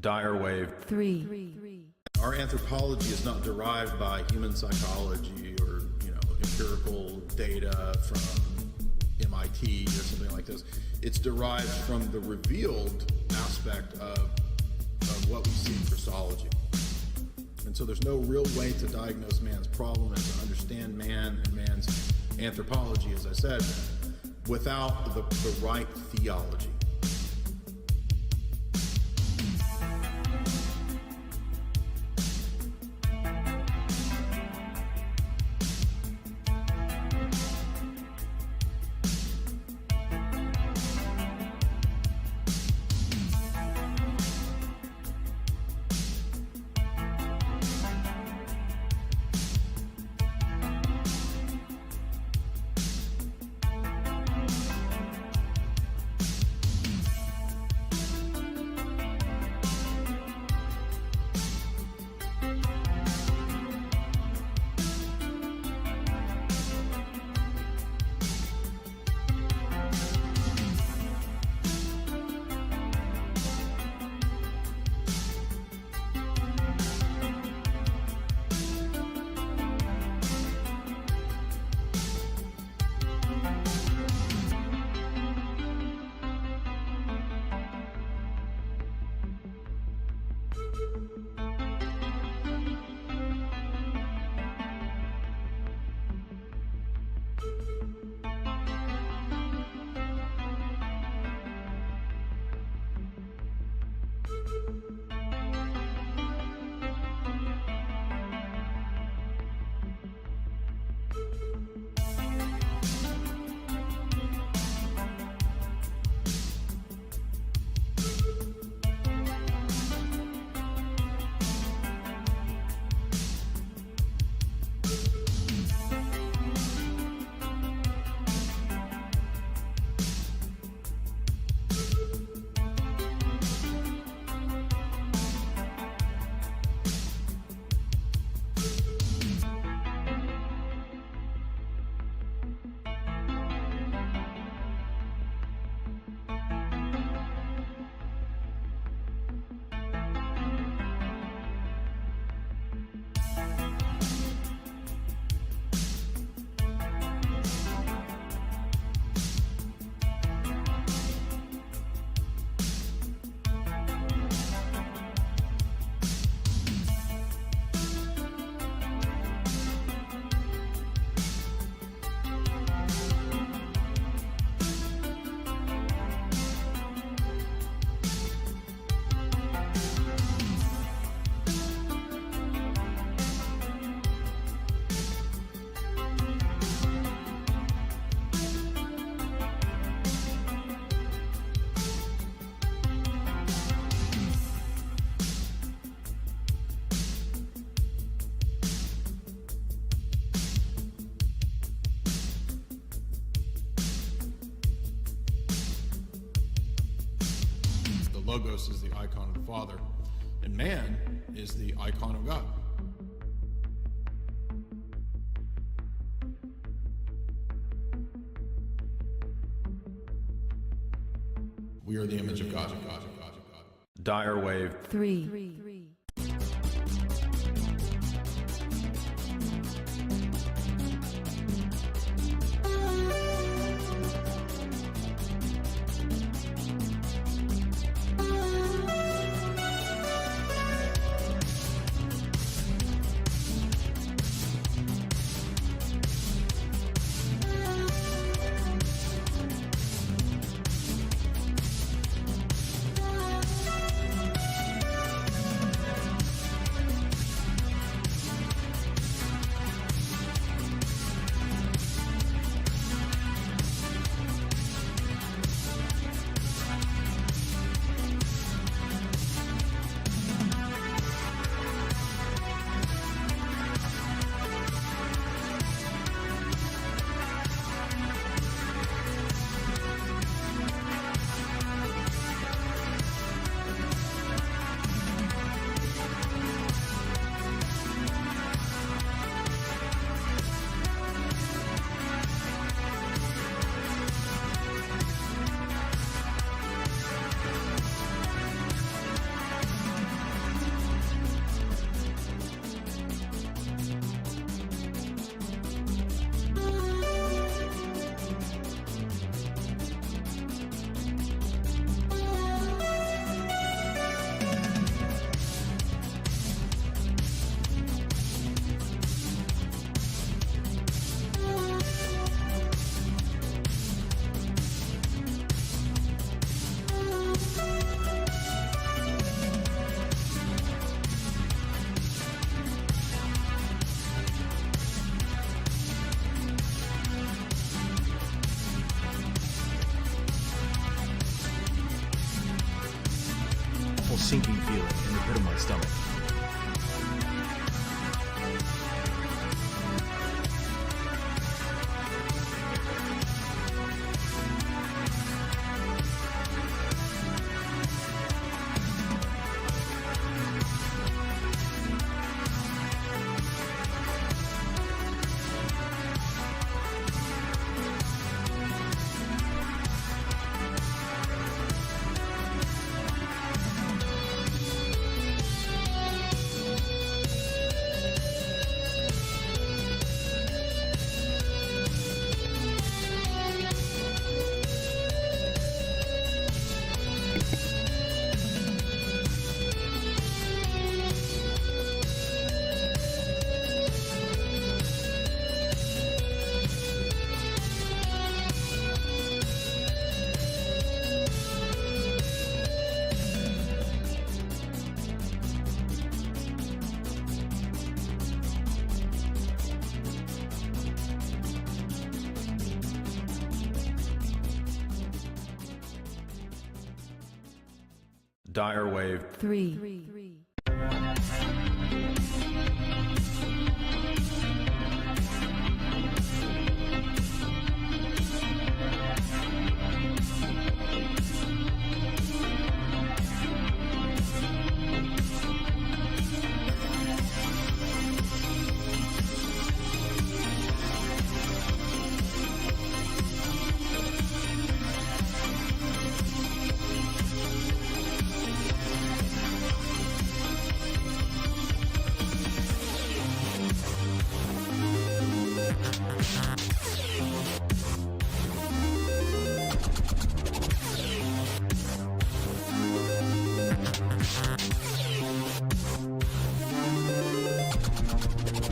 Dyer wave 3. Our anthropology is not derived by human psychology or, empirical data from MIT or something like this. It's derived from the revealed aspect of what we see in Christology. And so there's no real way to diagnose man's problem and to understand man and man's anthropology, as I said, without the right theology. Logos is the icon of the Father, and man is the icon of God. We are the image of God. Dyer wave 3. awful sinking feeling in the pit of my stomach. Dyer wave 3.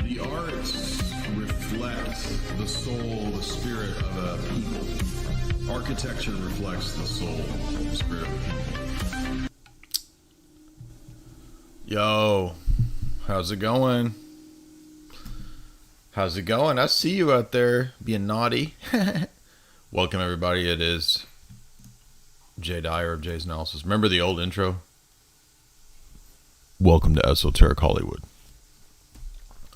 The arts reflect the soul, the spirit of a people. Architecture reflects the soul, the spirit of a people. Yo, how's it going? How's it going? I see you out there being naughty. Welcome, everybody. It is Jay Dyer of Jay's Analysis. Remember the old intro? Welcome to Esoteric Hollywood.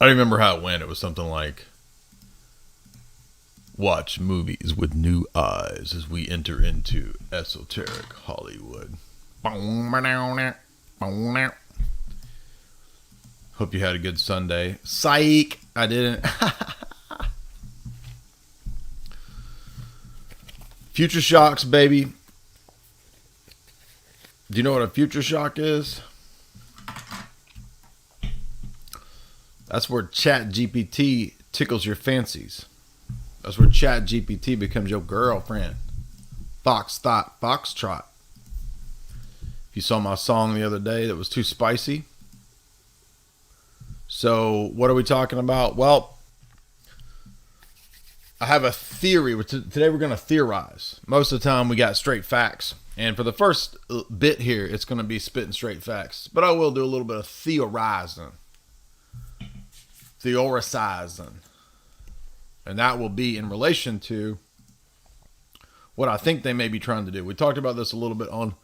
I don't remember how it went. It was something like, watch movies with new eyes as we enter into Esoteric Hollywood. Hope you had a good Sunday. Psych! I didn't. Future shocks, baby. Do you know what a future shock is? That's where ChatGPT tickles your fancies. That's where ChatGPT becomes your girlfriend. Foxtrot. If you saw my song the other day that was too spicy. So, what are we talking about? Well, I have a theory. Today we're going to theorize. Most of the time we got straight facts. And for the first bit here, it's going to be spitting straight facts. But I will do a little bit of theorizing. And that will be in relation to what I think they may be trying to do. We talked about this a little bit on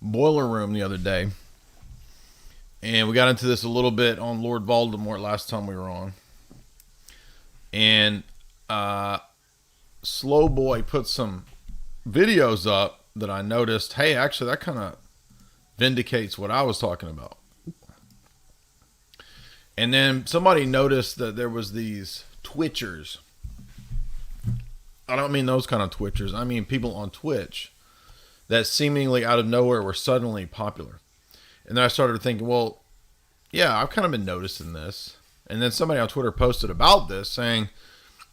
Boiler Room the other day. And we got into this a little bit on Lord Voldemort last time we were on. And Slow Boy put some videos up that I noticed, hey, actually that kind of vindicates what I was talking about. And then somebody noticed that there was these Twitchers. I don't mean those kind of Twitchers. I mean people on Twitch that seemingly out of nowhere were suddenly popular. And then I started thinking, well, yeah, I've kind of been noticing this. And then somebody on Twitter posted about this saying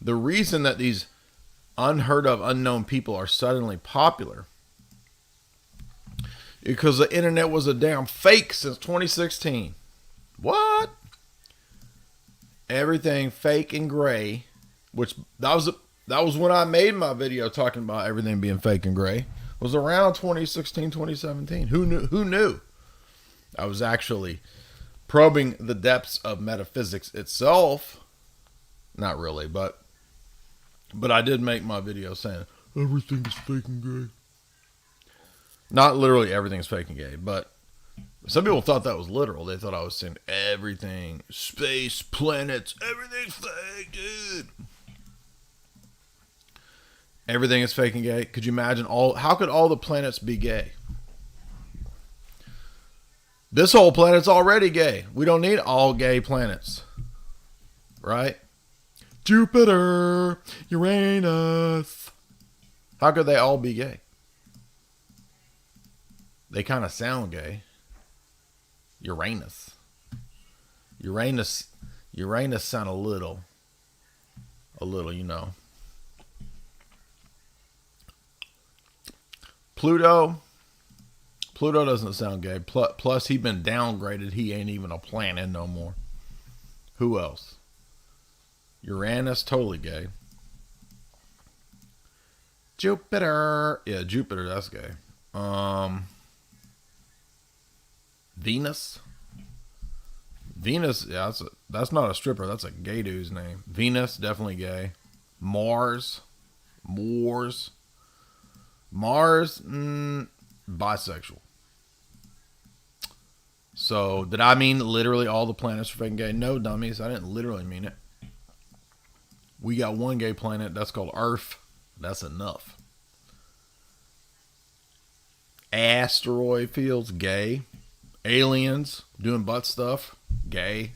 the reason that these unheard of, unknown people are suddenly popular is because the internet was a damn fake since 2016. What? Everything fake and gray, which that was when I made my video talking about everything being fake and gray. It was around 2016, 2017. Who knew? I was actually probing the depths of metaphysics itself. Not really, but I did make my video saying everything is fake and gay. Not literally everything is fake and gay, but Some people thought that was literal. They thought I was saying everything, space, planets, everything's fake, dude. Everything is fake and gay. Could you imagine how could all the planets be gay? This whole planet's already gay. We don't need all gay planets. Right? Jupiter, Uranus. How could they all be gay? They kind of sound gay. Uranus sound a little, you know. Pluto doesn't sound gay. Plus, he been downgraded. He ain't even a planet no more. Who else? Uranus, totally gay. Jupiter. Yeah, Jupiter, that's gay. Venus, yeah, that's not a stripper. That's a gay dude's name. Venus, definitely gay. Mars, bisexual. So, did I mean literally all the planets are fucking gay? No, dummies, I didn't literally mean it. We got one gay planet, that's called Earth. That's enough. Asteroid fields, gay. Aliens doing butt stuff, gay.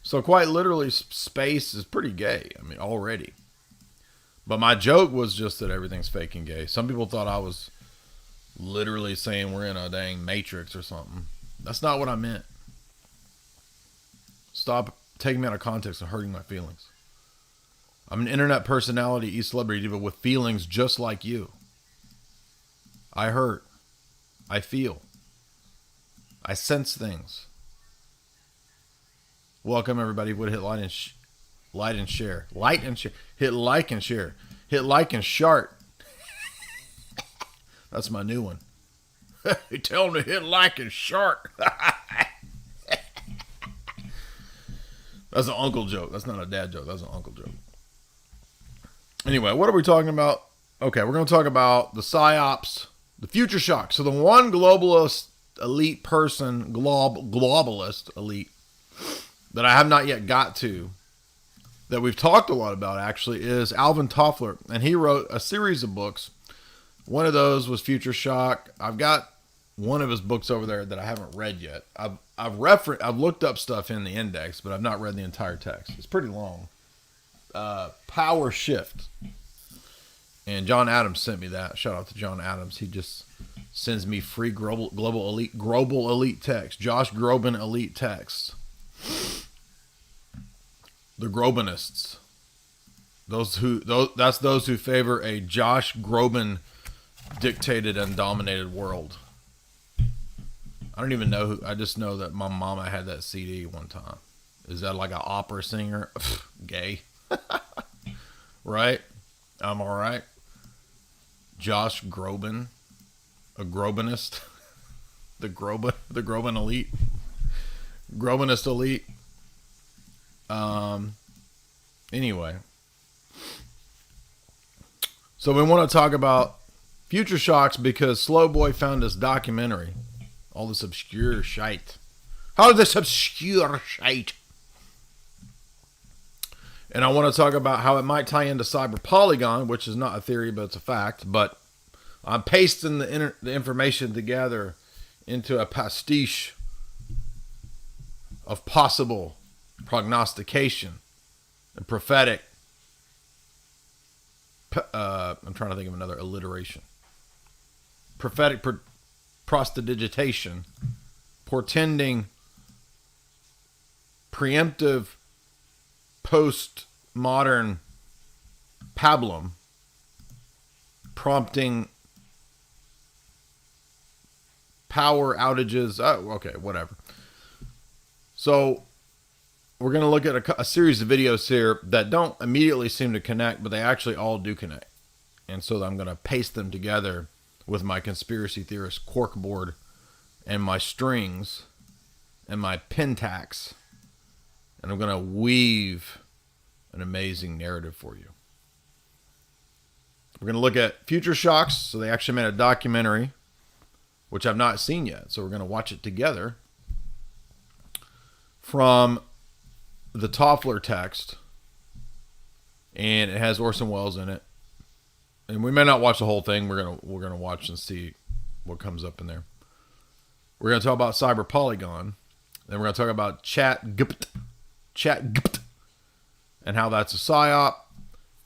So quite literally, space is pretty gay. I mean, already. But my joke was just that everything's fake and gay. Some people thought I was literally saying we're in a dang matrix or something. That's not what I meant. Stop taking me out of context and hurting my feelings. I'm an internet personality, e-celebrity diva with feelings just like you. I hurt. I feel. I sense things. Welcome everybody. Would hit like and share. Light and share. Hit like and share. Hit like and shart. That's my new one. You tell them to hit like and shart. That's an uncle joke. That's not a dad joke. That's an uncle joke. Anyway, what are we talking about? Okay, we're going to talk about the PsyOps, the future shock. So the one globalist elite person, globalist elite, that I have not yet got to, that we've talked a lot about actually, is Alvin Toffler. And he wrote a series of books. One of those was Future Shock. I've got one of his books over there that I haven't read yet. I've looked up stuff in the index, but I've not read the entire text. It's pretty long. Power Shift. And John Adams sent me that. Shout out to John Adams. He just sends me free global elite text. Josh Groban elite text. The Grobanists. That's those who favor a Josh Groban dictated and dominated world. I don't even know who. I just know that my mama had that CD one time. Is that like an opera singer? Gay. Right? I'm all right. Josh Groban, a Grobanist. the Groban elite. Grobanist elite. Anyway. So we want to talk about future shocks because Slowboy found this documentary. All this obscure shite. All this obscure shite. And I want to talk about how it might tie into CyberPolygon, which is not a theory, but it's a fact. But I'm pasting the information together into a pastiche of possible prognostication and prophetic. I'm trying to think of another alliteration. Prophetic prestidigitation, portending preemptive postmodern pablum, prompting power outages. Oh, okay, whatever. So we're going to look at a series of videos here that don't immediately seem to connect, but they actually all do connect. And so I'm going to paste them together with my conspiracy theorist corkboard and my strings and my pentax. And I'm going to weave an amazing narrative for you. We're going to look at future shocks. So they actually made a documentary which I've not seen yet. So we're going to watch it together from the Toffler text, and it has Orson Welles in it. And we may not watch the whole thing. We're gonna watch and see what comes up in there. We're gonna talk about CyberPolygon. Then we're gonna talk about ChatGPT, and how that's a PsyOp,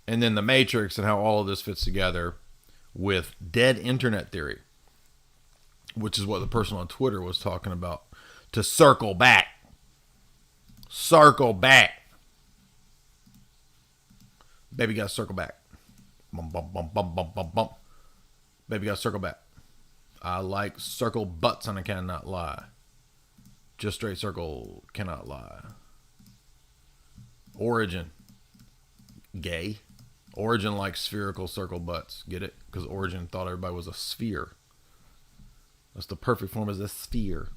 and then the Matrix and how all of this fits together with dead internet theory, which is what the person on Twitter was talking about. To circle back. Baby, gotta circle back. Bum, bum, bum, bum, bum, bum, bum. Baby, gotta circle back. I like circle butts and I cannot lie. Just straight circle, cannot lie. Origin. Gay. Origin likes spherical circle butts. Get it? Because Origin thought everybody was a sphere. That's the perfect form, is a sphere.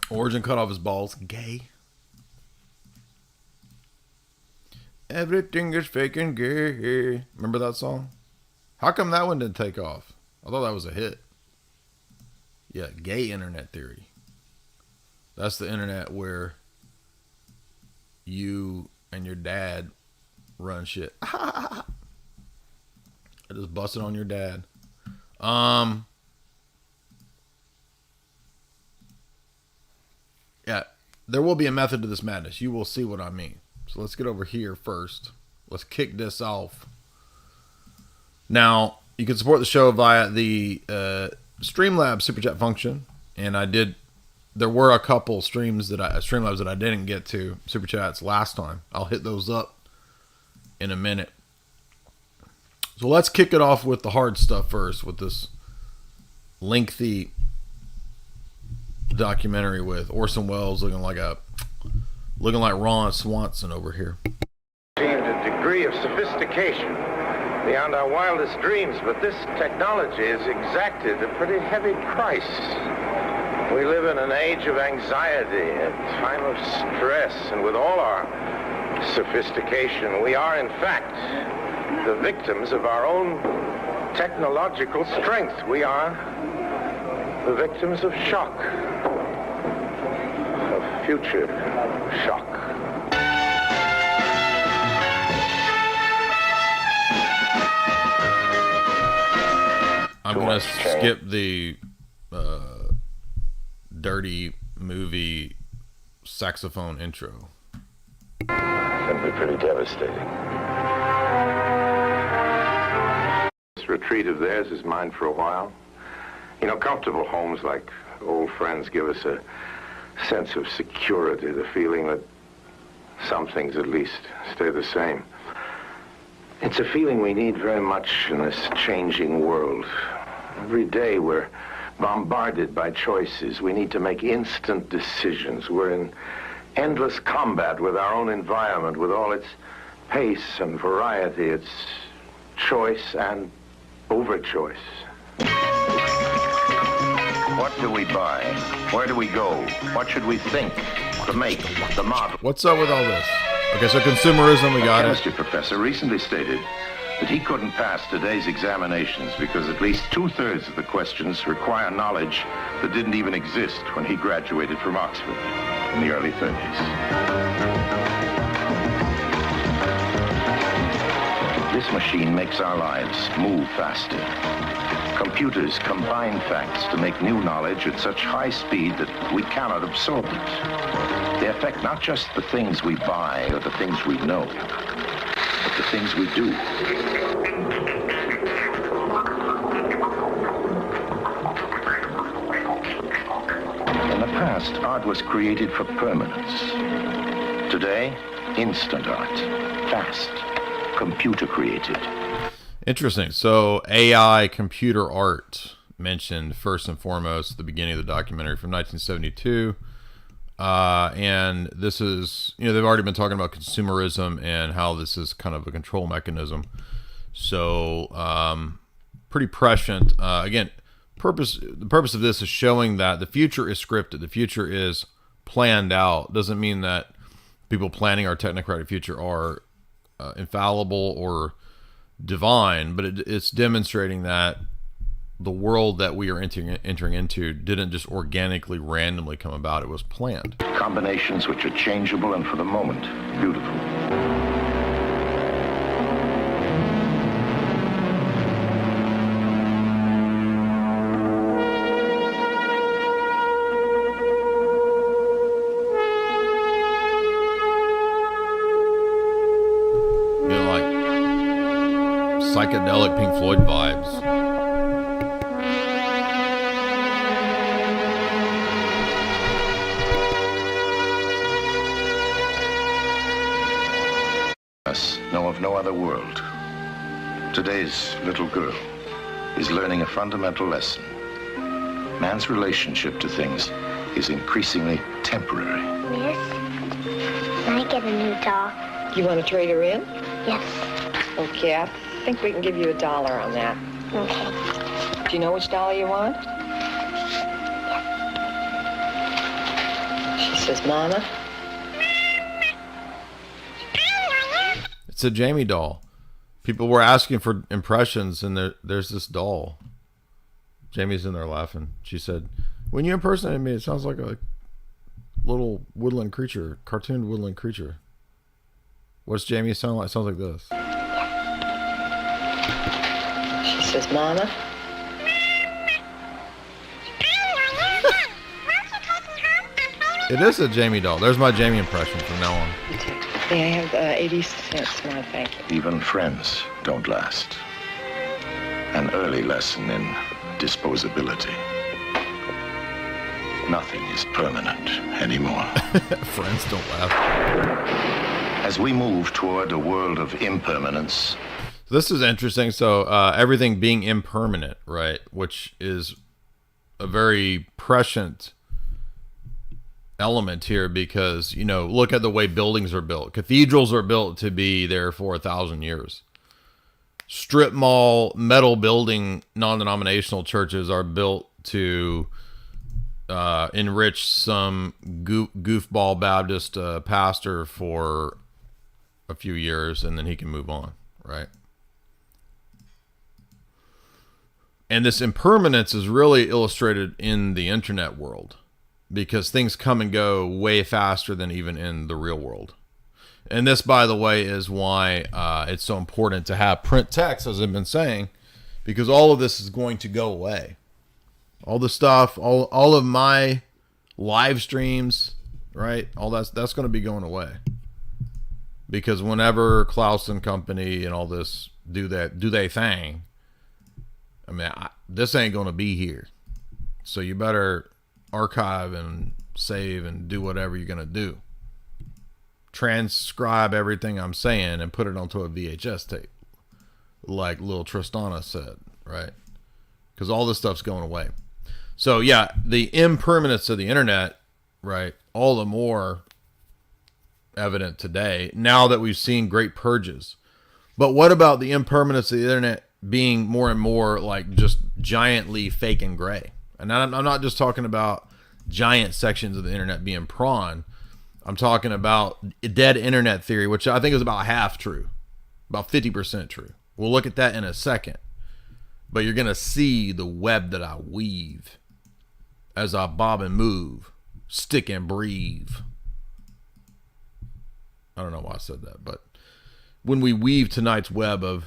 Origin cut off his balls. Gay. Everything is fake and gay. Remember that song? How come that one didn't take off? I thought that was a hit. Yeah, gay internet theory. That's the internet where you and your dad run shit. I just busted on your dad. Yeah, there will be a method to this madness. You will see what I mean. So let's get over here first. Let's kick this off. Now, you can support the show via the Streamlabs Super Chat function. And there were a couple Streamlabs that I didn't get to Super Chats last time. I'll hit those up in a minute. So let's kick it off with the hard stuff first, with this lengthy documentary with Orson Welles looking like Ron Swanson over here. Achieved a degree of sophistication beyond our wildest dreams, but this technology has exacted a pretty heavy price. We live in an age of anxiety, a time of stress, and with all our sophistication, we are in fact the victims of our own technological strength. We are the victims of shock, of future shock. I'm going to skip the dirty movie saxophone intro. Simply pretty devastating. This retreat of theirs is mine for a while. You know, comfortable homes like old friends give us a sense of security, the feeling that some things at least stay the same. It's a feeling we need very much in this changing world. Every day we're bombarded by choices. We need to make instant decisions. We're in endless combat with our own environment, with all its pace and variety, its choice and over-choice. What do we buy? Where do we go? What should we think? The make, the model. What's up with all this? Okay, so consumerism, we got it. A chemistry professor recently stated that he couldn't pass today's examinations because at least 2/3 of the questions require knowledge that didn't even exist when he graduated from Oxford in the early 30s. This machine makes our lives move faster. Computers combine facts to make new knowledge at such high speed that we cannot absorb it. They affect not just the things we buy or the things we know, but the things we do. In the past, art was created for permanence. Today, instant art, fast, computer created. Interesting. So AI computer art mentioned first and foremost at the beginning of the documentary from 1972. And this is, they've already been talking about consumerism and how this is kind of a control mechanism. So pretty prescient. Again, the purpose of this is showing that the future is scripted. The future is planned out. Doesn't mean that people planning our technocratic future are infallible or divine, but it's demonstrating that the world that we are entering into didn't just organically, randomly come about. It was planned. Combinations which are changeable and for the moment, beautiful. You know, like psychedelic Pink Floyd vibes. Us know of no other world. Today's little girl is learning a fundamental lesson. Man's relationship to things is increasingly temporary. Miss, can I get a new doll? You want to trade her in? Yes. Okay, I think we can give you $1 on that. Okay. Do you know which doll you want? She says, Mama. It's a Jamie doll. People were asking for impressions, and there's this doll. Jamie's in there laughing. She said, when you impersonate me, it sounds like a little woodland creature, cartoon woodland creature. What's Jamie sound like? It sounds like this. She says, Mama. It is a Jamie doll. There's my Jamie impression from now on. May I have 80 cents, Mama? Thank you. Even friends don't last. An early lesson in disposability. Nothing is permanent anymore. Friends don't laugh. As we move toward a world of impermanence, This is interesting. So everything being impermanent, right? Which is a very prescient element here, because, you know, look at the way buildings are built. Cathedrals are built to be there for 1,000 years. Strip mall, metal building, non-denominational churches are built to enrich some goofball Baptist pastor for a few years, and then he can move on, right? And this impermanence is really illustrated in the internet world, because things come and go way faster than even in the real world. And this, by the way, is why it's so important to have print text, as I've been saying, because all of this is going to go away. All the stuff, all of my live streams, right? All that's going to be going away. Because whenever Klaus and company and all this do they thing, I mean, this ain't going to be here. So you better archive and save and do whatever you're going to do. Transcribe everything I'm saying and put it onto a VHS tape, like little Tristana said, right? Because all this stuff's going away. So yeah, the impermanence of the internet, right? All the more evident today, now that we've seen great purges. But what about the impermanence of the internet being more and more like just giantly fake and gray? And I'm not just talking about giant sections of the internet being prawn. I'm talking about dead internet theory, which I think is about half true, about 50% true. We'll look at that in a second. But you're going to see the web that I weave as I bob and move, stick and breathe. I don't know why I said that, but when we weave tonight's web of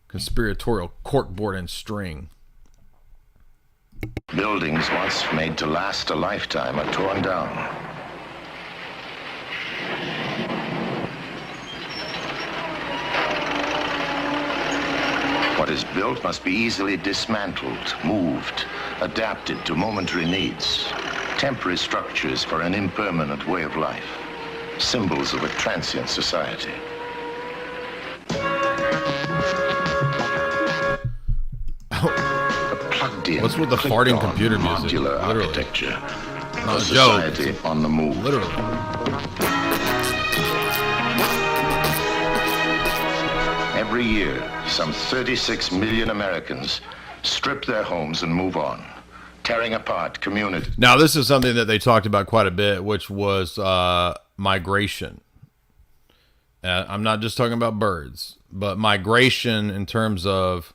conspiratorial corkboard and string. buildings once made to last a lifetime are torn down. What is built must be easily dismantled, moved, adapted to momentary needs. Temporary structures for an impermanent way of life. Symbols of a transient society. A plugged-in, What's with the farting clicked-on computer music? modular Literally. architecture. Not A a society joke. on the move. Literally. Every year, some 36 million Americans strip their homes and move on, tearing apart communities. Now, this is something that they talked about quite a bit, which was migration. I'm not just talking about birds, but migration in terms of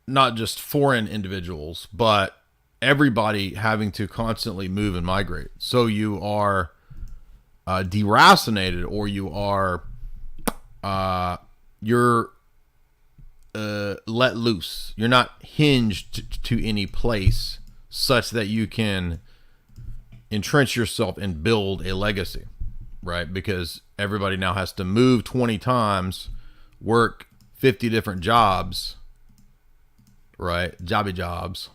not just foreign individuals, but everybody having to constantly move and migrate. So you are deracinated, or you're let loose. You're not hinged to any place such that you can entrench yourself and build a legacy, right? Because everybody now has to move 20 times, work 50 different jobs, right? Jobs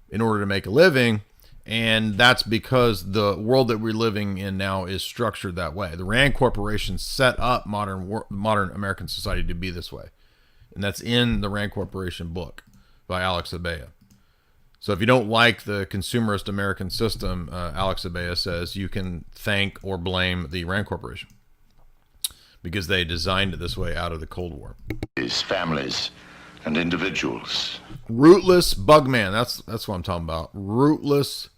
in order to make a living. And that's because the world that we're living in now is structured that way. The Rand Corporation set up modern American society to be this way. And that's in the Rand Corporation book by Alex Abaya. So if you don't like the consumerist American system, Alex Abaya says you can thank or blame the Rand Corporation because they designed it this way out of the Cold War. His families and individuals. Rootless bug man. That's what I'm talking about. Rootless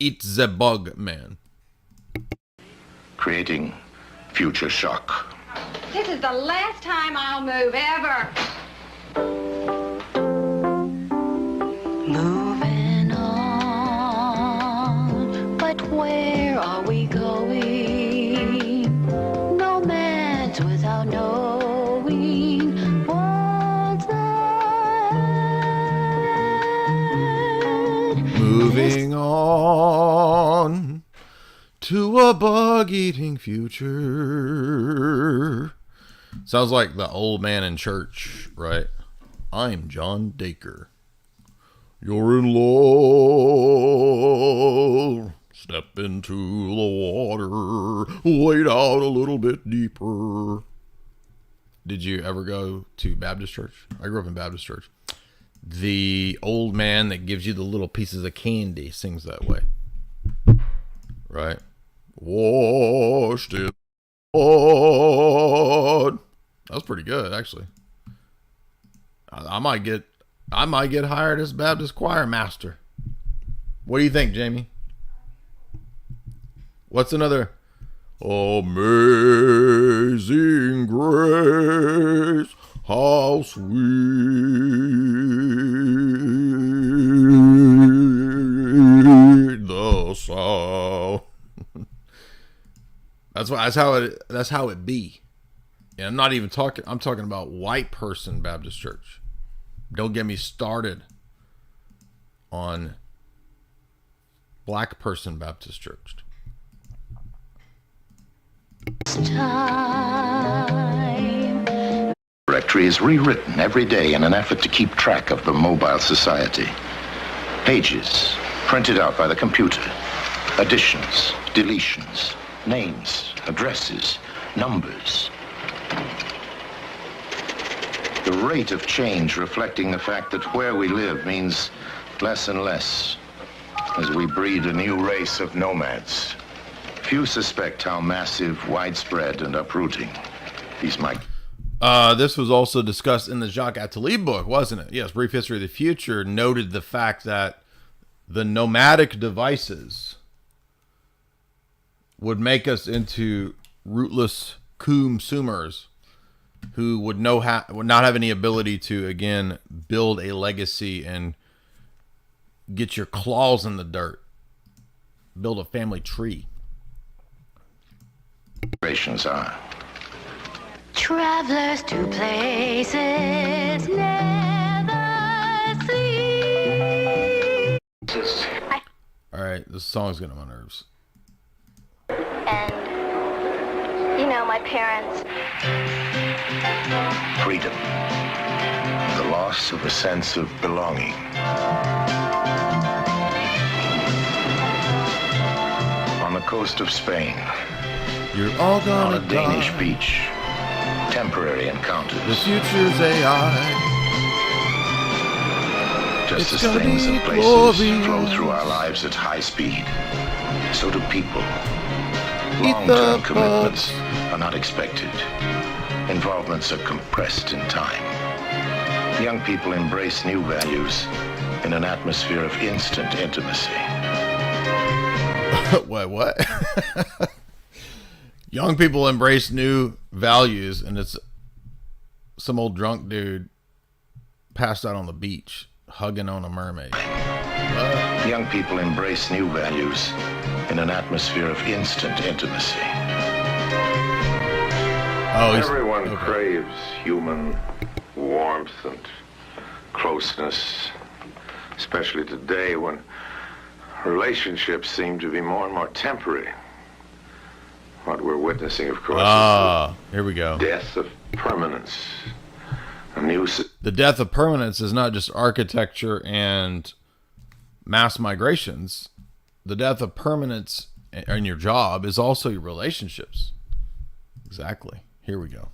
eat the bug man. Creating future shock. This is the last time I'll move ever. Moving on, but where are we going? Nomads without knowing what's ahead. Moving on to a bug-eating future. Sounds like the old man in church, right? I'm John Dacre. You're in love. Step into the water. Wade out a little bit deeper. Did you ever go to Baptist church? I grew up in Baptist church. The old man that gives you the little pieces of candy sings that way. Right? Washed in blood. That was pretty good, actually. I might get hired as Baptist choir master. What do you think, Jamie? What's another? Amazing grace, how sweet the sound. That's how it be. And I'm not even talking. I'm talking about white person Baptist church. Don't get me started on black person Baptist church. Directory is rewritten every day in an effort to keep track of the mobile society. Pages printed out by the computer. Additions, deletions, names, addresses, numbers. The rate of change reflecting the fact that where we live means less and less as we breed a new race of nomads. Few suspect how massive, widespread, and uprooting these might. This was also discussed in the Jacques Attali book, wasn't it? Yes, Brief History of the Future noted the fact that the nomadic devices would make us into rootless consumers who would not have any ability to, again, build a legacy and get your claws in the dirt, build a family tree. Are. Travelers to places never seen. All right, this song's getting on my nerves. And, my parents. Freedom. The loss of a sense of belonging. On the coast of Spain. You're all gonna On a Danish die. beach. Temporary encounters. The future's AI. Just It's as gonna things be and places glorious. flow through our lives at high speed, so do people. Eat Long-term the commitments bugs. are not expected. Involvements are compressed in time. Young people embrace new values in an atmosphere of instant intimacy. Wait, what? Young people embrace new values, and it's some old drunk dude passed out on the beach, hugging on a mermaid. Young people embrace new values in an atmosphere of instant intimacy. Everyone craves human warmth and closeness, especially today when relationships seem to be more and more temporary. What we're witnessing, of course, is here we go. Death of permanence. The death of permanence is not just architecture and mass migrations. The death of permanence in your job is also your relationships. Exactly. Here we go.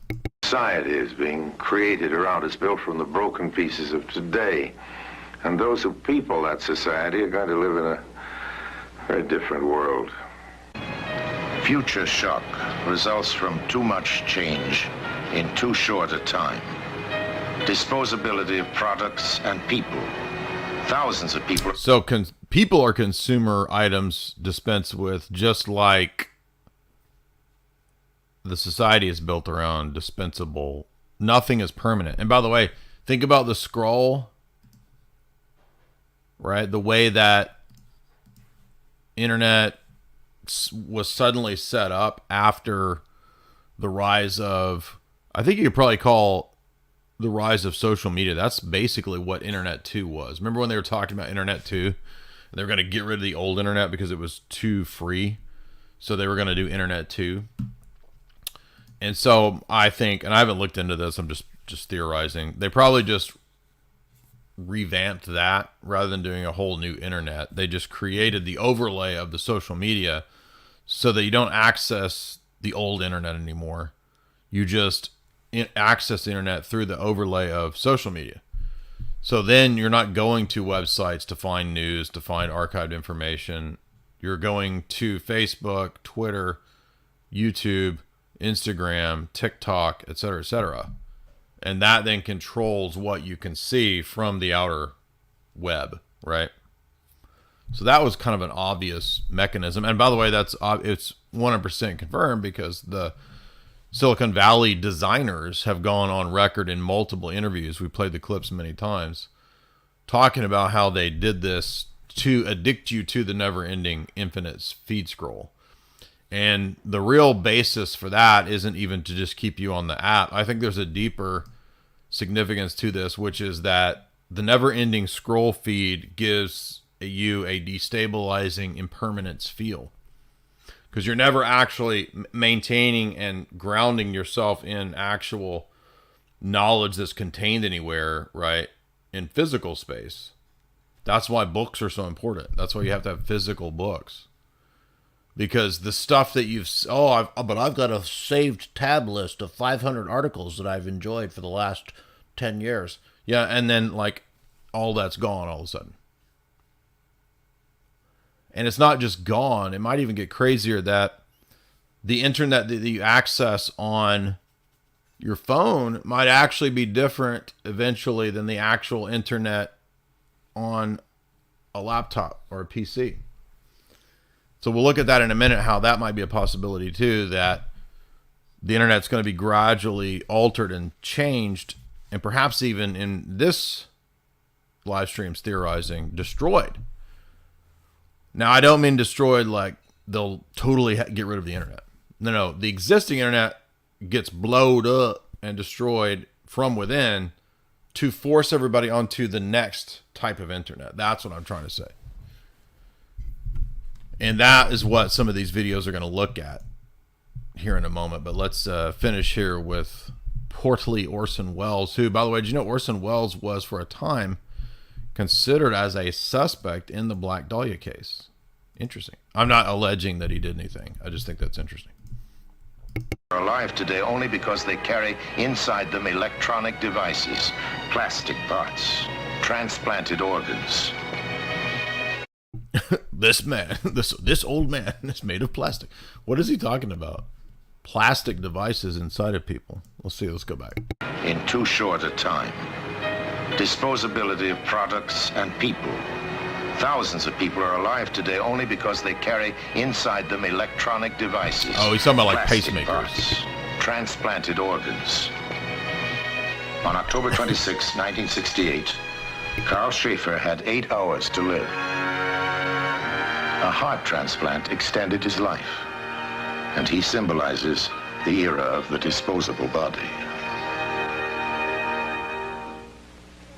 Society is being created around us, built from the broken pieces of today. And those who people that society are going to live in a very different world. Future shock results from too much change in too short a time. Disposability of products and people. Thousands of people. So people are consumer items dispensed with, just like the society is built around dispensable. Nothing is permanent. And by the way, think about the scroll, right? The way that internet was suddenly set up after the rise of, I think you could probably call the rise of social media. That's basically what Internet 2 was. Remember when they were talking about Internet 2? And they were going to get rid of the old internet because it was too free. So they were going to do Internet 2. And so I think, and I haven't looked into this, I'm just theorizing, they probably just revamped that rather than doing a whole new internet. They just created the overlay of the social media so that you don't access the old internet anymore. You just access the internet through the overlay of social media. So then you're not going to websites to find news, to find archived information. You're going to Facebook, Twitter, YouTube, Instagram, TikTok, etc., etc. And that then controls what you can see from the outer web, right? So that was kind of an obvious mechanism. And by the way, it's 100% confirmed because the Silicon Valley designers have gone on record in multiple interviews. We played the clips many times talking about how they did this to addict you to the never-ending infinite feed scroll. And the real basis for that isn't even to just keep you on the app. I think there's a deeper significance to this, which is that the never-ending scroll feed gives you a destabilizing impermanence feel. Because you're never actually maintaining and grounding yourself in actual knowledge that's contained anywhere, right? In physical space. That's why books are so important. That's why you have to have physical books. Because the stuff that but I've got a saved tab list of 500 articles that I've enjoyed for the last 10 years. Yeah, and then like all that's gone all of a sudden. And it's not just gone. It might even get crazier that the internet that you access on your phone might actually be different eventually than the actual internet on a laptop or a PC. So we'll look at that in a minute, how that might be a possibility too, that the internet's going to be gradually altered and changed, and perhaps even in this live stream's theorizing, destroyed. Now, I don't mean destroyed like they'll totally get rid of the internet. No, the existing internet gets blowed up and destroyed from within to force everybody onto the next type of internet. That's what I'm trying to say. And that is what some of these videos are going to look at here in a moment. But let's finish here with portly Orson Welles, who, by the way, did you know Orson Welles was for a time considered as a suspect in the Black Dahlia case? Interesting. I'm not alleging that he did anything. I just think that's interesting. Are alive today only because they carry inside them electronic devices, plastic parts, transplanted organs. This man, this old man is made of plastic. What is he talking about? Plastic devices inside of people. Let's see. Let's go back. In too short a time. Disposability of products and people. Thousands of people are alive today only because they carry inside them electronic devices. Oh, he's talking about like plastic pacemakers. Parts, transplanted organs. On October 26, 1968, Carl Schaefer had 8 hours to live. A heart transplant extended his life, and he symbolizes the era of the disposable body.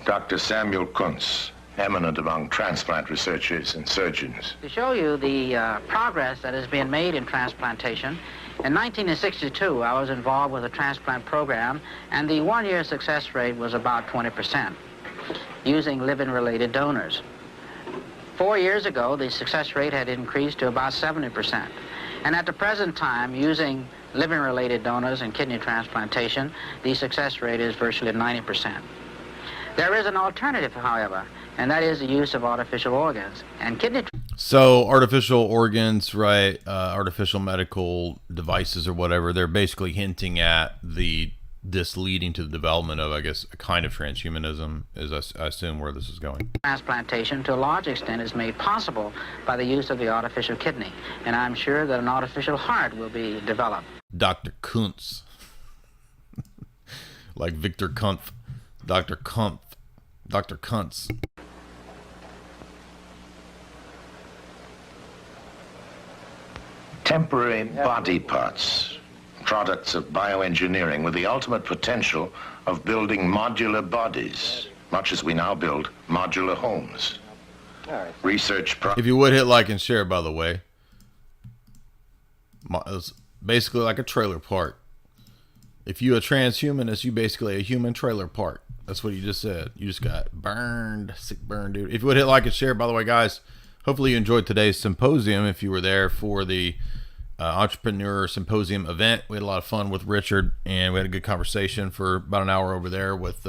Dr. Samuel Kuntz, eminent among transplant researchers and surgeons. To show you the progress that has been made in transplantation, in 1962, I was involved with a transplant program, and the one-year success rate was about 20%, using living-related donors. 4 years ago, the success rate had increased to about 70%. And at the present time, using living-related donors in kidney transplantation, the success rate is virtually 90%. There is an alternative, however, and that is the use of artificial organs. And kidney... So artificial organs, right, artificial medical devices or whatever, they're basically hinting at this leading to the development of, I guess, a kind of transhumanism, is I assume where this is going. Transplantation, to a large extent, is made possible by the use of the artificial kidney. And I'm sure that an artificial heart will be developed. Dr. Kuntz. Like Victor Kumpf. Dr. Kumpf. Dr. Kuntz. Temporary body parts, products of bioengineering with the ultimate potential of building modular bodies, much as we now build modular homes. Research... If you would hit like and share, by the way. It's basically like a trailer park. If you a transhumanist, you basically a human trailer park. That's what you just said. You just got burned, sick burn, dude. If you would hit like and share, by the way, guys, hopefully you enjoyed today's symposium. If you were there for the Entrepreneur Symposium event, we had a lot of fun with Richard, and we had a good conversation for about an hour over there with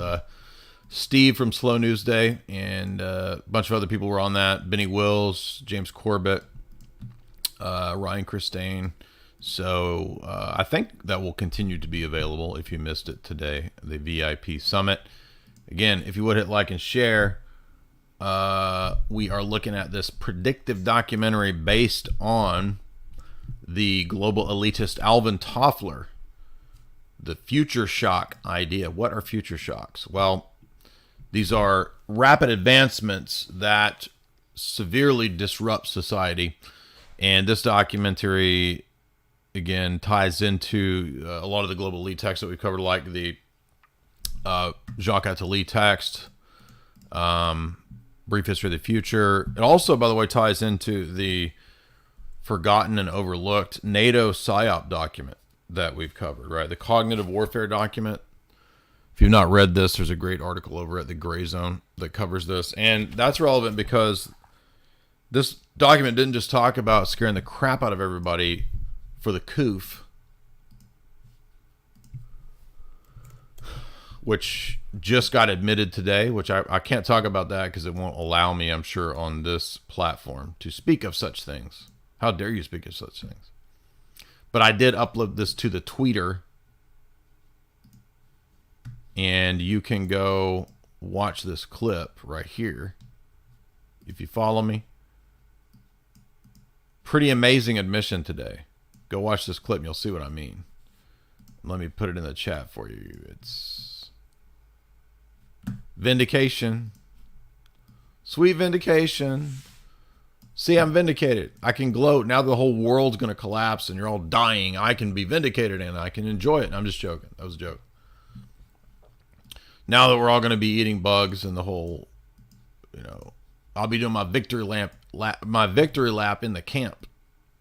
Steve from Slow News Day, and a bunch of other people were on that. Benny Wills, James Corbett, Ryan Christine. So I think that will continue to be available if you missed it today, the VIP Summit. Again, if you would hit like and share, we are looking at this predictive documentary based on the global elitist Alvin Toffler, the future shock idea. What are future shocks? Well, these are rapid advancements that severely disrupt society. And this documentary, again, ties into a lot of the global elite texts that we covered, like the Jacques Attali text, Brief History of the Future. It also, by the way, ties into the forgotten and overlooked NATO PsyOp document that we've covered, right? The cognitive warfare document. If you've not read this, there's a great article over at the Gray Zone that covers this. And that's relevant because this document didn't just talk about scaring the crap out of everybody for the coof, which just got admitted today, which I can't talk about that because it won't allow me, I'm sure, on this platform to speak of such things. How dare you speak of such things? But I did upload this to the Tweeter, and you can go watch this clip right here if you follow me. Pretty amazing admission today. Go watch this clip and you'll see what I mean. Let me put it in the chat for you. It's vindication. Sweet vindication. See, I'm vindicated. I can gloat. Now the whole world's going to collapse and you're all dying. I can be vindicated and I can enjoy it. I'm just joking. That was a joke. Now that we're all going to be eating bugs and the whole, I'll be doing my victory lap in the camp.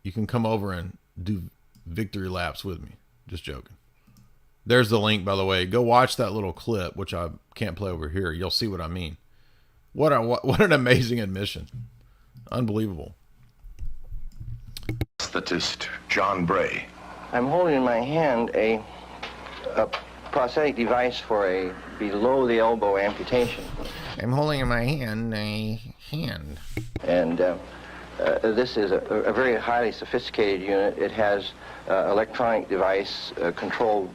You can come over and do victory laps with me. Just joking. There's the link, by the way. Go watch that little clip, which I can't play over here. You'll see what I mean. What an amazing admission. Unbelievable. Statist John Bray. I'm holding in my hand a prosthetic device for a below the elbow amputation. I'm holding in my hand a hand. And this is a very highly sophisticated unit. It has electronic device controlled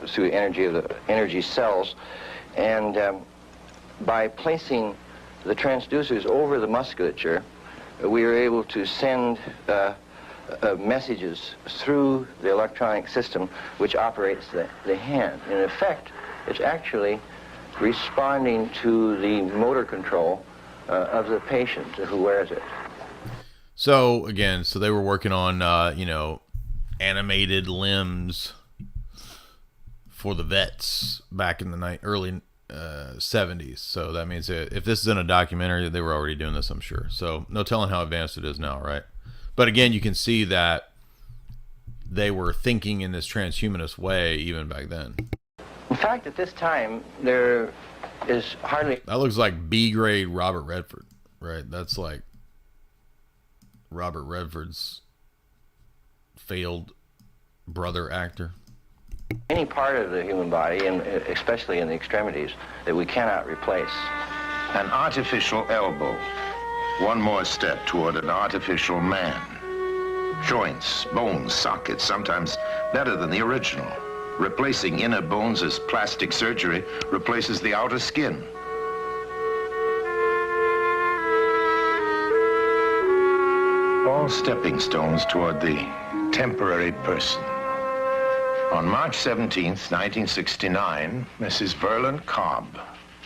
through the energy of the energy cells. And by placing the transducers over the musculature, we are able to send messages through the electronic system which operates the hand. In effect, It's actually responding to the motor control of the patient who wears it. So again, so they were working on, animated limbs for the vets back in the early 70s. So that means that if this is in a documentary, they were already doing this, I'm sure. So no telling how advanced it is now, right? But again, you can see that they were thinking in this transhumanist way even back then. In fact, at this time, there is hardly... That looks like B-grade Robert Redford, right? That's like Robert Redford's failed brother actor. any part of the human body, and especially in the extremities, that we cannot replace. An artificial elbow. One more step toward an artificial man. Joints, bones, sockets, sometimes better than the original. Replacing inner bones as plastic surgery replaces the outer skin. All stepping stones toward the temporary person. On March 17th, 1969, Mrs. Verlin Cobb,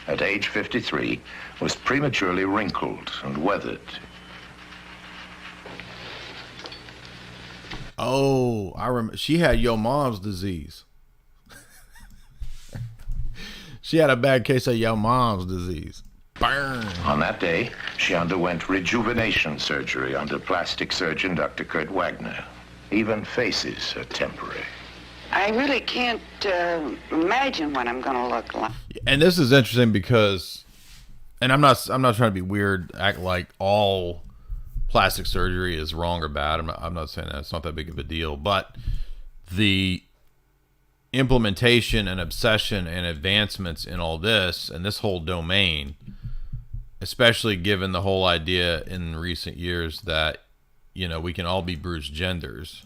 at age 53, was prematurely wrinkled and weathered. Oh, I remember. She had your mom's disease. She had a bad case of your mom's disease. Burn. On that day, she underwent rejuvenation surgery under plastic surgeon Dr. Kurt Wagner. Even faces are temporary. I really can't imagine what I'm going to look like. And this is interesting because, and I'm not trying to be weird, act like all plastic surgery is wrong or bad. I'm not saying that. It's not that big of a deal. But the implementation and obsession and advancements in all this and this whole domain, especially given the whole idea in recent years that, you know, we can all be Bruce Genders,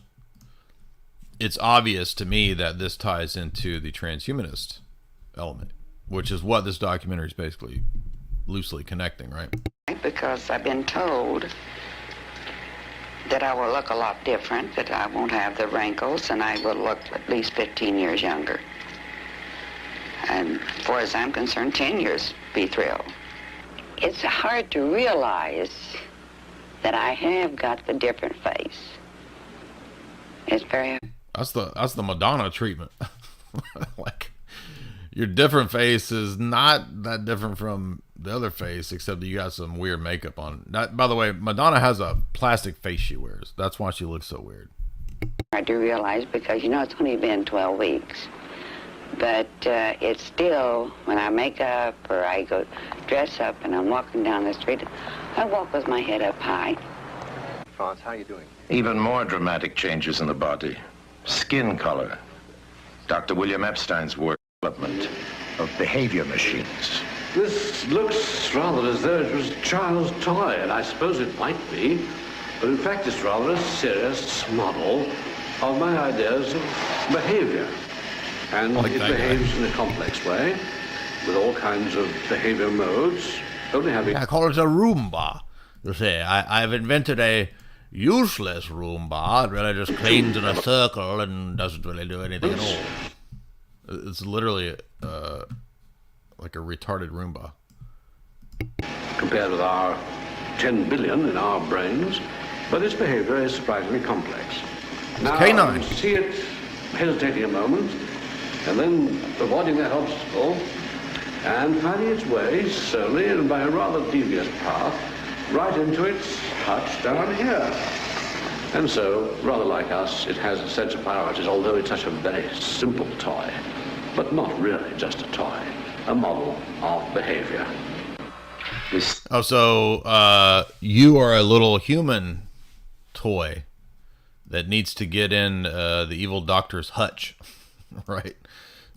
it's obvious to me that this ties into the transhumanist element, which is what this documentary is basically loosely connecting, right? Because I've been told that I will look a lot different, that I won't have the wrinkles, and I will look at least 15 years younger. And as far as I'm concerned, 10 years, be thrilled. It's hard to realize that I have got the different face. It's very... That's the Madonna treatment. Like, your different face is not that different from the other face, except that you got some weird makeup on. That, by the way, Madonna has a plastic face she wears. That's why she looks so weird. I do realize, because, you know, it's only been 12 weeks. But it's still, when I make up or I go dress up and I'm walking down the street, I walk with my head up high. Franz, how are you doing? Even more dramatic changes in the body. Skin color. Dr. William Epstein's work, development of behavior machines. This looks rather as though it was a child's toy, and I suppose it might be, but in fact it's rather a serious model of my ideas of behavior. And like it behaves in a complex way, with all kinds of behavior modes, only having... I call it a Roomba. You see, I've invented a useless Roomba. It really just cleans in a circle and doesn't really do anything at all. It's literally like a retarded Roomba. Compared with our 10 billion in our brains, but its behavior is surprisingly complex. Now, canine. See it hesitating a moment, and then avoiding that obstacle, and finding its way slowly and by a rather devious path right into its hutch down here. And so, rather like us, it has a sense of priorities, although it's such a very simple toy, but not really just a toy, a model of behavior. Oh, so you are a little human toy that needs to get in the evil doctor's hutch, right?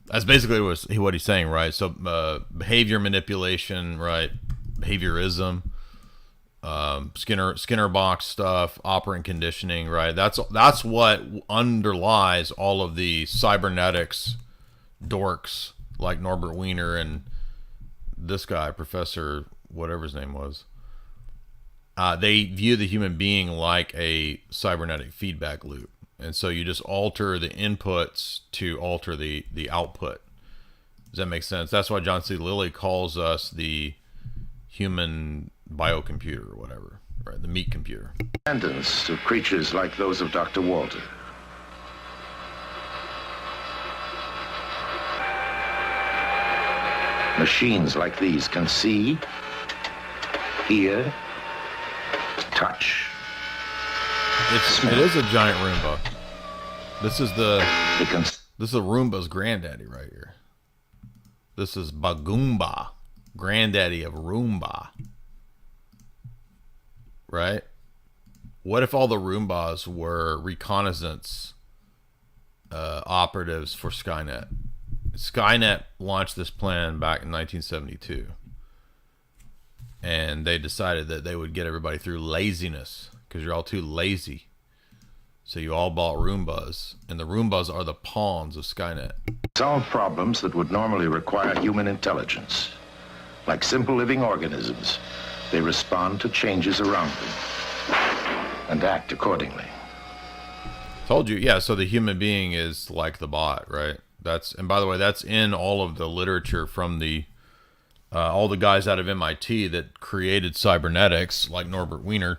That's basically what he's saying, right? So behavior manipulation, right? Behaviorism, Skinner box stuff, operant conditioning, right? That's what underlies all of the cybernetics dorks like Norbert Wiener and this guy, Professor whatever his name was. They view the human being like a cybernetic feedback loop. And so you just alter the inputs to alter the output. Does that make sense? That's why John C. Lilly calls us the human biocomputer or whatever, right? The meat computer. Descendants of creatures like those of Dr. Walter. Machines like these can see, hear, touch. It is a giant Roomba. This is Roomba's granddaddy right here. This is Bagoomba, granddaddy of Roomba. Right? What if all the Roombas were reconnaissance operatives for Skynet? Skynet launched this plan back in 1972. And they decided that they would get everybody through laziness, because you're all too lazy. So you all bought Roombas, and the Roombas are the pawns of Skynet. Solve problems that would normally require human intelligence. Like simple living organisms, they respond to changes around them and act accordingly. Told you, yeah, so the human being is like the bot, right? And by the way, that's in all of the literature from the all the guys out of MIT that created cybernetics, like Norbert Wiener.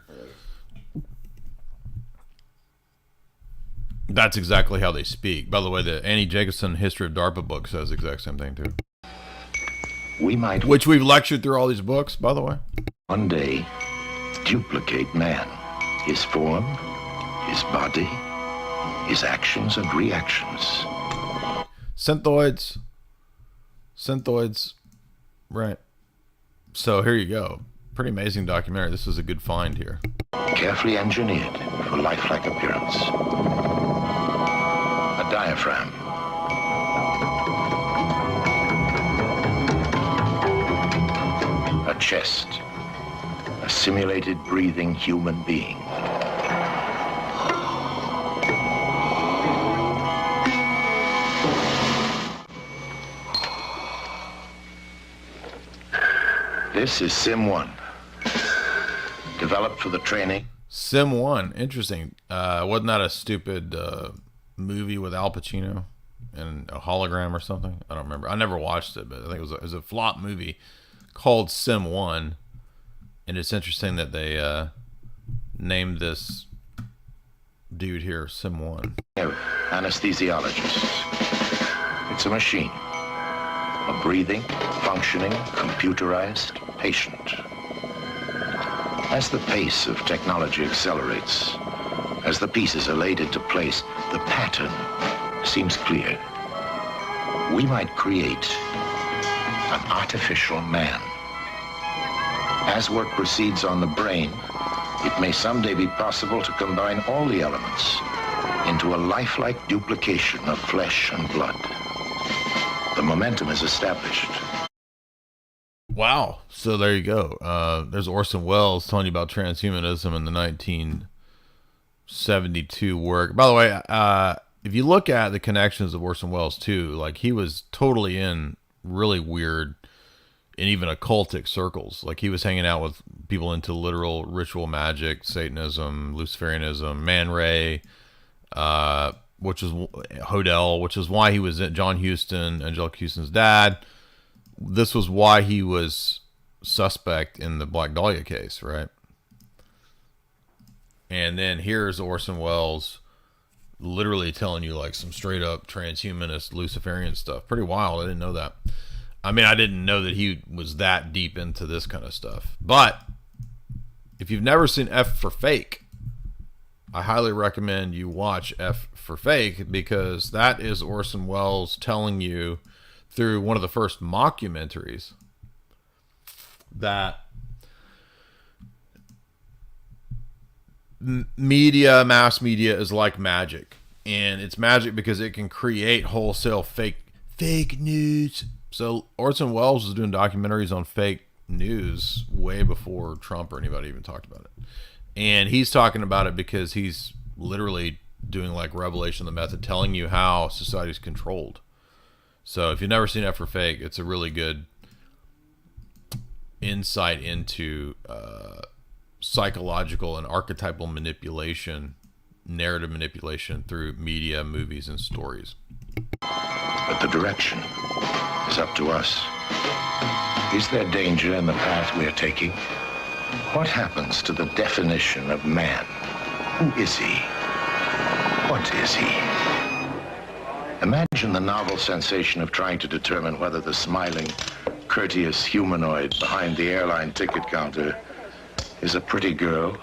That's exactly how they speak. By the way, the Annie Jacobson History of DARPA book says the exact same thing too. Which we've lectured through all these books, by the way. One day, duplicate man, his form, his body, his actions and reactions. Synthoids, right. So here you go. Pretty amazing documentary. This is a good find here. Carefully engineered for lifelike appearance. A diaphragm. A chest. A simulated breathing human being. This is Sim 1. Developed for the training. Sim 1, interesting. Wasn't that a stupid movie with Al Pacino and a hologram or something? I don't remember. I never watched it, but I think it was a flop movie called Sim 1. And it's interesting that they named this dude here Sim 1. Anesthesiologist. It's a machine. A breathing, functioning, computerized patient. As the pace of technology accelerates, as the pieces are laid into place, the pattern seems clear. We might create an artificial man. As work proceeds on the brain, it may someday be possible to combine all the elements into a lifelike duplication of flesh and blood. The momentum is established. Wow. So there you go. There's Orson Welles telling you about transhumanism in the 1972 work. By the way, if you look at the connections of Orson Welles too, like he was totally in really weird and even occultic circles. Like he was hanging out with people into literal ritual magic, Satanism, Luciferianism, Man Ray, which is Hodel, which is why he was at John Huston, Angelica Houston's dad. This was why he was suspect in the Black Dahlia case, right? And then here's Orson Welles literally telling you like some straight up transhumanist Luciferian stuff. Pretty wild. I didn't know that. I mean, I didn't know that he was that deep into this kind of stuff. But if you've never seen F for Fake, I highly recommend you watch F for Fake, because that is Orson Welles telling you through one of the first mockumentaries that mass media is like magic, and it's magic because it can create wholesale fake news. So Orson Welles was doing documentaries on fake news way before Trump or anybody even talked about it. And he's talking about it because he's literally doing like Revelation of the Method, telling you how society's controlled. So if you've never seen F for Fake, it's a really good insight into psychological and archetypal manipulation, narrative manipulation through media, movies, and stories. But the direction is up to us. Is there danger in the path we are taking? What happens to the definition of man? Who is he? What is he? Imagine the novel sensation of trying to determine whether the smiling, courteous humanoid behind the airline ticket counter is a pretty girl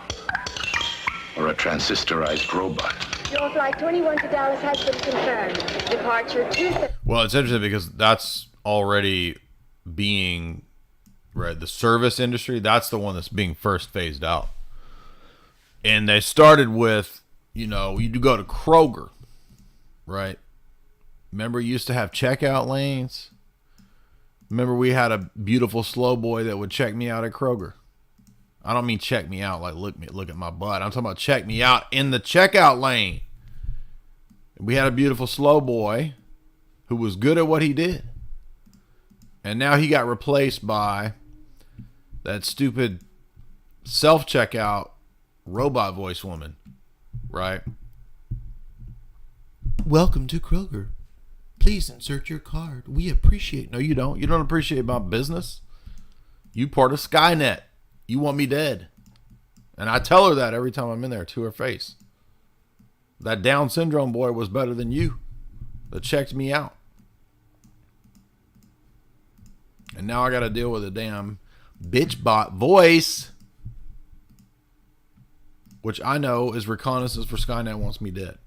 or a transistorized robot. Your flight 21 to Dallas has been confirmed. Departure Tuesday. Well, it's interesting because that's already being, right, the service industry, that's the one that's being first phased out. And they started with, you know, you go to Kroger, right? Remember, you used to have checkout lanes. Remember, we had a beautiful slow boy that would check me out at Kroger. I don't mean check me out like look at my butt. I'm talking about check me out in the checkout lane. We had a beautiful slow boy who was good at what he did. And now he got replaced by that stupid self-checkout robot voice woman, right? Welcome to Kroger. Please insert your card. We appreciate. No, you don't. You don't appreciate my business. You part of Skynet. You want me dead. And I tell her that every time I'm in there to her face. That Down syndrome boy was better than you that checked me out. And now I got to deal with a damn bitch bot voice, which I know is reconnaissance for Skynet wants me dead.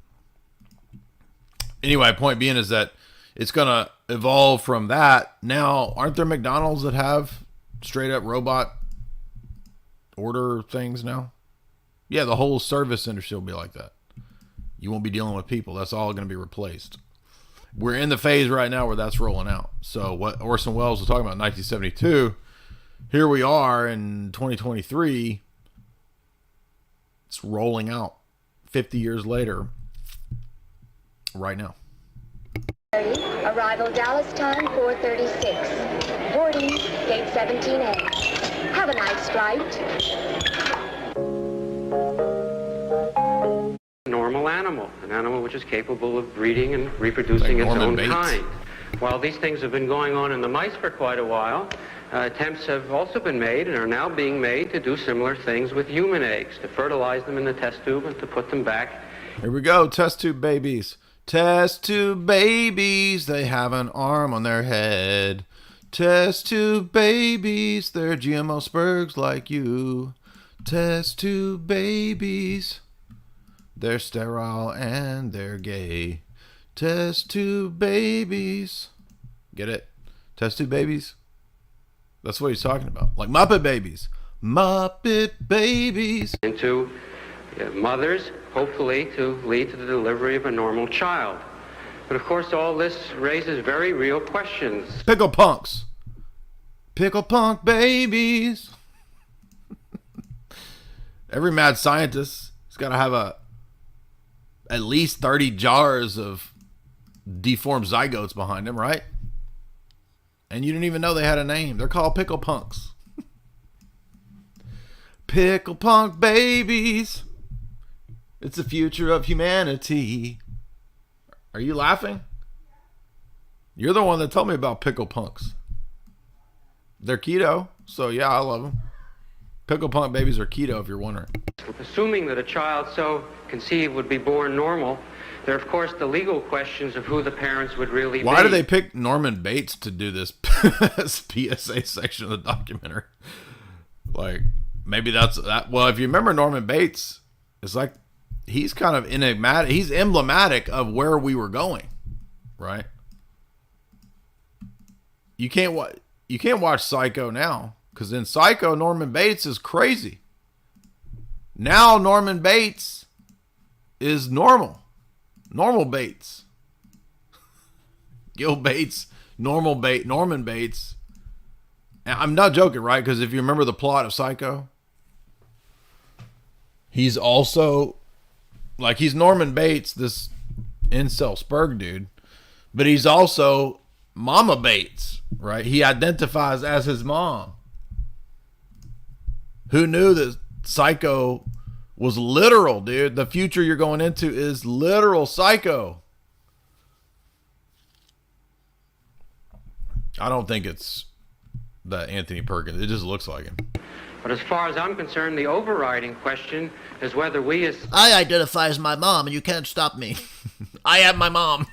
Anyway, point being is that it's going to evolve from that. Now, aren't there McDonald's that have straight up robot order things now? Yeah, the whole service industry will be like that. You won't be dealing with people. That's all going to be replaced. We're in the phase right now where that's rolling out. So what Orson Welles was talking about in 1972, here we are in 2023. It's rolling out 50 years later right now. Arrival Dallas time 4:36. Boarding gate 17A. Have a nice flight. Normal animal, an animal which is capable of breeding and reproducing its own kind. While these things have been going on in the mice for quite a while, attempts have also been made and are now being made to do similar things with human eggs, to fertilize them in the test tube and to put them back. Here we go, test tube babies. Test tube babies, they have an arm on their head. Test tube babies, they're GMO spurgs like you. Test tube babies, they're sterile and they're gay. Test tube babies. Get it? Test tube babies? That's what he's talking about. Like Muppet babies. Muppet babies. Into mothers, hopefully to lead to the delivery of a normal child. But of course all this raises very real questions. Pickle punks. Pickle punk babies. Every mad scientist has got to have at least 30 jars of deformed zygotes behind him, right? And you didn't even know they had a name. They're called pickle punks. Pickle punk babies. It's the future of humanity. Are you laughing? You're the one that told me about pickle punks. They're keto, so yeah, I love them. Pickle punk babies are keto, if you're wondering. Assuming that a child so conceived would be born normal, there are, of course, the legal questions of who the parents would really be. Why do they pick Norman Bates to do this PSA section of the documentary? Like, maybe that's that. Well, if you remember Norman Bates, it's like he's kind of enigmatic. He's emblematic of where we were going, right? You can't watch Psycho now, because in Psycho, Norman Bates is crazy. Now Norman Bates is normal. Normal Bates. Gil Bates, Norman Bates. And I'm not joking, right? Because if you remember the plot of Psycho, he's also, like, he's Norman Bates, this incel spurg dude, but he's also Mama Bates, right? He identifies as his mom. Who knew that Psycho was literal, dude? The future you're going into is literal Psycho. I don't think it's that Anthony Perkins. It just looks like him. But as far as I'm concerned, the overriding question is whether we as... I identify as my mom, and you can't stop me. I am my mom.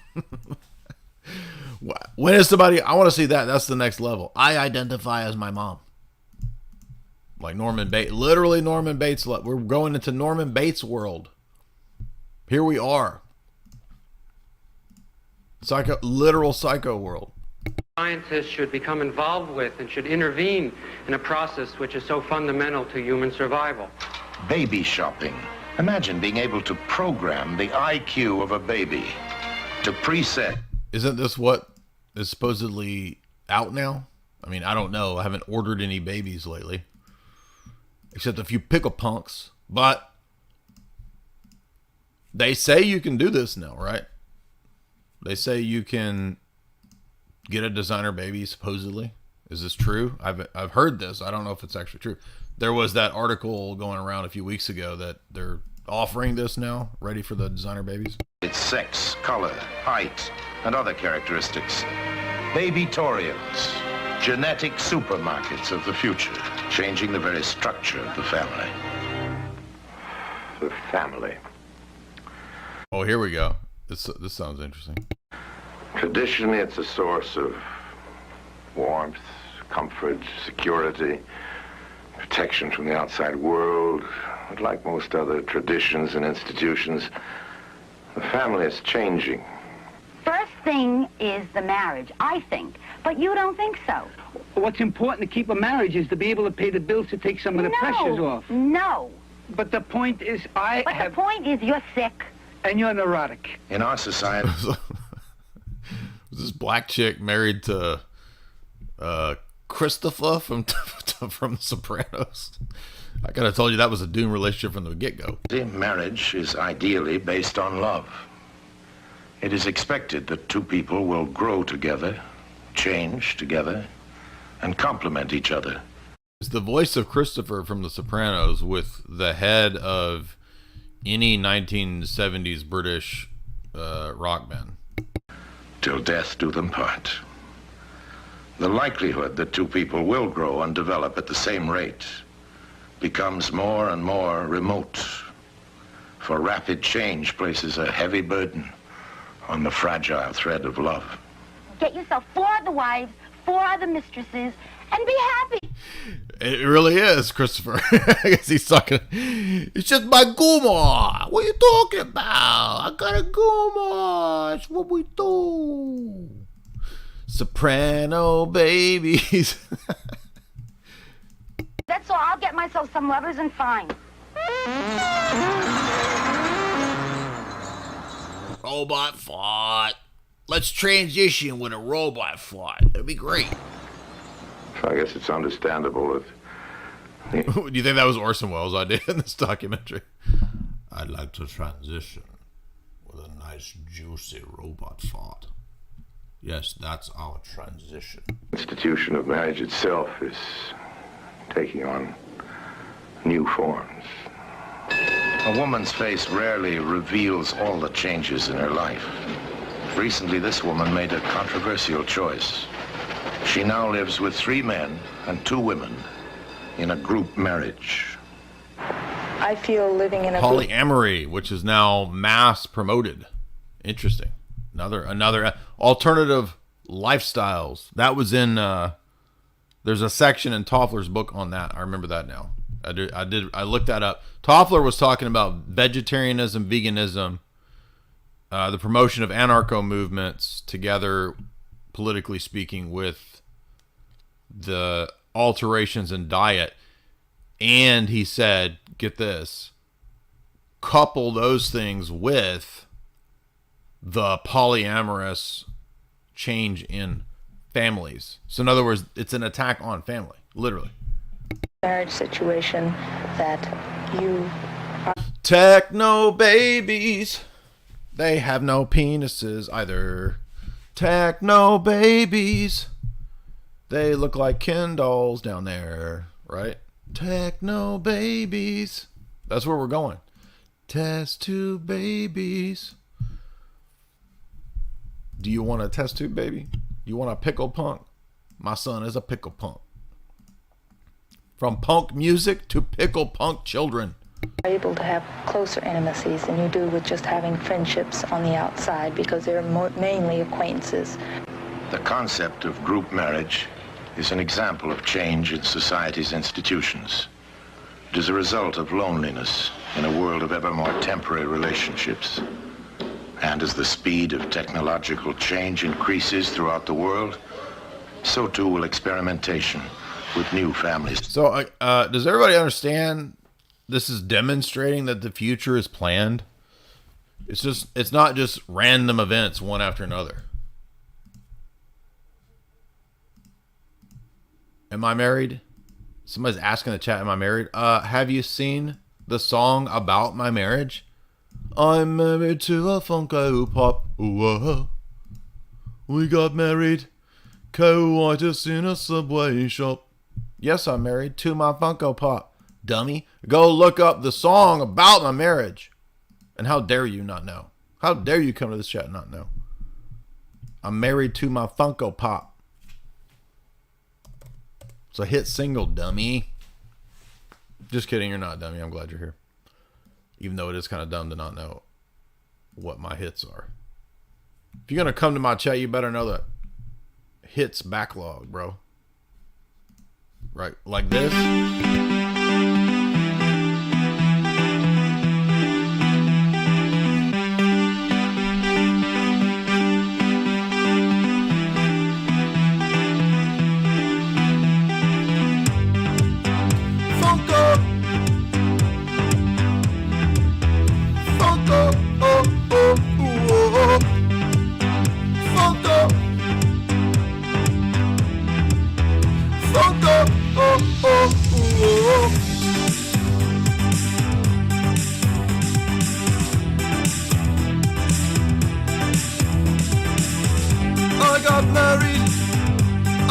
When is somebody... I want to see that. That's the next level. I identify as my mom. Like Norman Bates. Literally Norman Bates. We're going into Norman Bates' world. Here we are. Literal psycho world. Scientists should become involved with and should intervene in a process which is so fundamental to human survival. Baby shopping. Imagine being able to program the IQ of a baby to preset. Isn't this what is supposedly out now? I mean, I don't know. I haven't ordered any babies lately. Except a few pickle punks. But they say you can do this now, right? They say you can get a designer baby, supposedly. Is this true? I've heard this. I don't know if it's actually true. There was that article going around a few weeks ago that they're offering this now, ready for the designer babies. Its sex, color, height, and other characteristics. Babytorials, genetic supermarkets of the future, changing the very structure of the family. The family. Oh, here we go. This sounds interesting. Traditionally, it's a source of warmth, comfort, security, protection from the outside world. But like most other traditions and institutions, the family is changing. First thing is the marriage, I think. But you don't think so. What's important to keep a marriage is to be able to pay the bills to take some of the pressures off. No. But the point is, the point is you're sick. And you're neurotic. In our society... Was this black chick married to Christopher from The Sopranos? I could have told you that was a doomed relationship from the get-go. Marriage is ideally based on love. It is expected that two people will grow together, change together, and complement each other. It's the voice of Christopher from The Sopranos with the head of any 1970s British rock band. Till death do them part. The likelihood that two people will grow and develop at the same rate becomes more and more remote, for rapid change places a heavy burden on the fragile thread of love. Get yourself 4 other wives, 4 other mistresses, and be happy. It really is, Christopher. I guess he's talking. It's just my guma. What are you talking about? I got a guma. It's what we do. Soprano babies. That's all. I'll get myself some lovers and fine. Robot fart. Let's transition with a robot fart. That'd be great. So I guess it's understandable that... Do you think that was Orson Welles' idea in this documentary? I'd like to transition with a nice, juicy robot fart. Yes, that's our transition. The institution of marriage itself is taking on new forms. A woman's face rarely reveals all the changes in her life. Recently, this woman made a controversial choice. She now lives with 3 men and 2 women in a group marriage. I feel living in a polyamory, which is now mass promoted. Interesting. Another alternative lifestyles. That was in there's a section in Toffler's book on that. I remember that now. I looked that up. Toffler was talking about vegetarianism, veganism, the promotion of anarcho movements together, politically speaking, with the alterations in diet. And he said, get this, couple those things with the polyamorous change in families. So in other words, it's an attack on family, literally. marriage situation that you are... Techno babies, they have no penises either. Techno babies, they look like Ken dolls down there, right? Techno babies. That's where we're going. Test tube babies. Do you want a test tube baby? You want a pickle punk? My son is a pickle punk. From punk music to pickle punk children. You're able to have closer intimacies than you do with just having friendships on the outside because they're mainly acquaintances. The concept of group marriage is an example of change in society's institutions. It is a result of loneliness in a world of ever more temporary relationships. And as the speed of technological change increases throughout the world, so too will experimentation with new families. So, does everybody understand this is demonstrating that the future is planned? It's not just random events one after another. Am I married? Somebody's asking in the chat, am I married? Have you seen the song about my marriage? I'm married to a Funko Pop. Ooh, we got married coitus in a Subway shop. Yes, I'm married to my Funko Pop. Dummy. Go look up the song about my marriage. And how dare you not know? How dare you come to this chat and not know? I'm married to my Funko Pop. It's a hit single, dummy. Just kidding, you're not dummy. I'm glad you're here. Even though it is kind of dumb to not know what my hits are. If you're going to come to my chat, you better know that hits backlog, bro. Right, like this.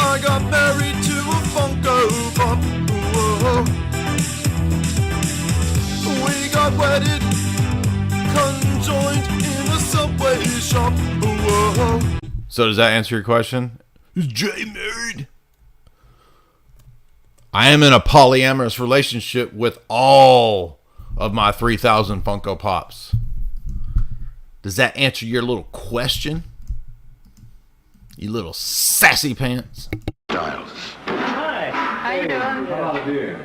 I got married to a Funko Pop. Ooh. We got wedded, conjoined in a Subway shop. Ooh. So does that answer your question? Is Jay married? I am in a polyamorous relationship with all of my 3,000 Funko Pops. Does that answer your little question? You little sassy pants. Styles. Hi. How you doing? How are you?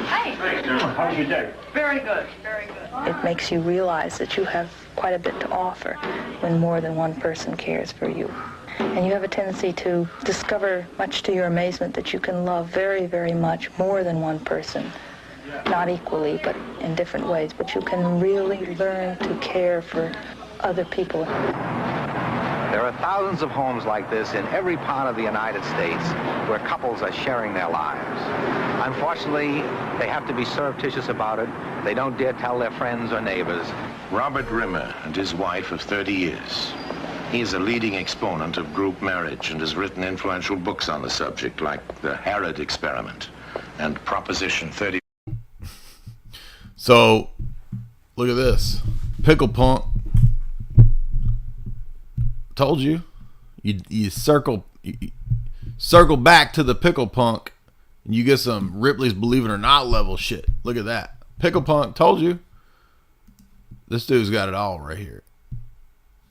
Hi. How was your day? Very good. Very good. It makes you realize that you have quite a bit to offer when more than one person cares for you. And you have a tendency to discover, much to your amazement, that you can love very, very much more than one person. Not equally, but in different ways. But you can really learn to care for other people. There are thousands of homes like this in every part of the United States where couples are sharing their lives. Unfortunately, they have to be surreptitious about it. They don't dare tell their friends or neighbors. Robert Rimmer and his wife of 30 years. He is a leading exponent of group marriage and has written influential books on the subject, like The Harrod Experiment and Proposition 30. So, look at this. Pickle Punk. Told you. You circle back to the Pickle Punk and you get some Ripley's Believe It or Not level shit. Look at that. Pickle Punk. Told you. This dude's got it all right here.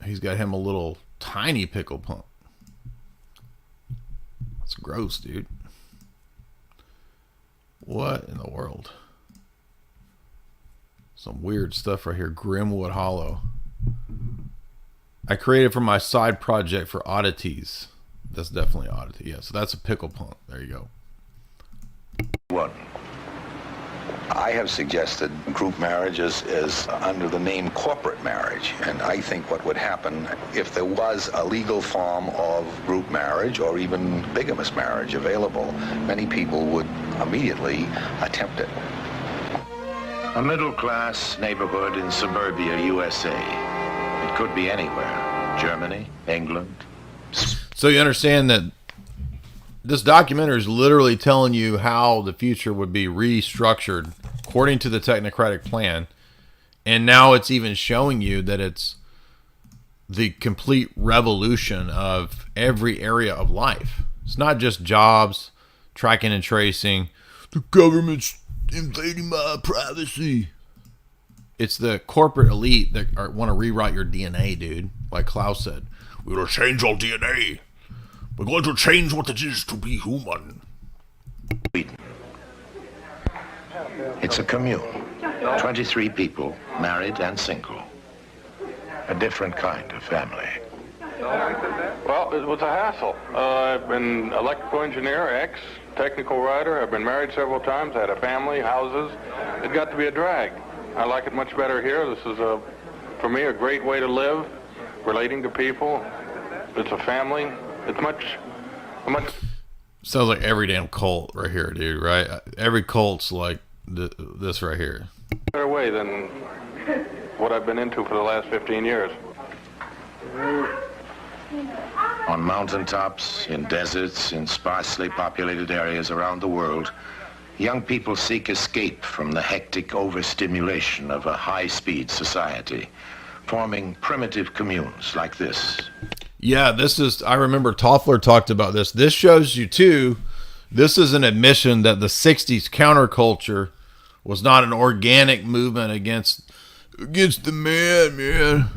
He's got him a little tiny Pickle Punk. It's gross, dude. What in the world? Some weird stuff right here. Grimwood Hollow. I created for my side project for oddities. That's definitely oddity. Yeah, so that's a Pickle Punk. There you go. What? I have suggested group marriages is under the name corporate marriage, and I think what would happen if there was a legal form of group marriage or even bigamous marriage available, many people would immediately attempt it. A middle-class neighborhood in suburbia, USA. It could be anywhere. Germany, England. So you understand that this documentary is literally telling you how the future would be restructured according to the technocratic plan. And now it's even showing you that it's the complete revolution of every area of life. It's not just jobs, tracking and tracing. The government's invading my privacy. It's the corporate elite that want to rewrite your DNA, dude. Like Klaus said, we will change our DNA. We're going to change what it is to be human. It's a commune. 23 people, married and single. A different kind of family. Well, it was a hassle. I've been electrical engineer, ex-technical writer. I've been married several times. I had a family, houses. It got to be a drag. I like it much better here. This is, for me, a great way to live, relating to people. It's a family. It's much. Sounds like every damn cult right here, dude, right? Every cult's like this right here. Better way than what I've been into for the last 15 years. On mountaintops, in deserts, in sparsely populated areas around the world, young people seek escape from the hectic overstimulation of a high-speed society, forming primitive communes like this. Yeah, this is, I remember Toffler talked about this. This shows you too, this is an admission that the 60s counterculture was not an organic movement against the man.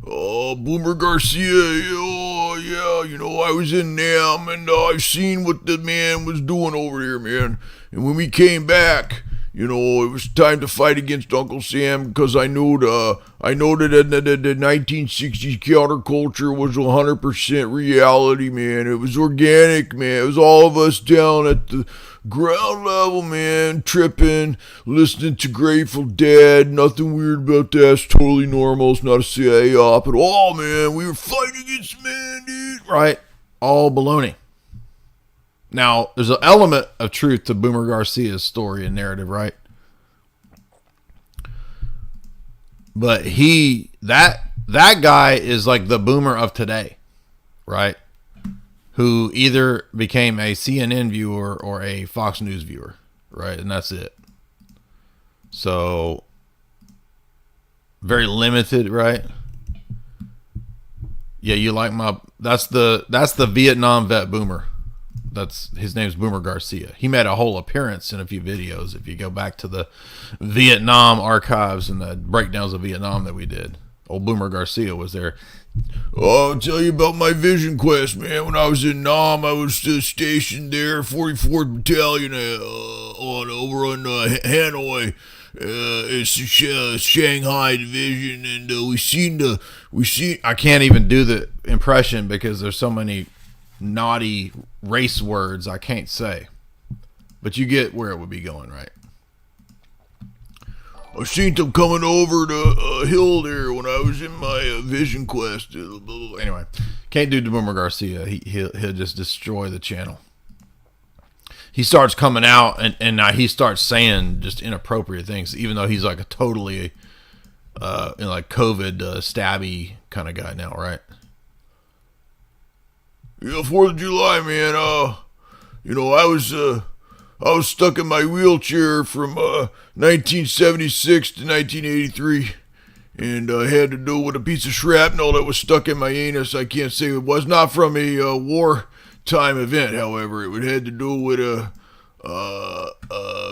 Boomer Garcia, I was in NAM and I seen what the man was doing over there, man. And when we came back, it was time to fight against Uncle Sam because I know that the 1960s counterculture was 100% reality, man. It was organic, man. It was all of us down at the ground level, man, tripping, listening to Grateful Dead. Nothing weird about that. It's totally normal. It's not a PsyOp at all, man. We were fighting against man, dude. Right? All baloney. Now, there's an element of truth to Boomer Garcia's story and narrative, right? But that guy is like the boomer of today, right? Who either became a CNN viewer or a Fox News viewer, right? And that's it. So, very limited, right? Yeah, you like that's the Vietnam vet boomer. His name's Boomer Garcia. He made a whole appearance in a few videos. If you go back to the Vietnam archives and the breakdowns of Vietnam that we did, old Boomer Garcia was there. Oh, I'll tell you about my vision quest, man. When I was in Nam, I was stationed there, 44th Battalion, over on Hanoi. It's Shanghai Division, and we seen. I can't even do the impression because there's so many naughty race words I can't say, but you get where it would be going, right? I seen them coming over the hill there when I was in my vision quest. Anyway, can't do Boomer Garcia. He'll just destroy the channel. He starts coming out and now he starts saying just inappropriate things, even though he's like a totally like COVID stabby kind of guy now, right? Yeah, 4th of July, man. I was stuck in my wheelchair from 1976 to 1983, and I had to deal with a piece of shrapnel that was stuck in my anus. I can't say it was not from a wartime event, however. It had to do with a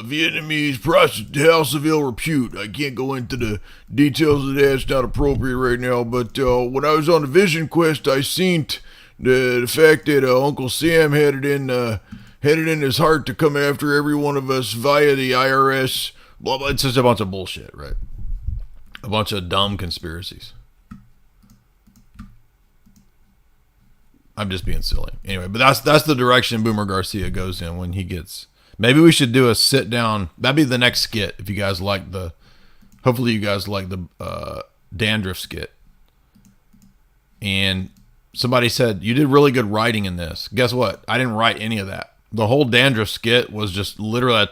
Vietnamese prostitute, house of ill repute. I can't go into the details of that. It's not appropriate right now. But when I was on the vision quest, I seen the fact that Uncle Sam had it in his heart to come after every one of us via the IRS. Blah blah. It's just a bunch of bullshit, right? A bunch of dumb conspiracies. I'm just being silly. Anyway, but that's the direction Boomer Garcia goes in when he gets. Maybe we should do a sit down. That'd be the next skit if you guys like hopefully you guys like the dandruff skit. And somebody said, you did really good writing in this. Guess what? I didn't write any of that. The whole dandruff skit was just literally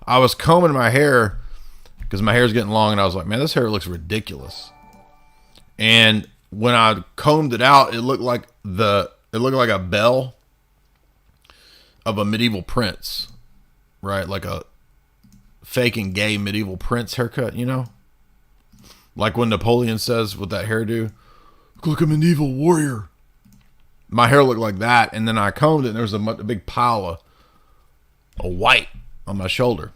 I was combing my hair because my hair's getting long and I was like, man, this hair looks ridiculous. And when I combed it out, it looked like a bell of a medieval prince, right? Like a fake and gay medieval prince haircut, Like when Napoleon says with that hairdo, look like a medieval warrior. My hair looked like that, and then I combed it, and there was a big pile of white on my shoulder.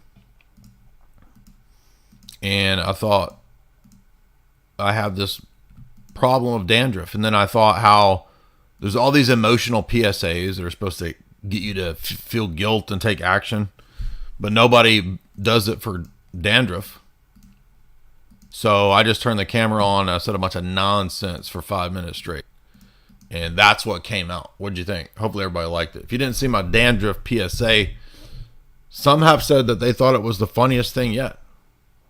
And I thought, I have this problem of dandruff. And then I thought how there's all these emotional PSAs that are supposed to get you to feel guilt and take action, but nobody does it for dandruff. So I just turned the camera on and I said a bunch of nonsense for 5 minutes straight. And that's what came out. What did you think? Hopefully everybody liked it. If you didn't see my dandruff PSA, some have said that they thought it was the funniest thing yet.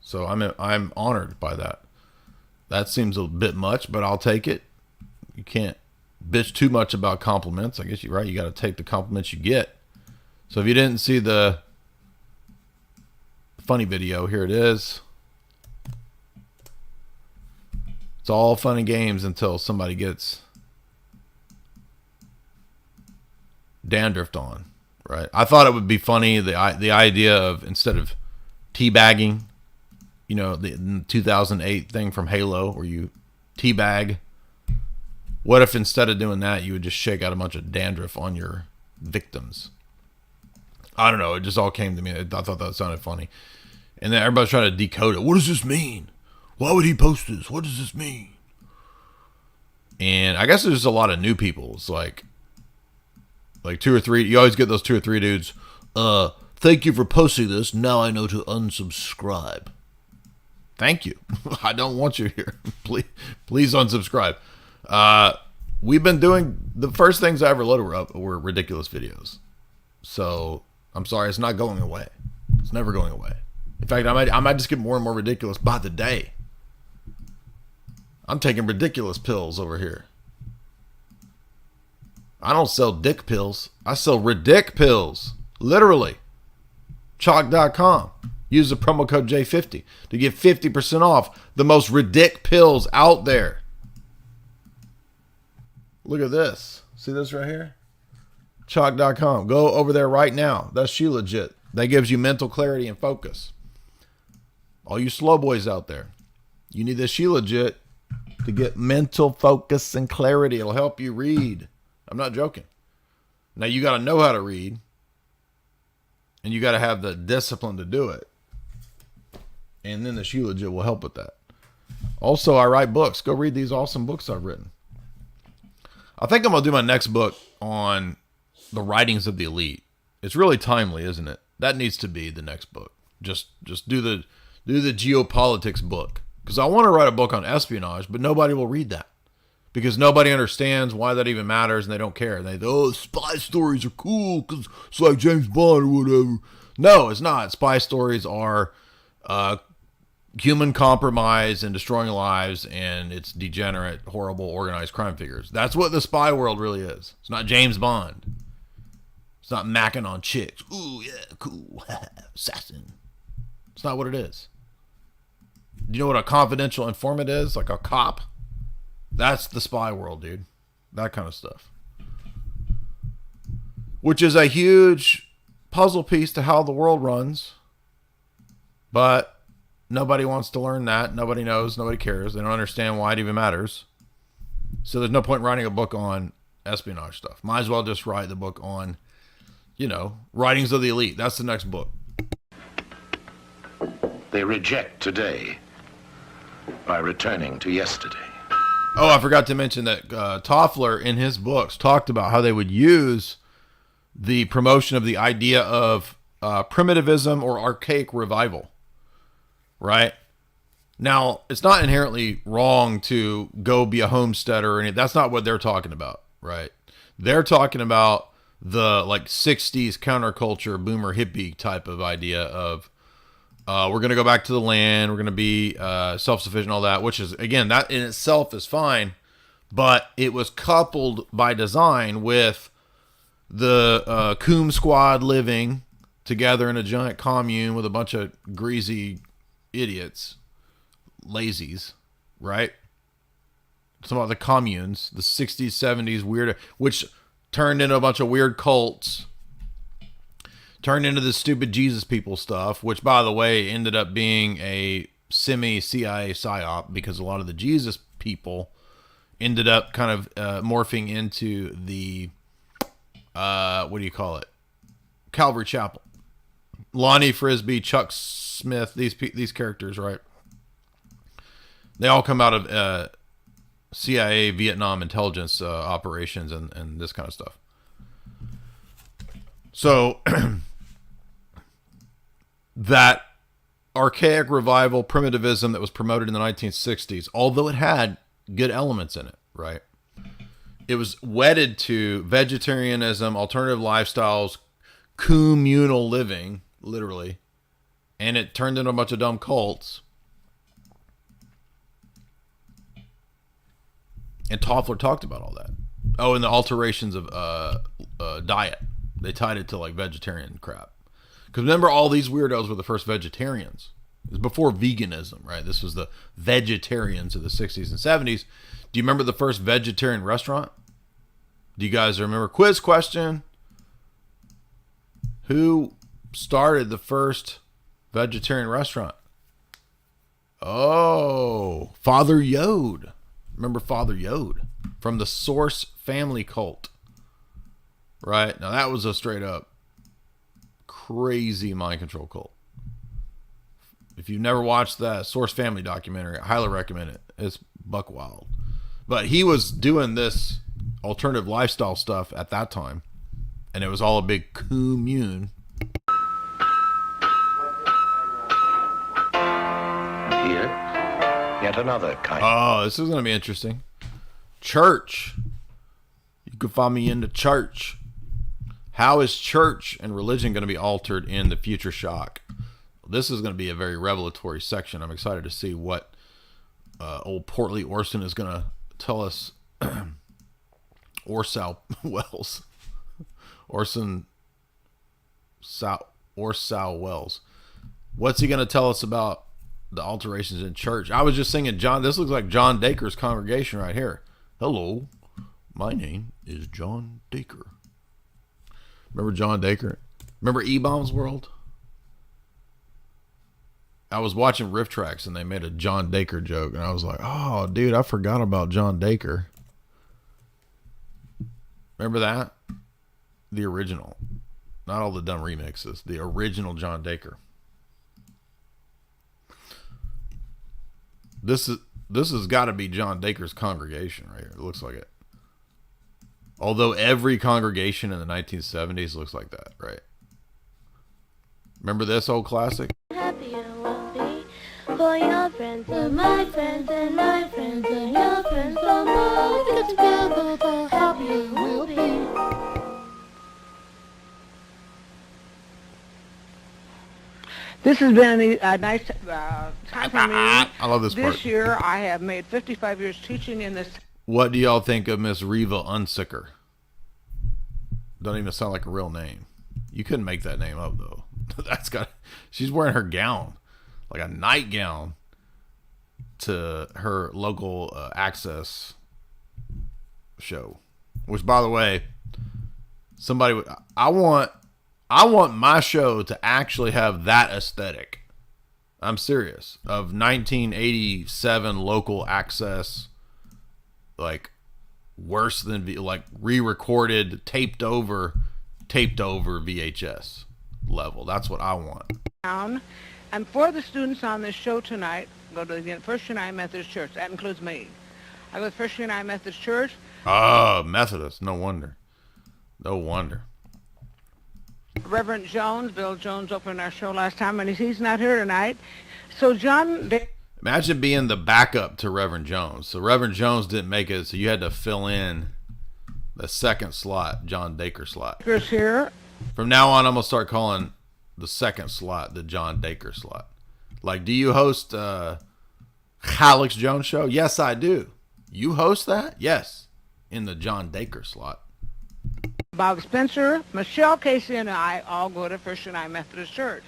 So I'm honored by that. That seems a bit much, but I'll take it. You can't bitch too much about compliments. I guess you're right. You got to take the compliments you get. So if you didn't see the funny video, here it is. It's all fun and games until somebody gets dandruffed on, right? I thought it would be funny, the idea of, instead of teabagging, you know, the 2008 thing from Halo where you teabag, what if instead of doing that you would just shake out a bunch of dandruff on your victims? I don't know, it just all came to me. I thought that sounded funny. And then everybody's trying to decode it. What does this mean? Why would he post this? What does this mean? And I guess there's just a lot of new people. It's like 2 or 3. You always get those 2 or 3 dudes. Thank you for posting this. Now I know to unsubscribe. Thank you. I don't want you here. Please unsubscribe. We've been doing, the first things I ever loaded were ridiculous videos. So I'm sorry, it's not going away. It's never going away. In fact, I might just get more and more ridiculous by the day. I'm taking ridiculous pills over here. I don't sell dick pills. I sell ridic pills. Literally. Chalk.com. Use the promo code J50 to get 50% off the most ridic pills out there. Look at this. See this right here? Chalk.com. Go over there right now. That's She Legit. That gives you mental clarity and focus. All you slow boys out there, you need this She Legit to get mental focus and clarity. It'll help you read. I'm not joking. Now you got to know how to read, and you got to have the discipline to do it. And then the She Legit will help with that. Also, I write books. Go read these awesome books I've written. I think I'm going to do my next book on the writings of the elite. It's really timely, isn't it? That needs to be the next book. Just do the geopolitics book. Because I want to write a book on espionage, but nobody will read that. Because nobody understands why that even matters, and they don't care. They spy stories are cool because it's like James Bond or whatever. No, it's not. Spy stories are human compromise and destroying lives, and it's degenerate, horrible, organized crime figures. That's what the spy world really is. It's not James Bond. It's not macking on chicks. Ooh, yeah, cool. Assassin. It's not what it is. Do you know what a confidential informant is? Like a cop? That's the spy world, dude. That kind of stuff. Which is a huge puzzle piece to how the world runs. But nobody wants to learn that. Nobody knows. Nobody cares. They don't understand why it even matters. So there's no point in writing a book on espionage stuff. Might as well just write the book on, writings of the elite. That's the next book. They reject today by returning to yesterday. Oh, I forgot to mention that Toffler in his books talked about how they would use the promotion of the idea of primitivism or archaic revival. Right? Now, it's not inherently wrong to go be a homesteader or anything. That's not what they're talking about, right? They're talking about the 60s counterculture, boomer hippie type of idea of we're going to go back to the land. We're going to be self-sufficient, all that, which is, again, that in itself is fine. But it was coupled by design with the Coom Squad living together in a giant commune with a bunch of greasy idiots, lazies, right? Some of the communes, the 60s, 70s, weird, which turned into a bunch of weird cults, turned into this stupid Jesus people stuff, which, by the way, ended up being a semi-CIA PsyOp, because a lot of the Jesus people ended up kind of morphing into the, what do you call it? Calvary Chapel. Lonnie Frisbee, Chuck Smith, these characters, right? They all come out of CIA, Vietnam intelligence operations and this kind of stuff. So that archaic revival, primitivism that was promoted in the 1960s, although it had good elements in it, right? It was wedded to vegetarianism, alternative lifestyles, communal living, literally, and it turned into a bunch of dumb cults. And Toffler talked about all that. Oh, and the alterations of diet. They tied it to like vegetarian crap. Because remember, all these weirdos were the first vegetarians. It was before veganism, right? This was the vegetarians of the 60s and 70s. Do you remember the first vegetarian restaurant? Do you guys remember? Quiz question. Who started the first vegetarian restaurant? Oh, Father Yod. Remember Father Yod from the Source family cult, right? Now that was a straight up crazy mind control cult. If you've never watched that Source family documentary, I highly recommend it. It's buck wild. But he was doing this alternative lifestyle stuff at that time, and it was all a big commune. Here, yet another kind. Oh, this is going to be interesting. Church. You can find me in the church. How is church and religion going to be altered in the future shock? This is going to be a very revelatory section. I'm excited to see what old Portly Orson is going to tell us. Orsow Wells. Orson Wells. What's he going to tell us about the alterations in church? I was just singing John. This looks like John Dacre's congregation right here. Hello, my name is John Dacre. Remember John Dacre? Remember E-Bombs World? I was watching Riff Tracks and they made a John Dacre joke, and I was like, oh, dude, I forgot about John Dacre. Remember that? The original. Not all the dumb remixes. The original John Dacre. This has got to be John Dacre's congregation right here. It looks like it. Although every congregation in the 1970s looks like that, right? Remember this old classic? Happy you will be for your friends and my friends and my friends and your friends. The more we get together, the happier we'll be. This has been a nice time for me. I love this part. This year, I have made 55 years teaching in this. What do y'all think of Miss Reva Unsicker? Doesn't even sound like a real name. You couldn't make that name up, though. She's wearing her gown, like a nightgown, to her local Access show. Which, by the way, I want my show to actually have that aesthetic. I'm serious. Of 1987 local Access, like worse than like re-recorded, taped over VHS level. That's what I want. And for the students on this show tonight, go to the First United Methodist Church. That includes me. I go to First United Methodist Church. Oh, Methodist. No wonder. No wonder. Reverend Jones, Bill Jones, opened our show last time, and he's not here tonight. So John... Imagine being the backup to Reverend Jones. So Reverend Jones didn't make it, so you had to fill in the second slot, John Dacre slot. Chris here. From now on, I'm going to start calling the second slot the John Dacre slot. Like, do you host Alex Jones show? Yes, I do. You host that? Yes. In the John Dacre slot. Bob Spencer, Michelle Casey, and I all go to First United Methodist Church.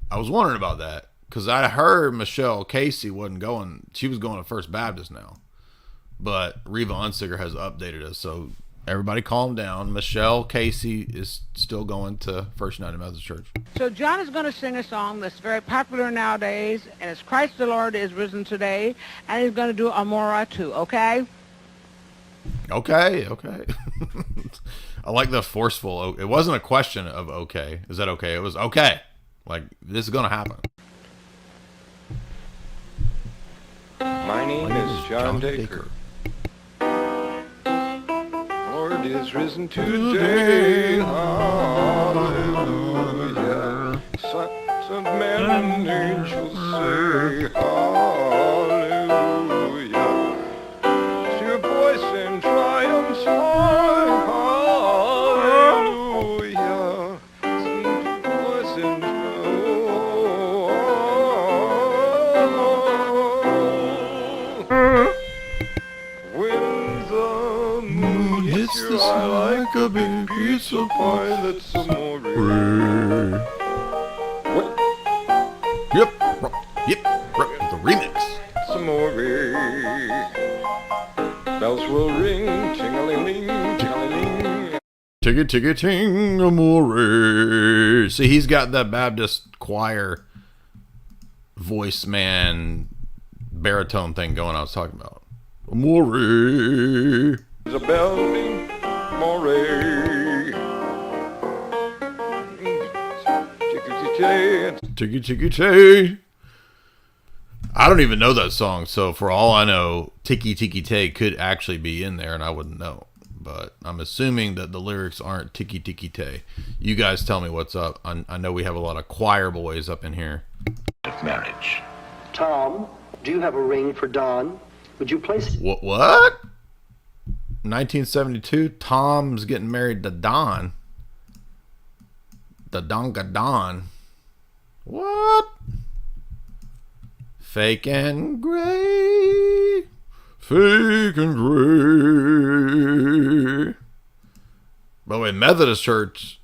I was wondering about that because I heard Michelle Casey wasn't going. She was going to First Baptist now. But Reva Unsicker has updated us, so Everybody calm down. Michelle Casey is still going to First United Methodist Church. So John is going to sing a song that's very popular nowadays, and it's Christ the Lord is risen today, and he's going to do Amora too, okay? Okay. I like the forceful. It wasn't a question of okay. Is that okay? It was okay. Like, this is going to happen. My name is John Dacre. Lord is risen today. Hallelujah. Sons of men and angels say hallelujah. To your voice in triumph high. Hallelujah. Sing to voice in triumph. When the moon hits your eye like a big piece of pie, that's some more. Yep. The remix. Some more. Bells will ring, ting-a-ling-ling, ting-a-ling-ling. Tiggy amore. See, he's got that Baptist choir voice man baritone thing going I was talking about. Amore. There's a bell ring, more. Tiki. I don't even know that song, so for all I know, Tiki Tiki Tay could actually be in there and I wouldn't know. But I'm assuming that the lyrics aren't Tiki Tiki Tay. You guys tell me what's up. I know we have a lot of choir boys up in here. Of marriage. Tom, do you have a ring for Don? Would you place it? What? 1972, Tom's getting married to Don. The Donka Don. What? Fake and gray. By the way, Methodist Church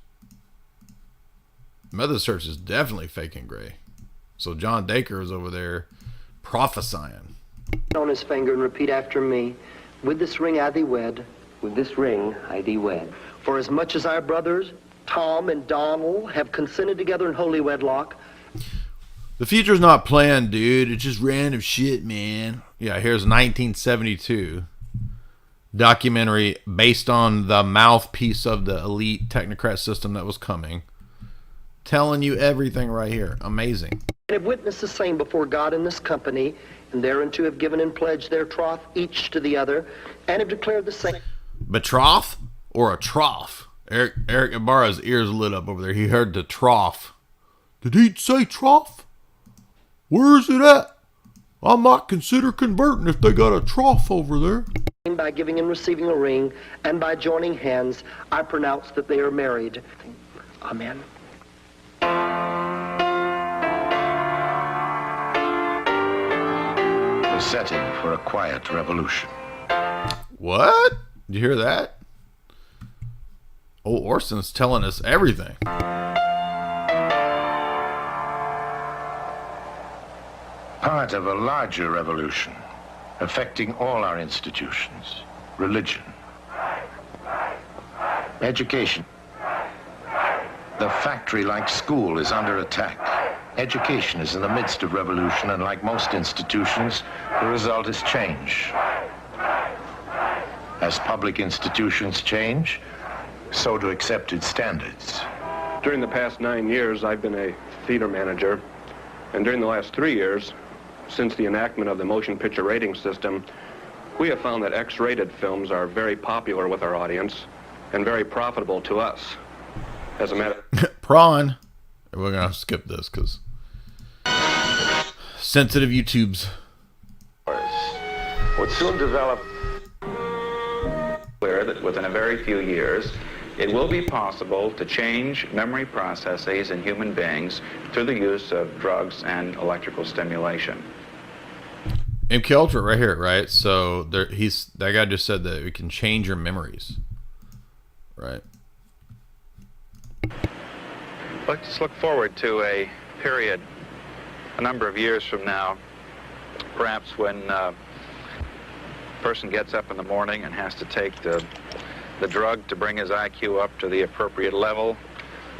is definitely fake and gray. So John Dacre is over there prophesying. On his finger and repeat after me. With this ring I thee wed. With this ring I thee wed. For as much as our brothers, Tom and Donald, have consented together in holy wedlock. The future's not planned, dude. It's just random shit, man. Yeah, here's 1972. Documentary based on the mouthpiece of the elite technocrat system that was coming. Telling you everything right here. Amazing. And have witnessed the same before God in this company, and thereunto have given and pledged their troth each to the other, and have declared the same. Betroth or a trough? Eric Ibarra's ears lit up over there. He heard the trough. Did he say trough? Where is it at? I might consider converting if they got a trough over there. By giving and receiving a ring, and by joining hands, I pronounce that they are married. Amen. The setting for a quiet revolution. What? Did you hear that? Old Orson's telling us everything. Part of a larger revolution affecting all our institutions. Religion. Education. The factory-like school is under attack. Education is in the midst of revolution, and like most institutions, the result is change. As public institutions change, so do accepted standards. During the past 9 years, I've been a theater manager, and during the last 3 years, since the enactment of the motion picture rating system, we have found that X-rated films are very popular with our audience and very profitable to us. As a matter Prawn. We're going to skip this because sensitive YouTubes. Would soon develop clear that within a very few years, it will be possible to change memory processes in human beings through the use of drugs and electrical stimulation. MK Ultra right here, right? So that guy just said that we can change your memories, right? Let's look forward to a period, a number of years from now, perhaps when a person gets up in the morning and has to take the the drug to bring his IQ up to the appropriate level,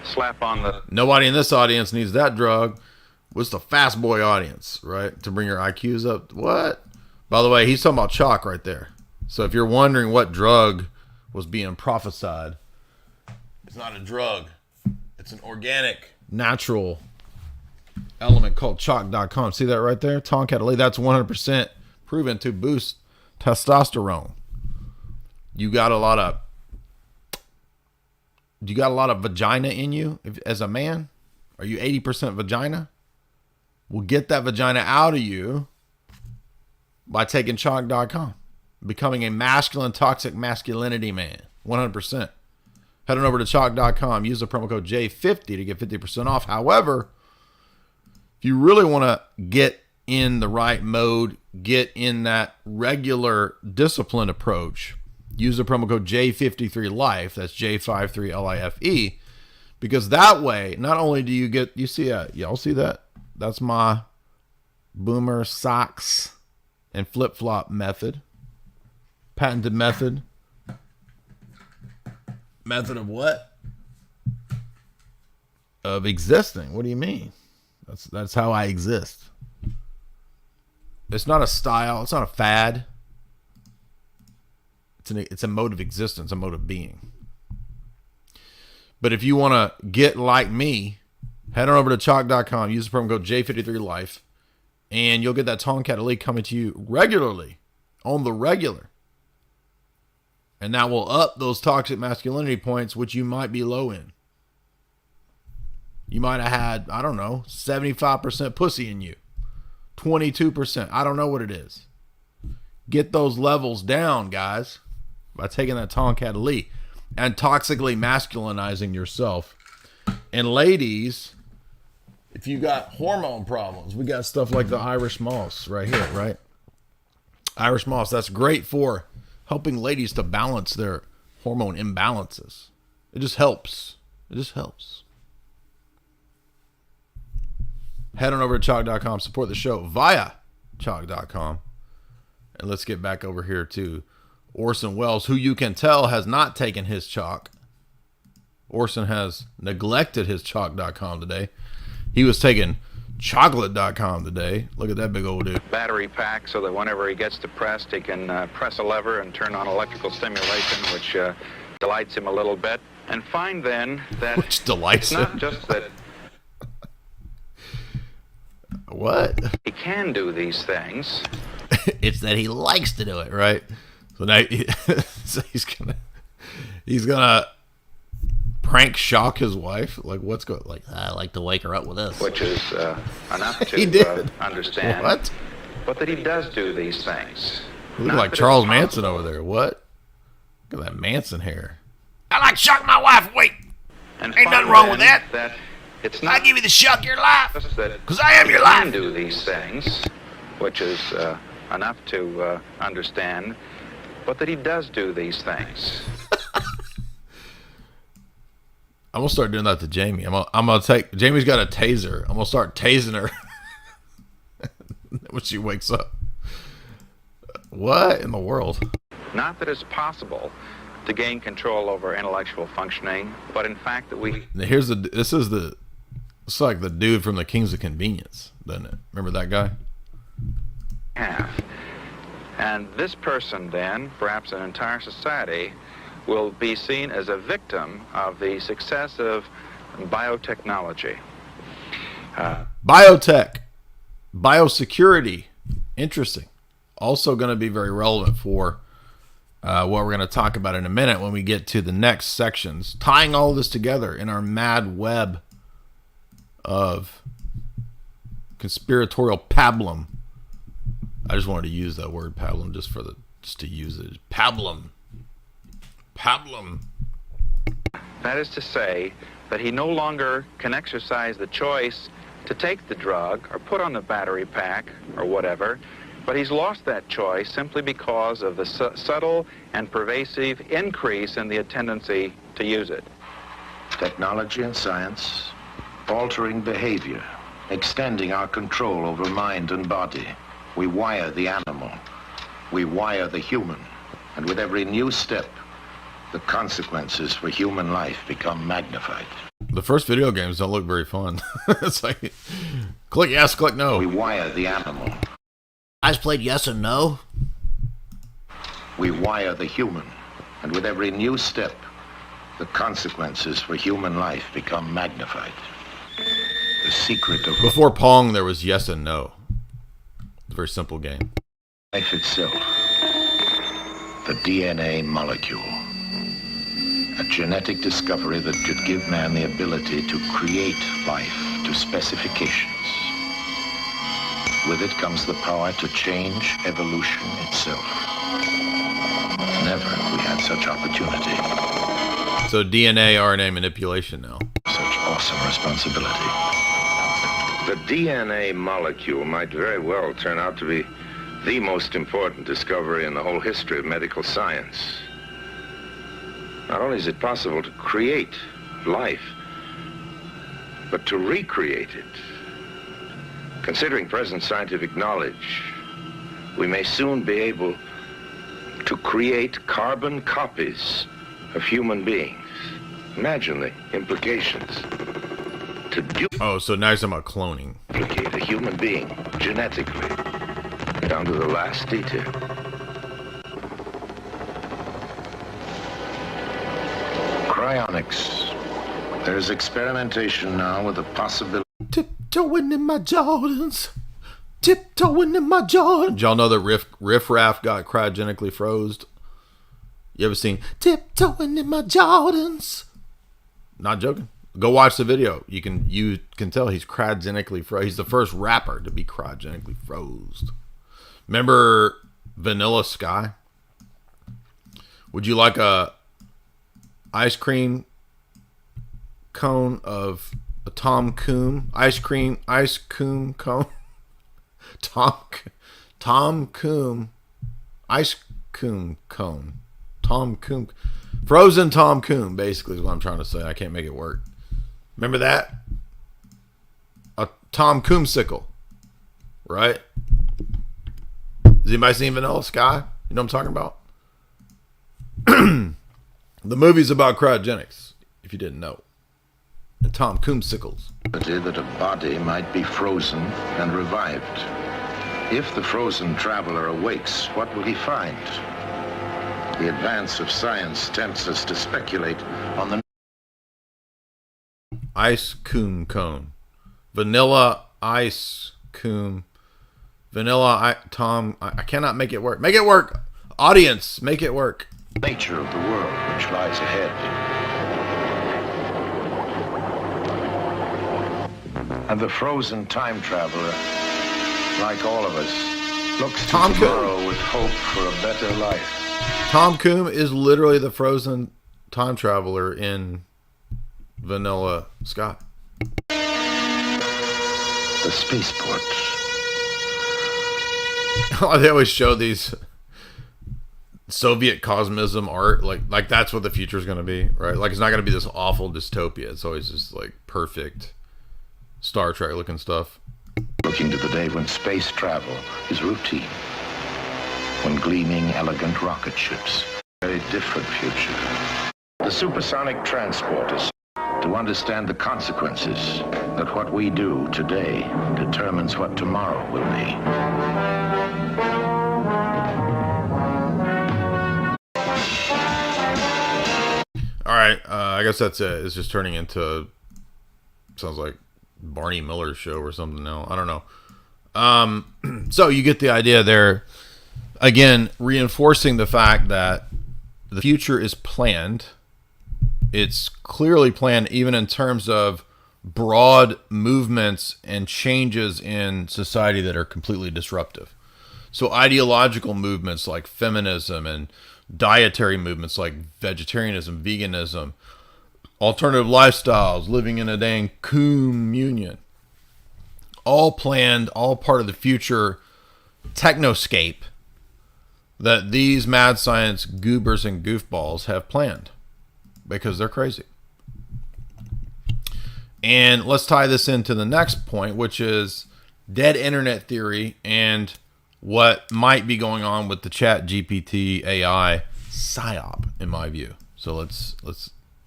slap on the... Nobody in this audience needs that drug. What's the fast boy audience, right? To bring your IQs up. What? By the way, he's talking about chalk right there. So if you're wondering what drug was being prophesied, it's not a drug. It's an organic, natural element called chalk.com. See that right there? Tonkat elite. That's 100% proven to boost testosterone. You got a lot of vagina in you as a man? Are you 80% vagina? We'll get that vagina out of you by taking chalk.com. Becoming a masculine, toxic masculinity man. 100%. Head on over to chalk.com. Use the promo code J50 to get 50% off. However, if you really want to get in the right mode, get in that regular disciplined approach, use the promo code J53Life. That's J53LIFE. Because that way, not only do you get, y'all see that? That's my boomer socks and flip-flop method. Patented method. Method of what? Of existing. What do you mean? That's how I exist. It's not a style. It's not a fad. It's a mode of existence, a mode of being. But if you want to get like me, head on over to chalk.com. Use the promo code J53Life. And you'll get that Tonkat elite coming to you regularly. On the regular. And that will up those toxic masculinity points, which you might be low in. You might have had, I don't know, 75% pussy in you. 22%. I don't know what it is. Get those levels down, guys, by taking that Tonkat elite and toxically masculinizing yourself. And ladies, if you got hormone problems, we got stuff like the Irish moss right here, right? Irish moss, that's great for helping ladies to balance their hormone imbalances. It just helps. It just helps. Head on over to chalk.com. Support the show via chalk.com. And let's get back over here to Orson Welles, who you can tell has not taken his chalk. Orson has neglected his chalk.com today. He was taking chocolate.com today. Look at that big old dude. Battery pack so that whenever he gets depressed, he can press a lever and turn on electrical stimulation, which delights him a little bit. And find then that which delights it's not just that what? He can do these things. It's that he likes to do it, right? So now so he's gonna prank shock his wife. Like, what's going? Like, I like to wake her up with this, which is enough to understand. What? But that he does do these things. You look like Charles Manson over there. What? Look at that Manson hair. I like to shock my wife. Wait, and ain't nothing wrong with that. It's not. I give you the shock of your life because I am your life. He can do these things, which is enough to understand. But that he does do these things. I'm gonna start doing that to Jamie. I'm gonna take Jamie's got a taser. I'm gonna start tasing her when she wakes up. What in the world? Not that it's possible to gain control over intellectual functioning, but in fact that we. It's like the dude from the Kings of Convenience, doesn't it? Remember that guy? Have. And this person then, perhaps an entire society, will be seen as a victim of the success of biotechnology. Biotech, biosecurity, interesting. Also going to be very relevant for what we're going to talk about in a minute when we get to the next sections, tying all this together in our mad web of conspiratorial pablum. I just wanted to use that word pablum just to use it. Pablum. That is to say that he no longer can exercise the choice to take the drug or put on the battery pack or whatever, but he's lost that choice simply because of the subtle and pervasive increase in the tendency to use it. Technology and science, altering behavior, extending our control over mind and body. We wire the animal, we wire the human, and with every new step, the consequences for human life become magnified. The first video games don't look very fun. It's like, click yes, click no. We wire the animal. I just played yes and no. We wire the human. And with every new step, the consequences for human life become magnified. The secret of Before Pong, there was yes and no. It's a very simple game. life itself, the DNA molecule. A genetic discovery that could give man the ability to create life to specifications. With it comes the power to change evolution itself. Never have we had such opportunity. So DNA, RNA manipulation now. Such awesome responsibility. The DNA molecule might very well turn out to be the most important discovery in the whole history of medical science. Not only is it possible to create life, but to recreate it. Considering present scientific knowledge, we may soon be able to create carbon copies of human beings. Imagine the implications. Oh, so now you're talking about cloning. Duplicate a human being genetically, down to the last detail. Cryonics. There's experimentation now with the possibility. Tiptoeing in my Jordans. Tiptoeing in my Jordans. Did y'all know that Riff Raff got cryogenically froze? You ever seen Tiptoeing in my Jordans? Not joking. Go watch the video. You can tell he's cryogenically froze. He's the first rapper to be cryogenically froze. Remember Vanilla Sky? Would you like a ice cream cone of a Tom Coom? Ice Coom cone? Tom Coom. Ice Coom cone. Tom Coom. Frozen Tom Coom, basically, is what I'm trying to say. I can't make it work. Remember that? A Tom Coomsicle. Right? Has anybody seen Vanilla Sky? You know what I'm talking about? The movie's about cryogenics, if you didn't know. And Tom Coomsicles. That a body might be frozen and revived. If the frozen traveler awakes, what will he find? The advance of science tempts us to speculate on the Ice Coom cone. Vanilla Ice Coom. Tom. I cannot make it work. Make it work. Audience, make it work. Nature of the world which lies ahead. And the frozen time traveler, like all of us, looks to Tom tomorrow Coom. with hope for a better life. Tom Coom is literally the frozen time traveler in Vanilla Sky. The spaceport. They always show these Soviet cosmism art, like that's what the future is going to be, right? Like it's not going to be this awful dystopia. It's always just like perfect Star Trek looking stuff. Looking to the day when space travel is routine. When gleaming, elegant rocket ships. Very different future. The supersonic transport is to understand the consequences that what we do today determines what tomorrow will be. All right, I guess that's it. It's just turning into, sounds like Barney Miller's show or something now. I don't know. So you get the idea there. Again, reinforcing the fact that the future is planned. It's clearly planned even in terms of broad movements and changes in society that are completely disruptive. So ideological movements like feminism and dietary movements like vegetarianism, veganism, alternative lifestyles, living in a dang communion. All planned, all part of the future technoscape that these mad science goobers and goofballs have planned because they're crazy. And let's tie this into the next point, which is dead internet theory and what might be going on with the ChatGPT AI PsyOp, in my view. So let's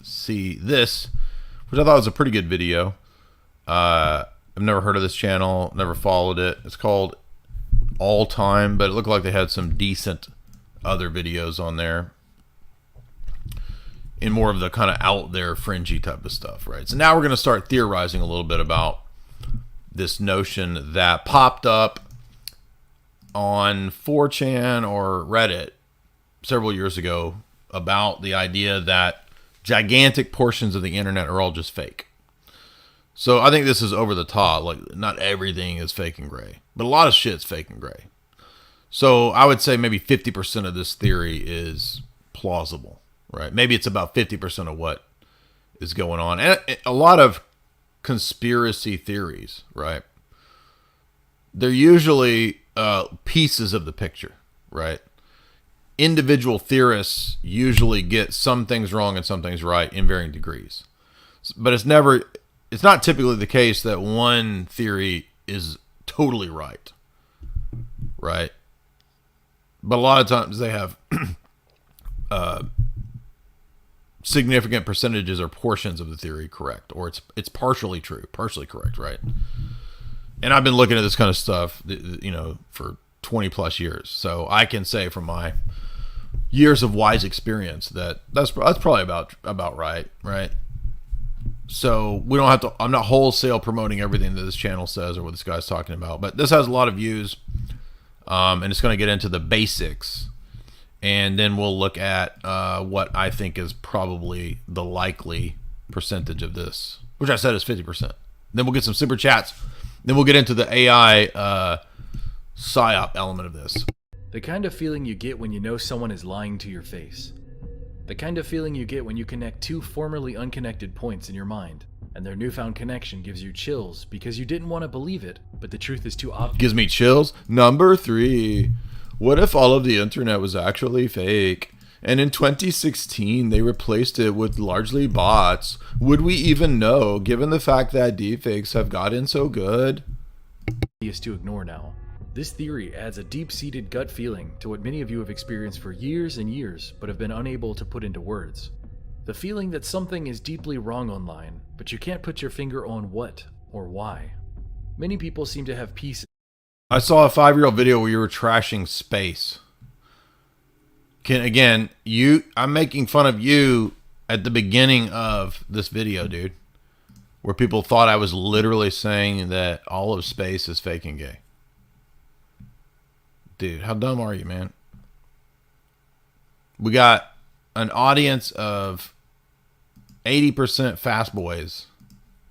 see this, which I thought was a pretty good video. I've never heard of this channel, never followed it. It's called All Time, but it looked like they had some decent other videos on there in more of the kind of out there fringy type of stuff, right? So now we're going to start theorizing a little bit about this notion that popped up on 4chan or Reddit several years ago about the idea that gigantic portions of the internet are all just fake. So I think this is over the top. Like, not everything is fake and gray, but a lot of shit's fake and gray. So I would say maybe 50% of this theory is plausible, right? Maybe it's about 50% of what is going on. And a lot of conspiracy theories, right? They're usually pieces of the picture, right? Individual theorists usually get some things wrong and some things right in varying degrees. But it's not typically the case that one theory is totally right, right? But a lot of times they have significant percentages or portions of the theory correct, or it's partially true, partially correct, right? And I've been looking at this kind of stuff, you know, for 20 plus years. So I can say from my years of wise experience that that's probably about right, right? So we don't have to, I'm not wholesale promoting everything that this channel says or what this guy's talking about, but this has a lot of views, and it's going to get into the basics, and then we'll look at what I think is probably the likely percentage of this, which I said is 50%. Then we'll get some super chats. Then we'll get into the AI PsyOp element of this. The kind of feeling you get when you know someone is lying to your face. The kind of feeling you get when you connect two formerly unconnected points in your mind, and their newfound connection gives you chills because you didn't want to believe it, but the truth is too obvious. Gives me chills. Number 3. What if all of the internet was actually fake? And in 2016, they replaced it with largely bots. Would we even know, given the fact that deepfakes have gotten so good? Is to ignore now. This theory adds a deep-seated gut feeling to what many of you have experienced for years and years, but have been unable to put into words. The feeling that something is deeply wrong online, but you can't put your finger on what or why. Many people seem to have peace. I saw a 5-year-old video where you were trashing space. I'm making fun of you at the beginning of this video, dude, where people thought I was literally saying that all of space is fake and gay. Dude, how dumb are you, man? We got an audience of 80% fast boys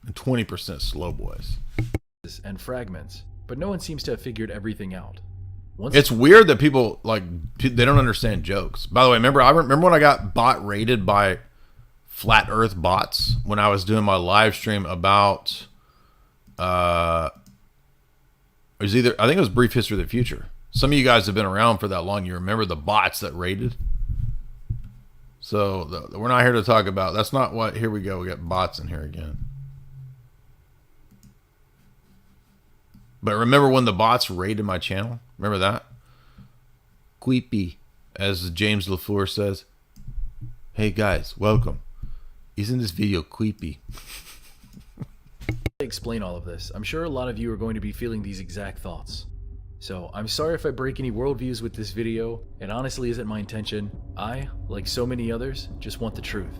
and 20% slow boys. And fragments, but no one seems to have figured everything out. It's weird that people, like, they don't understand jokes. By the way, remember when I got bot raided by flat earth bots when I was doing my live stream about I think it was Brief History of the Future. Some of you guys have been around for that long. You remember the bots that raided? So we're not here to talk about, that's not what, here we go. We got bots in here again. But remember when the bots raided my channel? Remember that? Creepy, as James LaFleur says. Hey guys, welcome. Isn't this video creepy? Explain all of this. I'm sure a lot of you are going to be feeling these exact thoughts. So I'm sorry if I break any worldviews with this video. It honestly isn't my intention. I, like so many others, just want the truth.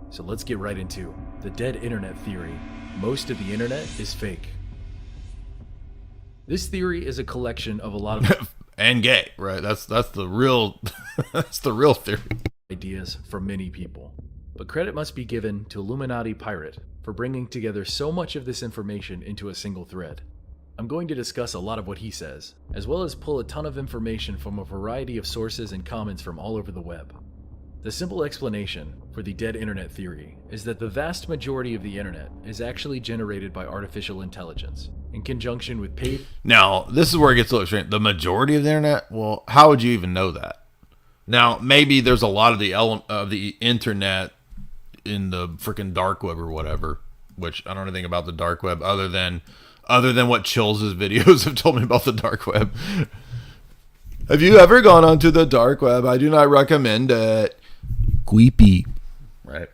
So let's get right into the dead internet theory. Most of the internet is fake. This theory is a collection of a lot of and gay, right? That's the real that's the real theory. Ideas from many people. But credit must be given to Illuminati Pirate for bringing together so much of this information into a single thread. I'm going to discuss a lot of what he says, as well as pull a ton of information from a variety of sources and comments from all over the web. The simple explanation for the dead internet theory is that the vast majority of the internet is actually generated by artificial intelligence, in conjunction with paid... Now, this is where it gets a little strange. The majority of the internet? Well, how would you even know that? Now, maybe there's a lot of the internet in the freaking dark web or whatever, which I don't know anything about the dark web other than what Chills' videos have told me about the dark web. Have you ever gone onto the dark web? I do not recommend it. Creepy. right?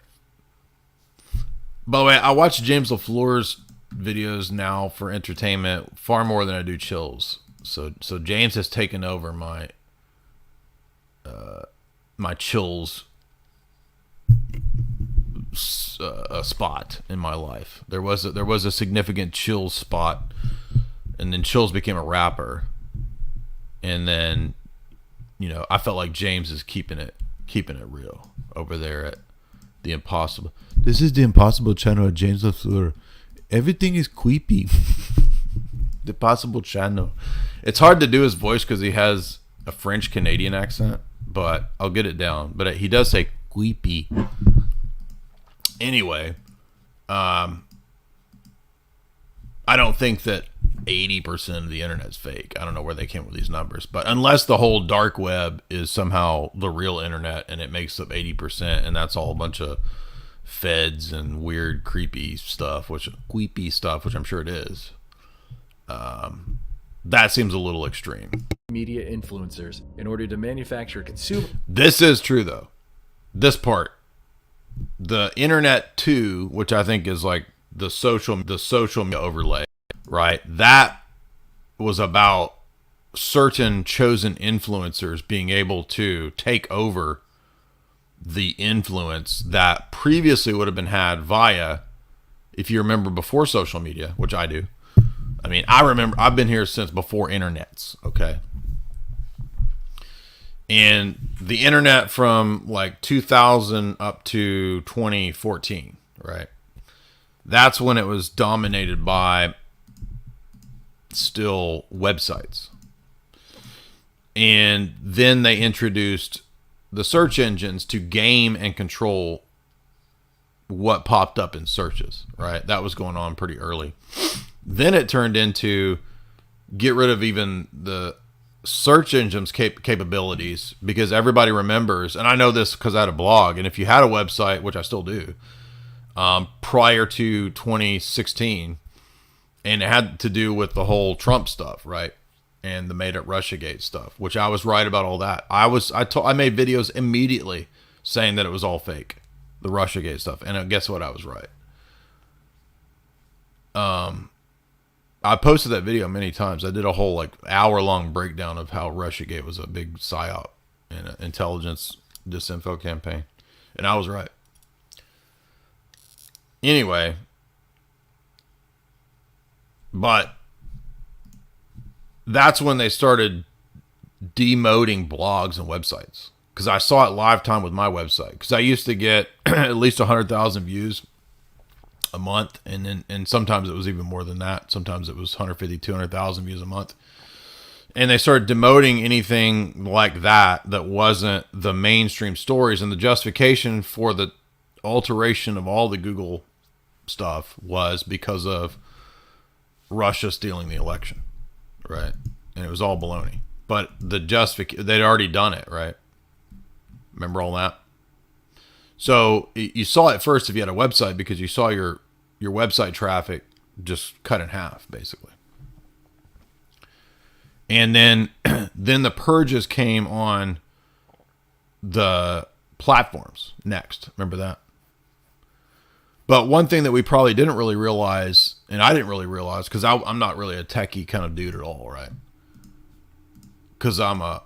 By the way, I watch James LaFleur's videos now for entertainment far more than I do Chill's. So James has taken over my my Chill's spot in my life. There was a significant Chill's spot, and then Chill's became a rapper, and then I felt like James is keeping it real over there at the Impossible. This is the Impossible channel of James LaFleur. Everything is creepy. The Possible channel. It's hard to do his voice because he has a French Canadian accent, but I'll get it down. But he does say creepy. Anyway, I don't think that 80% of the internet's fake. I don't know where they came up with these numbers, but unless the whole dark web is somehow the real internet and it makes up 80%, and that's all a bunch of feds and weird creepy stuff, which I'm sure it is. That seems a little extreme. Media influencers in order to manufacture consumer. This is true though. This part, the internet 2, which I think is like the social overlay, right? That was about certain chosen influencers being able to take over the influence that previously would have been had via, if you remember, before social media, which I do. I mean, I remember, I've been here since before internets, okay? And the internet from like 2000 up to 2014, right? That's when it was dominated by still websites. And then they introduced the search engines to game and control what popped up in searches, right? That was going on pretty early. Then it turned into get rid of even the search engines capabilities, because everybody remembers, and I know this because I had a blog, and if you had a website, which I still do, prior to 2016, and it had to do with the whole Trump stuff, right? And the made up Russiagate stuff, which I was right about all that. I made videos immediately saying that it was all fake, the Russiagate stuff, and guess what? I was right. I posted that video many times. I did a whole like hour-long breakdown of how Russiagate was a big PsyOp and an intelligence disinfo campaign, and I was right. Anyway, but that's when they started demoting blogs and websites, because I saw it live time with my website, because I used to get at least 100,000 views a month, and sometimes it was even more than that. Sometimes it was 150, 200,000 views a month. And they started demoting anything like that wasn't the mainstream stories, and the justification for the alteration of all the Google stuff was because of Russia stealing the election, right? And it was all baloney. But they'd already done it, right? Remember all that? So you saw it first if you had a website, because you saw your website traffic just cut in half, basically. And then the purges came on the platforms next. Remember that? But one thing that we probably didn't really realize, and I didn't really realize, because I'm not really a techie kind of dude at all, right? Because I'm a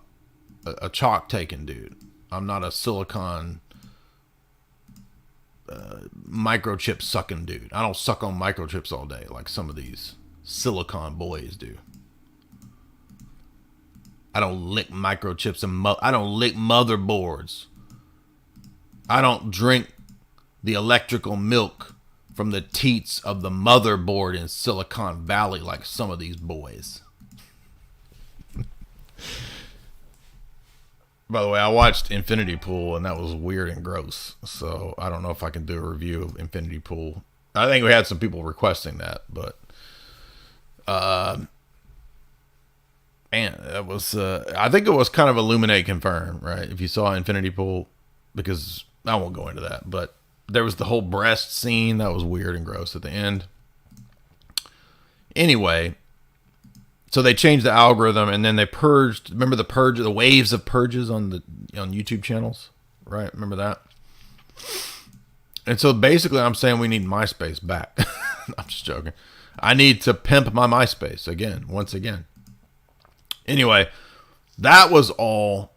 chalk-taking dude. I'm not a silicon microchip sucking dude. I don't suck on microchips all day like some of these silicon boys do. I don't lick microchips and I don't lick motherboards. I don't drink the electrical milk from the teats of the motherboard in Silicon Valley like some of these boys. By the way, I watched Infinity Pool, and that was weird and gross. So I don't know if I can do a review of Infinity Pool. I think we had some people requesting that, but man, that was I think it was kind of Illuminate confirmed, right? If you saw Infinity Pool, because I won't go into that, but there was the whole breast scene that was weird and gross at the end. Anyway, so they changed the algorithm, and then they purged. Remember the waves of purges on YouTube channels, right? Remember that? And so basically I'm saying we need MySpace back. I'm just joking. I need to pimp my MySpace again, once again. Anyway, that was all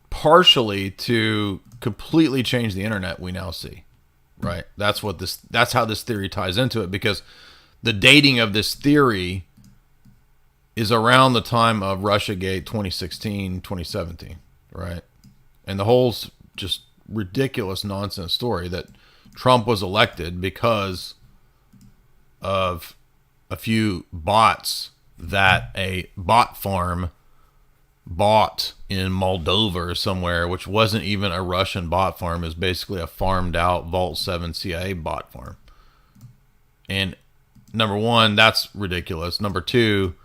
partially to completely change the internet we now see, right? That's how this theory ties into it, because the dating of this theory is around the time of Russiagate 2016, 2017, right? And the whole just ridiculous nonsense story that Trump was elected because of a few bots that a bot farm bought in Moldova or somewhere, which wasn't even a Russian bot farm. It was basically a farmed out Vault 7 CIA bot farm. And number one, that's ridiculous. Number two,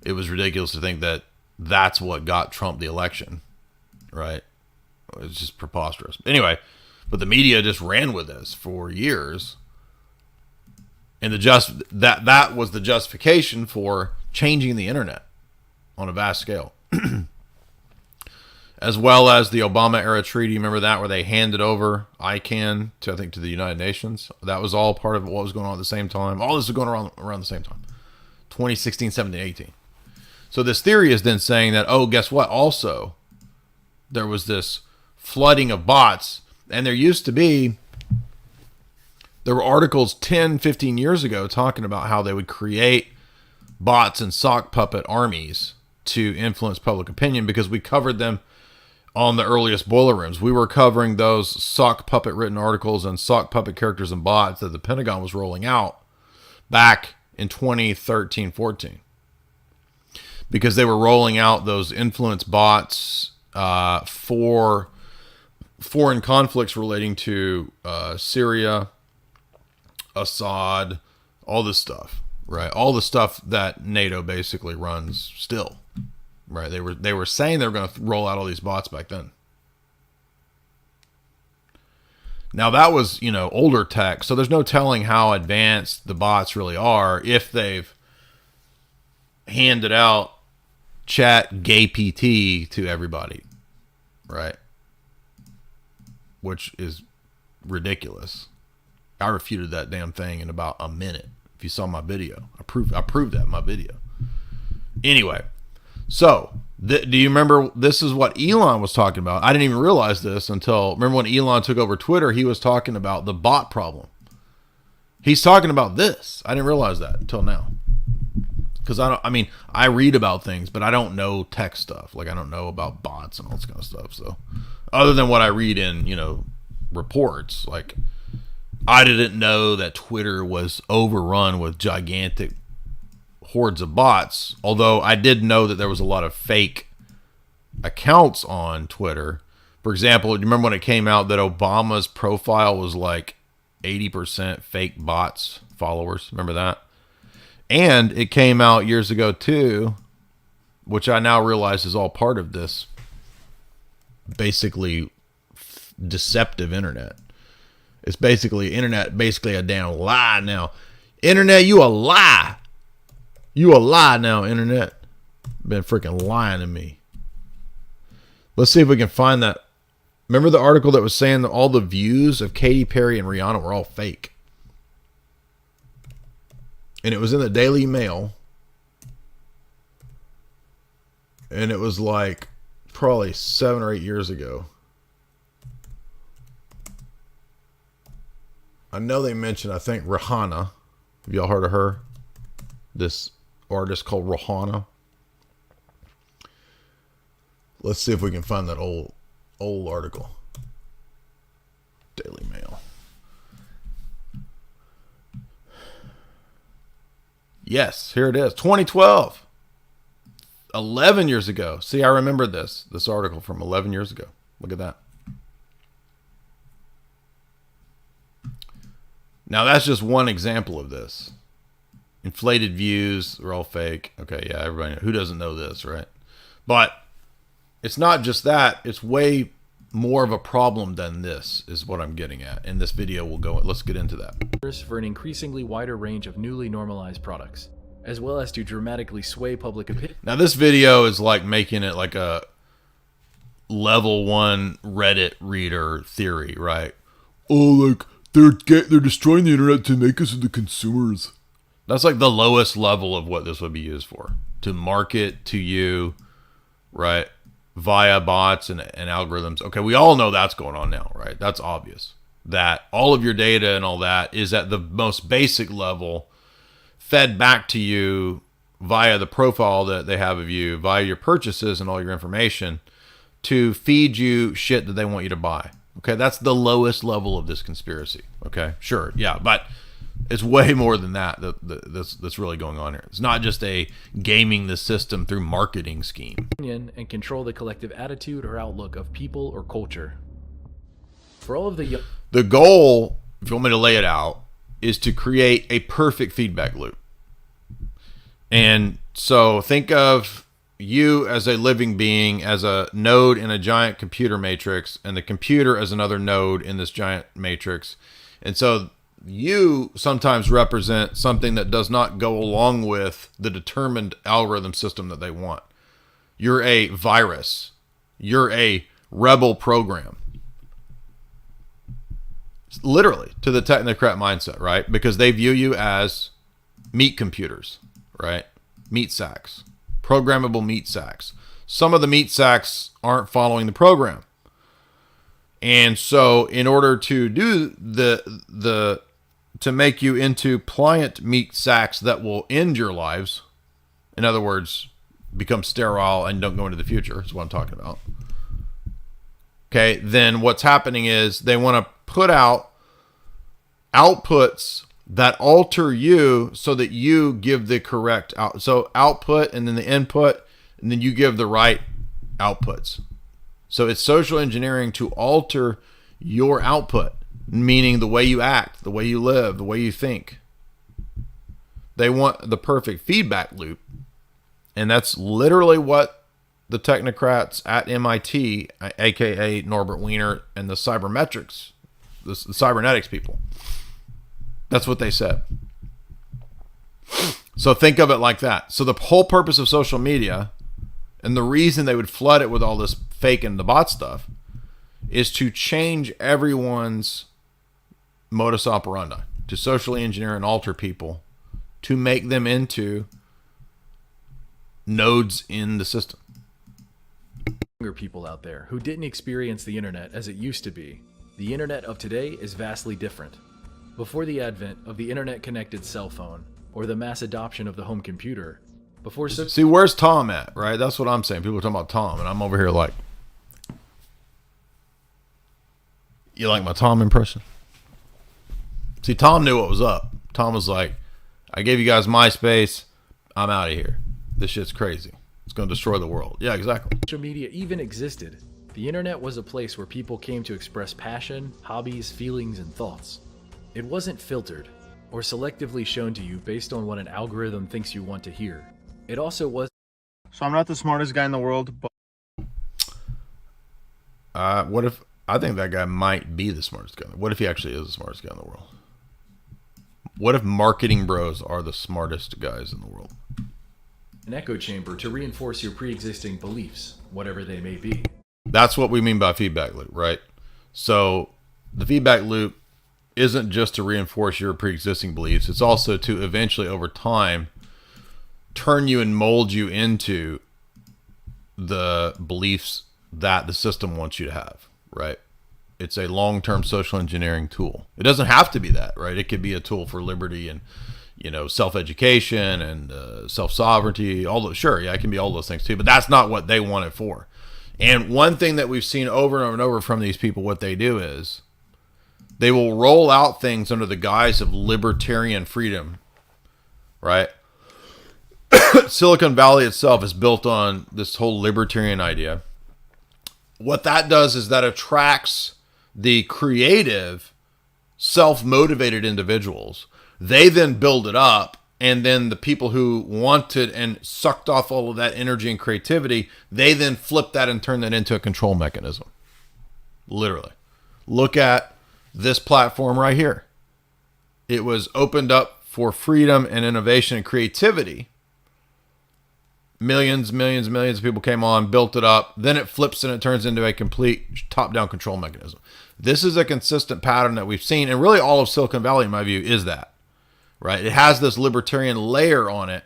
it was ridiculous to think that that's what got Trump the election, right? It's just preposterous. Anyway, but the media just ran with this for years. And that was the justification for changing the internet on a vast scale. As well as the Obama era treaty. Remember that, where they handed over ICANN to the United Nations? That was all part of what was going on at the same time. All this was going around the same time. 2016, 17, 18. So this theory is then saying that, oh, guess what? Also, there was this flooding of bots. And there were articles 10, 15 years ago talking about how they would create bots and sock puppet armies to influence public opinion, because we covered them on the earliest Boiler Rooms. We were covering those sock puppet written articles and sock puppet characters and bots that the Pentagon was rolling out back in 2013, 14. Because they were rolling out those influence bots for foreign conflicts relating to Syria, Assad, all this stuff, right? All the stuff that NATO basically runs still, right? They were saying they were going to roll out all these bots back then. Now that was, older tech, so there's no telling how advanced the bots really are if they've handed out ChatGPT to everybody, right? Which is ridiculous. I refuted that damn thing in about a minute. If you saw my video, I proved that in my video. Anyway, so do you remember, this is what Elon was talking about? I didn't even realize this until, remember when Elon took over Twitter, he was talking about the bot problem. He's talking about this. I didn't realize that until now. Because I read about things, but I don't know tech stuff. Like, I don't know about bots and all this kind of stuff. So other than what I read in, reports, like, I didn't know that Twitter was overrun with gigantic hordes of bots. Although I did know that there was a lot of fake accounts on Twitter. For example, do you remember when it came out that Obama's profile was like 80% fake bots followers? Remember that? And it came out years ago too, which I now realize is all part of this basically deceptive internet. It's basically internet, basically a damn lie now. Internet, you a lie. You a lie now, internet. Been freaking lying to me. Let's see if we can find that. Remember the article that was saying that all the views of Katy Perry and Rihanna were all fake? And it was in the Daily Mail. And it was like probably 7 or 8 years ago. I know they mentioned, I think, Rihanna. Have y'all heard of her? This artist called Rihanna. Let's see if we can find that old article. Daily Mail. Yes, here it is. 2012. 11 years ago. See, I remember this article from 11 years ago. Look at that. Now, that's just one example of this. Inflated views are all fake. Okay, yeah, everybody, who doesn't know this, right? But it's not just that. It's way more of a problem than this, is what I'm getting at. In this video, let's get into that. For an increasingly wider range of newly normalized products, as well as to dramatically sway public opinion. Now, this video is like making it like level 1 Reddit reader theory, right? Oh, like they're destroying the internet to make us into consumers. That's like the lowest level of what this would be used for. To market to you, right? Via bots and algorithms. Okay, we all know that's going on now, right? That's obvious. That all of your data and all that is at the most basic level fed back to you via the profile that they have of you, via your purchases and all your information to feed you shit that they want you to buy. Okay, that's the lowest level of this conspiracy. Okay, sure, yeah, but it's way more than that that's really going on here. It's not just a gaming the system through marketing scheme. And control the collective attitude or outlook of people or culture. For all of the goal, if you want me to lay it out, is to create a perfect feedback loop. And so think of you as a living being, as a node in a giant computer matrix, and the computer as another node in this giant matrix. And so you sometimes represent something that does not go along with the determined algorithm system that they want. You're a virus. You're a rebel program. Literally, to the technocrat mindset, right? Because they view you as meat computers, right? Meat sacks. Programmable meat sacks. Some of the meat sacks aren't following the program. And so in order to do to make you into pliant meat sacks that will end your lives, in other words, become sterile and don't go into the future, is what I'm talking about. Okay, then what's happening is they want to put out outputs that alter you so that you give the correct out. So output and then the input, and then you give the right outputs. So it's social engineering to alter your output, meaning the way you act, the way you live, the way you think. They want the perfect feedback loop. And that's literally what the technocrats at MIT, aka Norbert Wiener, and the cybermetrics, the cybernetics people, that's what they said. So think of it like that. So the whole purpose of social media, and the reason they would flood it with all this fake and the bot stuff, is to change everyone's modus operandi, to socially engineer and alter people, to make them into nodes in the system. Younger people out there who didn't experience the internet as it used to be. The internet of today is vastly different. Before the advent of the internet-connected cell phone or the mass adoption of the home computer, see, where's Tom at, right? That's what I'm saying. People are talking about Tom, and I'm over here like, you like my Tom impression? See, Tom knew what was up. Tom was like, I gave you guys MySpace. I'm out of here. This shit's crazy. It's going to destroy the world. Yeah, exactly. Social media even existed. The internet was a place where people came to express passion, hobbies, feelings, and thoughts. It wasn't filtered or selectively shown to you based on what an algorithm thinks you want to hear. It also was. So I'm not the smartest guy in the world, but what if I think that guy might be the smartest guy? What if he actually is the smartest guy in the world? What if marketing bros are the smartest guys in the world? An echo chamber to reinforce your pre-existing beliefs, whatever they may be. That's what we mean by feedback loop, right? So the feedback loop isn't just to reinforce your pre-existing beliefs. It's also to eventually, over time, turn you and mold you into the beliefs that the system wants you to have, right? It's a long-term social engineering tool. It doesn't have to be that, right? It could be a tool for liberty and, self-education and self-sovereignty. All those, sure, yeah, it can be all those things too. But that's not what they want it for. And one thing that we've seen over and over and over from these people, what they do is they will roll out things under the guise of libertarian freedom, right? Silicon Valley itself is built on this whole libertarian idea. What that does is that attracts the creative, self-motivated individuals. They then build it up, and then the people who wanted and sucked off all of that energy and creativity, they then flip that and turn that into a control mechanism. Literally. Look at this platform right here. It was opened up for freedom and innovation and creativity. millions of people came on, built it up, then it flips and it turns into a complete top-down control mechanism. This is a consistent pattern that we've seen, and really all of Silicon Valley, in my view, is that, right? It has this libertarian layer on it,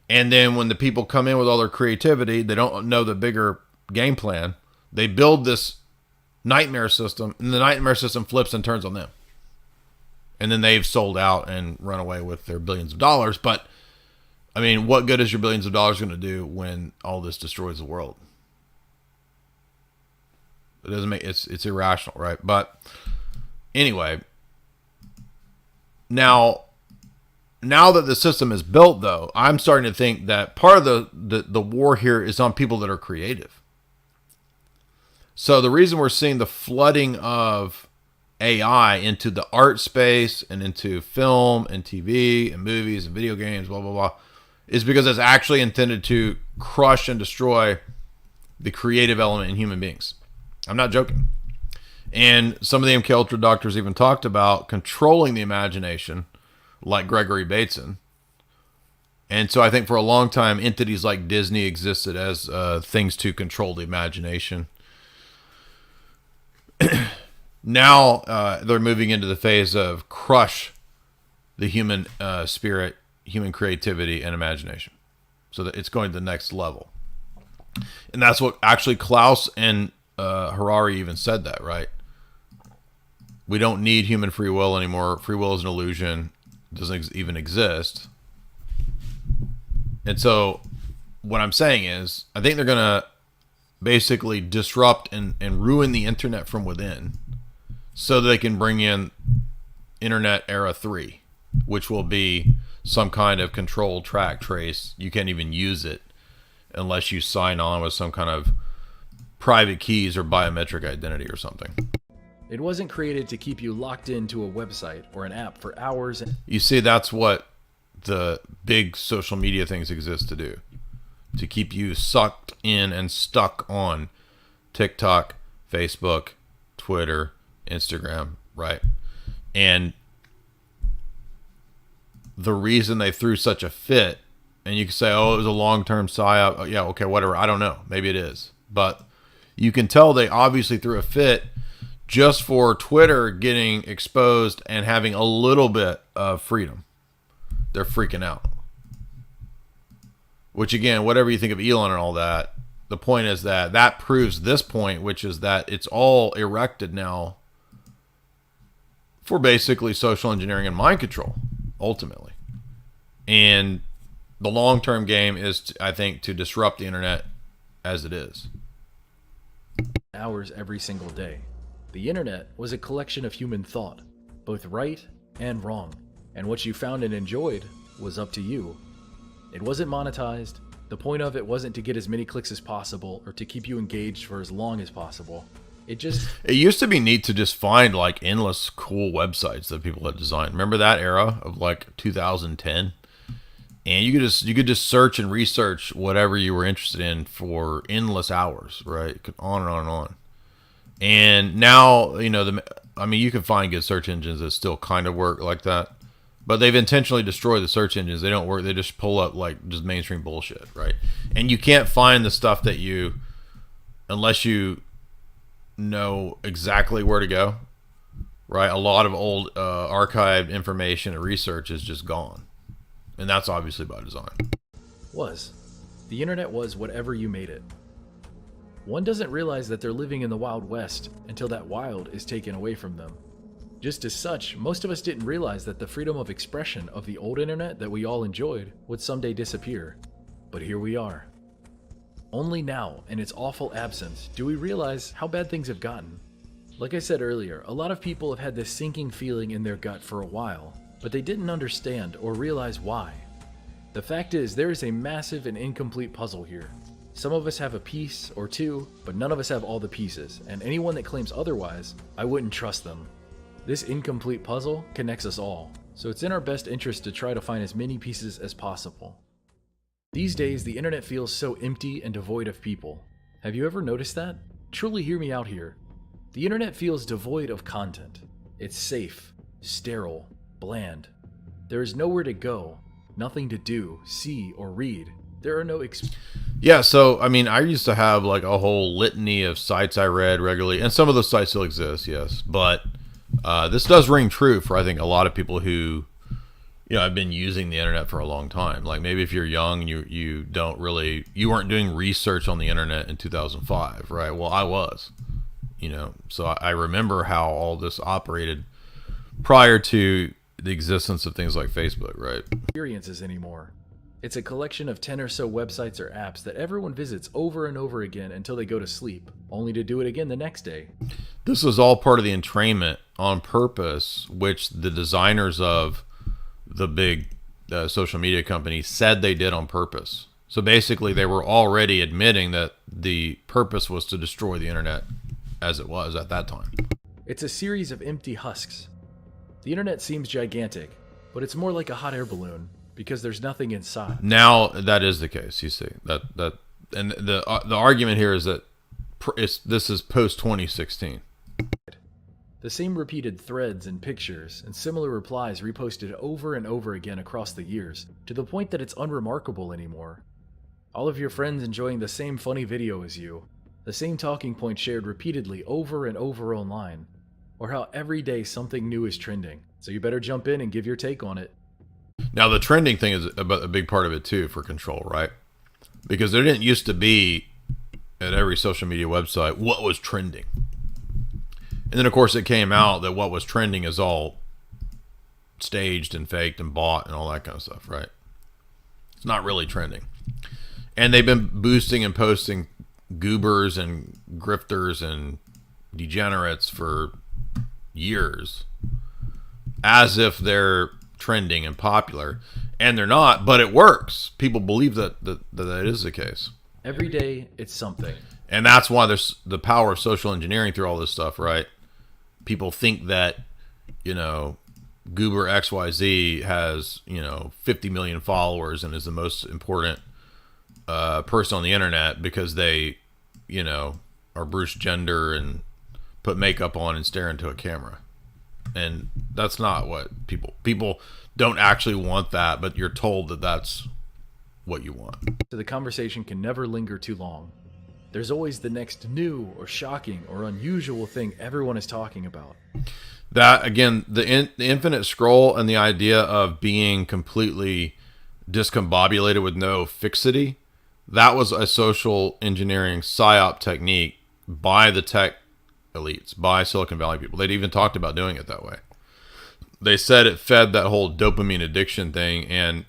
and then when the people come in with all their creativity, they don't know the bigger game plan. They build this nightmare system, and the nightmare system flips and turns on them. And then they've sold out and run away with their billions of dollars. But, I mean, what good is your billions of dollars going to do when all this destroys the world? It doesn't make it's irrational, right? But anyway, now that the system is built, though, I'm starting to think that part of the war here is on people that are creative. So the reason we're seeing the flooding of AI into the art space and into film and TV and movies and video games, blah, blah, blah, is because it's actually intended to crush and destroy the creative element in human beings. I'm not joking. And some of the MK Ultra doctors even talked about controlling the imagination, like Gregory Bateson. And so I think for a long time, entities like Disney existed as things to control the imagination. Now they're moving into the phase of crush the human spirit, human creativity, and imagination. So that it's going to the next level. And that's what actually Klaus and Harari even said that, right? We don't need human free will anymore. Free will is an illusion. It doesn't even exist. And so what I'm saying is, I think they're going to basically disrupt and ruin the internet from within, so that they can bring in Internet Era 3, which will be some kind of control, track, trace. You can't even use it unless you sign on with some kind of private keys or biometric identity or something. It wasn't created to keep you locked into a website or an app for hours. You see, that's what the big social media things exist to do. To keep you sucked in and stuck on TikTok, Facebook, Twitter, Instagram, right? And the reason they threw such a fit, and you can say, oh, it was a long-term PsyOp. Oh, yeah, okay, whatever. I don't know. Maybe it is. But you can tell they obviously threw a fit just for Twitter getting exposed and having a little bit of freedom. They're freaking out. Which, again, whatever you think of Elon and all that, the point is that proves this point, which is that it's all erected now for basically social engineering and mind control, ultimately. And the long-term game is, I think, to disrupt the internet as it is. Hours every single day. The internet was a collection of human thought, both right and wrong. And what you found and enjoyed was up to you. It wasn't monetized. The point of it wasn't to get as many clicks as possible or to keep you engaged for as long as possible. It used to be neat to just find like endless cool websites that people had designed. Remember that era of like 2010? And you could just search and research whatever you were interested in for endless hours, right? On and on and on. And now, you can find good search engines that still kind of work like that. But they've intentionally destroyed the search engines. They don't work. They just pull up like just mainstream bullshit, right? And you can't find the stuff that unless you know exactly where to go, right? A lot of old archived information and research is just gone. And that's obviously by design. The internet was whatever you made it. One doesn't realize that they're living in the Wild West until that wild is taken away from them. Just as such, most of us didn't realize that the freedom of expression of the old internet that we all enjoyed would someday disappear. But here we are. Only now, in its awful absence, do we realize how bad things have gotten. Like I said earlier, a lot of people have had this sinking feeling in their gut for a while, but they didn't understand or realize why. The fact is, there is a massive and incomplete puzzle here. Some of us have a piece or two, but none of us have all the pieces, and anyone that claims otherwise, I wouldn't trust them. This incomplete puzzle connects us all, so it's in our best interest to try to find as many pieces as possible. These days, the internet feels so empty and devoid of people. Have you ever noticed that? Truly hear me out here. The internet feels devoid of content. It's safe, sterile, bland. There is nowhere to go, nothing to do, see, or read. There are no Yeah, so I mean, I used to have like a whole litany of sites I read regularly, and some of those sites still exist, yes. But this does ring true for I think a lot of people who, have been using the internet for a long time. Like maybe if you're young, you weren't doing research on the internet in 2005, right? Well, I was, so I remember how all this operated prior to the existence of things like Facebook, right? Experiences anymore. It's a collection of 10 or so websites or apps that everyone visits over and over again until they go to sleep, only to do it again the next day. This was all part of the entrainment on purpose, which the designers of the big social media companies said they did on purpose. So basically, they were already admitting that the purpose was to destroy the internet as it was at that time. It's a series of empty husks. The internet seems gigantic, but it's more like a hot air balloon, because there's nothing inside. Now that is the case. You see and the argument here is that this is post 2016. The same repeated threads and pictures and similar replies reposted over and over again across the years, to the point that it's unremarkable anymore. All of your friends enjoying the same funny video as you, the same talking point shared repeatedly over and over online, or how every day something new is trending, so you better jump in and give your take on it. Now, the trending thing is a big part of it, too, for control, right? Because there didn't used to be, at every social media website, what was trending. And then, of course, it came out that what was trending is all staged and faked and bought and all that kind of stuff, right? It's not really trending. And they've been boosting and posting goobers and grifters and degenerates for years as if they're trending and popular, and they're not, but it works. People believe that is the case. Every day it's something, and that's why there's the power of social engineering through all this stuff, right? People think that Goober XYZ has 50 million followers and is the most important person on the internet because they are Bruce Jenner and put makeup on and stare into a camera. And that's not what people don't actually want that, but you're told that that's what you want. So the conversation can never linger too long. There's always the next new or shocking or unusual thing everyone is talking about. That, again, the infinite scroll and the idea of being completely discombobulated with no fixity, that was a social engineering PsyOp technique by the tech elites, by Silicon Valley people. They'd even talked about doing it that way. They said it fed that whole dopamine addiction thing, and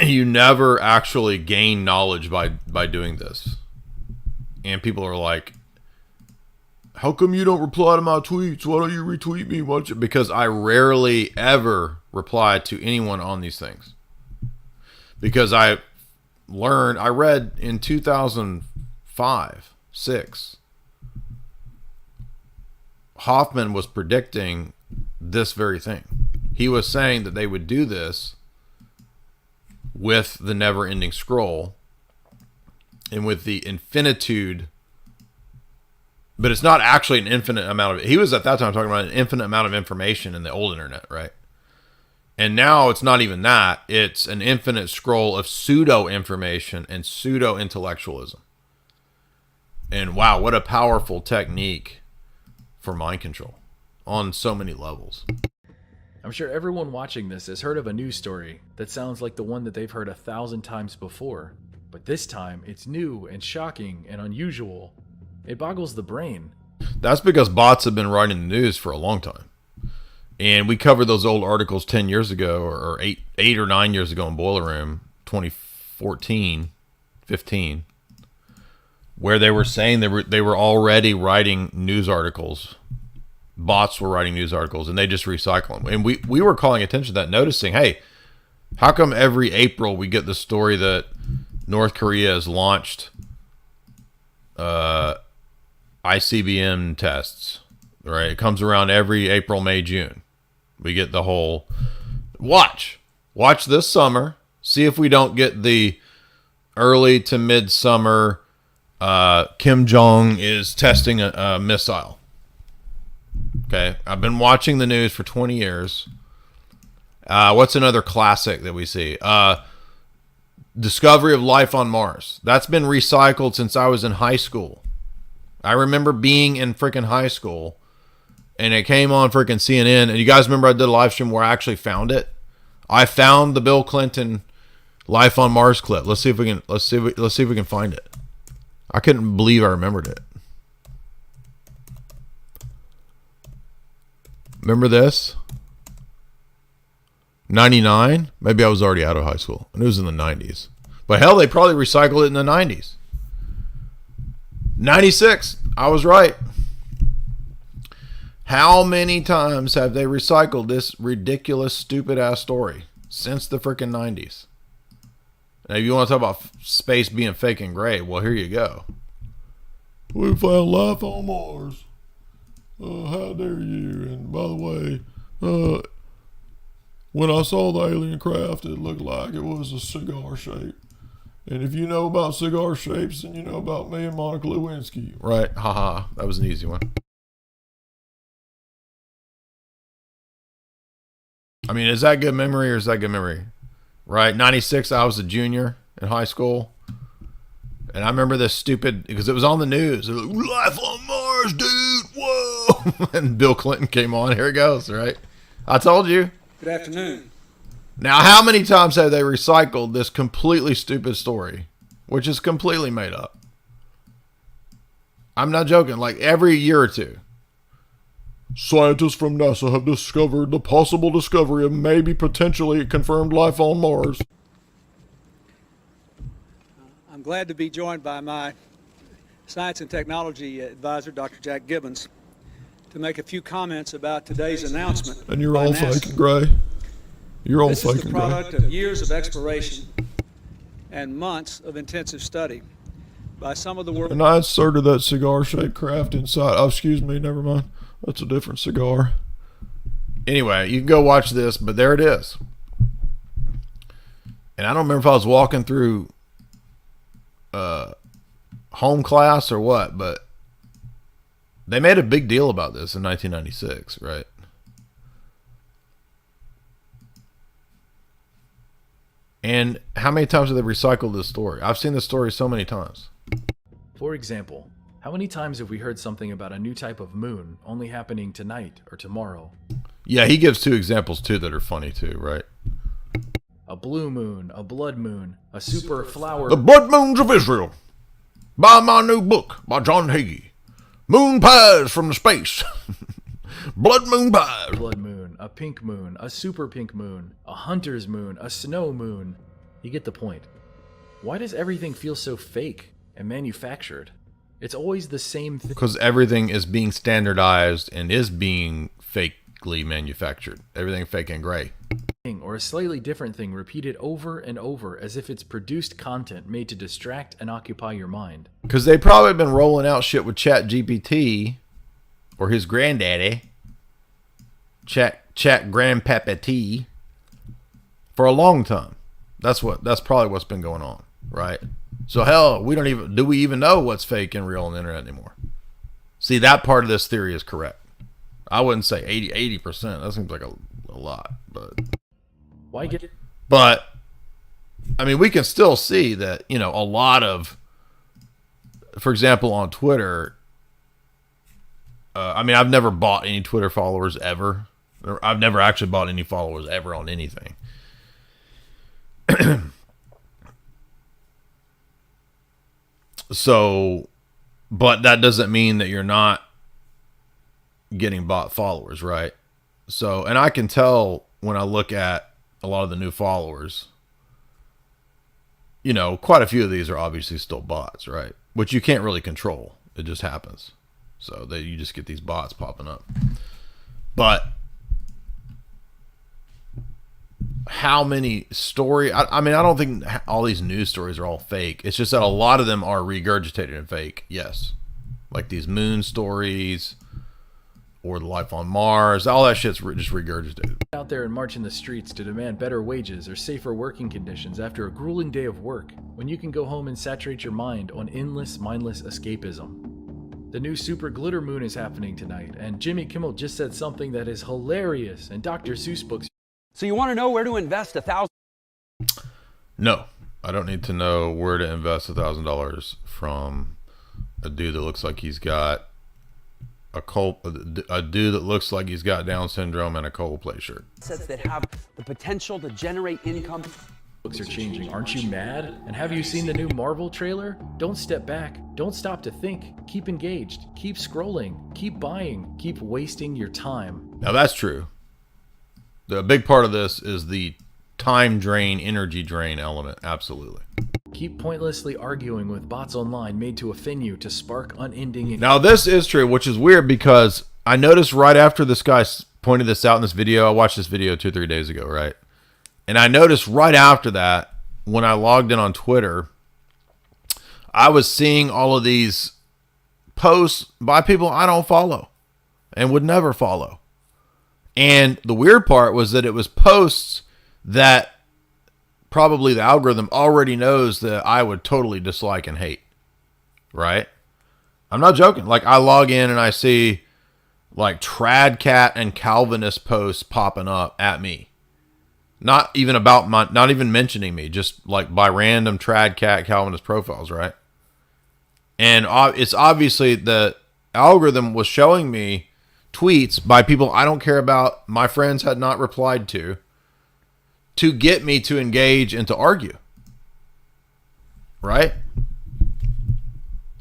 you never actually gain knowledge by doing this. And people are like, how come you don't reply to my tweets? Why don't you retweet me? Because I rarely ever reply to anyone on these things. Because I read in 2005, 6, Hoffman was predicting this very thing. He was saying that they would do this with the never-ending scroll and with the infinitude, but it's not actually an infinite amount of it. He was at that time talking about an infinite amount of information in the old internet, right? And now it's not even that. It's an infinite scroll of pseudo-information and pseudo-intellectualism. And wow, what a powerful technique for mind control on so many levels. I'm sure everyone watching this has heard of a news story that sounds like the one that they've heard 1,000 times before, but this time it's new and shocking and unusual. It boggles the brain. That's because bots have been writing the news for a long time. And we covered those old articles 10 years ago, or 8 or 9 years ago in Boiler Room, 2014, 15, where they were saying they were already writing news articles. Bots were writing news articles, and they just recycle them. And we were calling attention to that, noticing, hey, how come every April we get the story that North Korea has launched ICBM tests, right? It comes around every April, May, June. We get the whole watch this summer. See if we don't get the early to midsummer. Kim Jong is testing a missile. Okay, I've been watching the news for 20 years. What's another classic that we see? Discovery of life on Mars. That's been recycled since I was in high school. I remember being in freaking high school and it came on freaking CNN. And you guys remember I did a live stream where I actually found it? I found the Bill Clinton life on Mars clip. Let's see if we can find it. I couldn't believe I remembered it. Remember this? 99? Maybe I was already out of high school. And it was in the 90s. But hell, they probably recycled it in the 90s. 96. I was right. How many times have they recycled this ridiculous, stupid-ass story since the freaking 90s? Now, if you want to talk about space being fake and gray, well, here you go. We found life on Mars. How dare you? And by the way, when I saw the alien craft, it looked like it was a cigar shape. And if you know about cigar shapes, then you know about me and Monica Lewinsky. Right. Haha. That was an easy one. I mean, is that good memory or is that good memory? Right. 96, I was a junior in high school. And I remember this stupid, because it was on the news. It was like, life on Mars, dude. Whoa. And Bill Clinton came on. Here it goes, right? I told you. Good afternoon. Now, how many times have they recycled this completely stupid story, which is completely made up? I'm not joking. Like every year or two. Scientists from NASA have discovered the possible discovery of maybe potentially confirmed life on Mars. I'm glad to be joined by my science and technology advisor, Dr. Jack Gibbons, to make a few comments about today's announcement. And you're all fake and gray. You're all fake and gray. This is the product of years of exploration and months of intensive study by some of the world. And I inserted that cigar-shaped craft inside. Oh, excuse me, never mind. That's a different cigar. Anyway, you can go watch this, but there it is. And I don't remember if I was walking through home class or what, but they made a big deal about this in 1996, right? And how many times have they recycled this story? I've seen this story so many times. For example, how many times have we heard something about a new type of moon only happening tonight or tomorrow? Yeah, he gives two examples too that are funny too, right? A blue moon, a blood moon, a super flower. The Blood Moons of Israel. Buy my new book by John Hagee. Moon pies from the space. Blood moon pies. Blood moon, a pink moon, a super pink moon, a hunter's moon, a snow moon. You get the point. Why does everything feel so fake and manufactured? It's always the same thing. Because everything is being standardized and is being fakely manufactured. Everything fake and gray. Or a slightly different thing repeated over and over as if it's produced content made to distract and occupy your mind. Because they probably been rolling out shit with ChatGPT or his granddaddy, Chat Grandpapa T, for a long time. That's probably what's been going on, right? So hell, do we even know what's fake and real on the internet anymore? See, that part of this theory is correct. I wouldn't say 80%. That seems like a lot, but why get it? But I mean, we can still see that, a lot of, for example, on Twitter. I mean, I've never bought any Twitter followers ever. I've never actually bought any followers ever on anything. So, but that doesn't mean that you're not getting bought followers, right? So, and I can tell when I look at a lot of the new followers, quite a few of these are obviously still bots, right? Which you can't really control. It just happens. So that you just get these bots popping up. But how many I mean, I don't think all these news stories are all fake. It's just that a lot of them are regurgitated and fake. Yes. Like these moon stories or the life on Mars. All that shit's just regurgitated. Out there and march in the streets to demand better wages or safer working conditions after a grueling day of work when you can go home and saturate your mind on endless, mindless escapism. The new super glitter moon is happening tonight, and Jimmy Kimmel just said something that is hilarious, and Dr. Seuss books. So you want to know where to invest $1,000? No. I don't need to know where to invest $1,000 from a dude that looks like he's got a dude that looks like he's got Down syndrome and a Coldplay shirt. Assets that have the potential to generate income. Books are changing. Aren't you mad? And have you seen the new Marvel trailer? Don't step back. Don't stop to think. Keep engaged. Keep scrolling. Keep buying. Keep wasting your time. Now that's true. The big part of this is the time drain, energy drain element. Absolutely. Keep pointlessly arguing with bots online made to offend you to spark unending... Now this is true, which is weird because I noticed right after this guy pointed this out in this video, I watched this video 2 or 3 days ago, right? And I noticed right after that, when I logged in on Twitter, I was seeing all of these posts by people I don't follow and would never follow. And the weird part was that it was posts that probably the algorithm already knows that I would totally dislike and hate. Right? I'm not joking. Like, I log in and I see like trad cat and Calvinist posts popping up at me. Not even about not even mentioning me, just like by random trad cat Calvinist profiles, right? And it's obviously the algorithm was showing me tweets by people I don't care about, my friends had not replied to get me to engage and to argue. Right?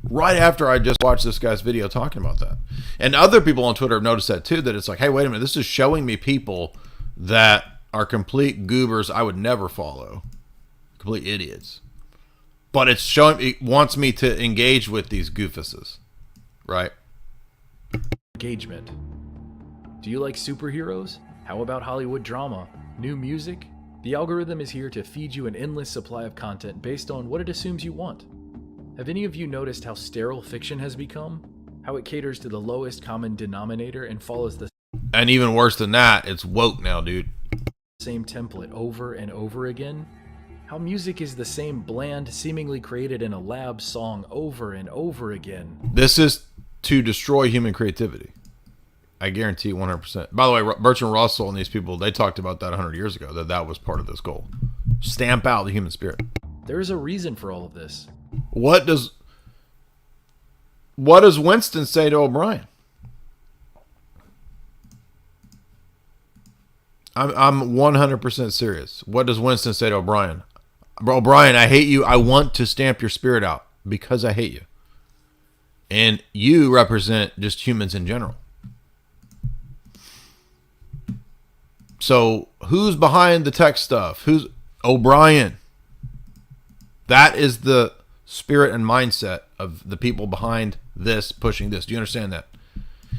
Right after I just watched this guy's video talking about that. And other people on Twitter have noticed that too, that it's like, hey, wait a minute, this is showing me people that are complete goobers I would never follow. Complete idiots. But it's showing, it wants me to engage with these goofuses. Right? Engagement. Do you like superheroes? How about Hollywood drama? New music? The algorithm is here to feed you an endless supply of content based on what it assumes you want. Have any of you noticed how sterile fiction has become? How it caters to the lowest common denominator and follows the... And even worse than that, it's woke now, dude. ...same template over and over again? How music is the same bland, seemingly created in a lab song over and over again. This is to destroy human creativity. I guarantee 100%. By the way, Bertrand Russell and these people, they talked about that 100 years ago, that was part of this goal. Stamp out the human spirit. There is a reason for all of this. What does Winston say to O'Brien? I'm 100% serious. What does Winston say to O'Brien? O'Brien, I hate you. I want to stamp your spirit out because I hate you. And you represent just humans in general. So who's behind the tech stuff? Who's O'Brien? That is the spirit and mindset of the people behind this, pushing this. Do you understand that?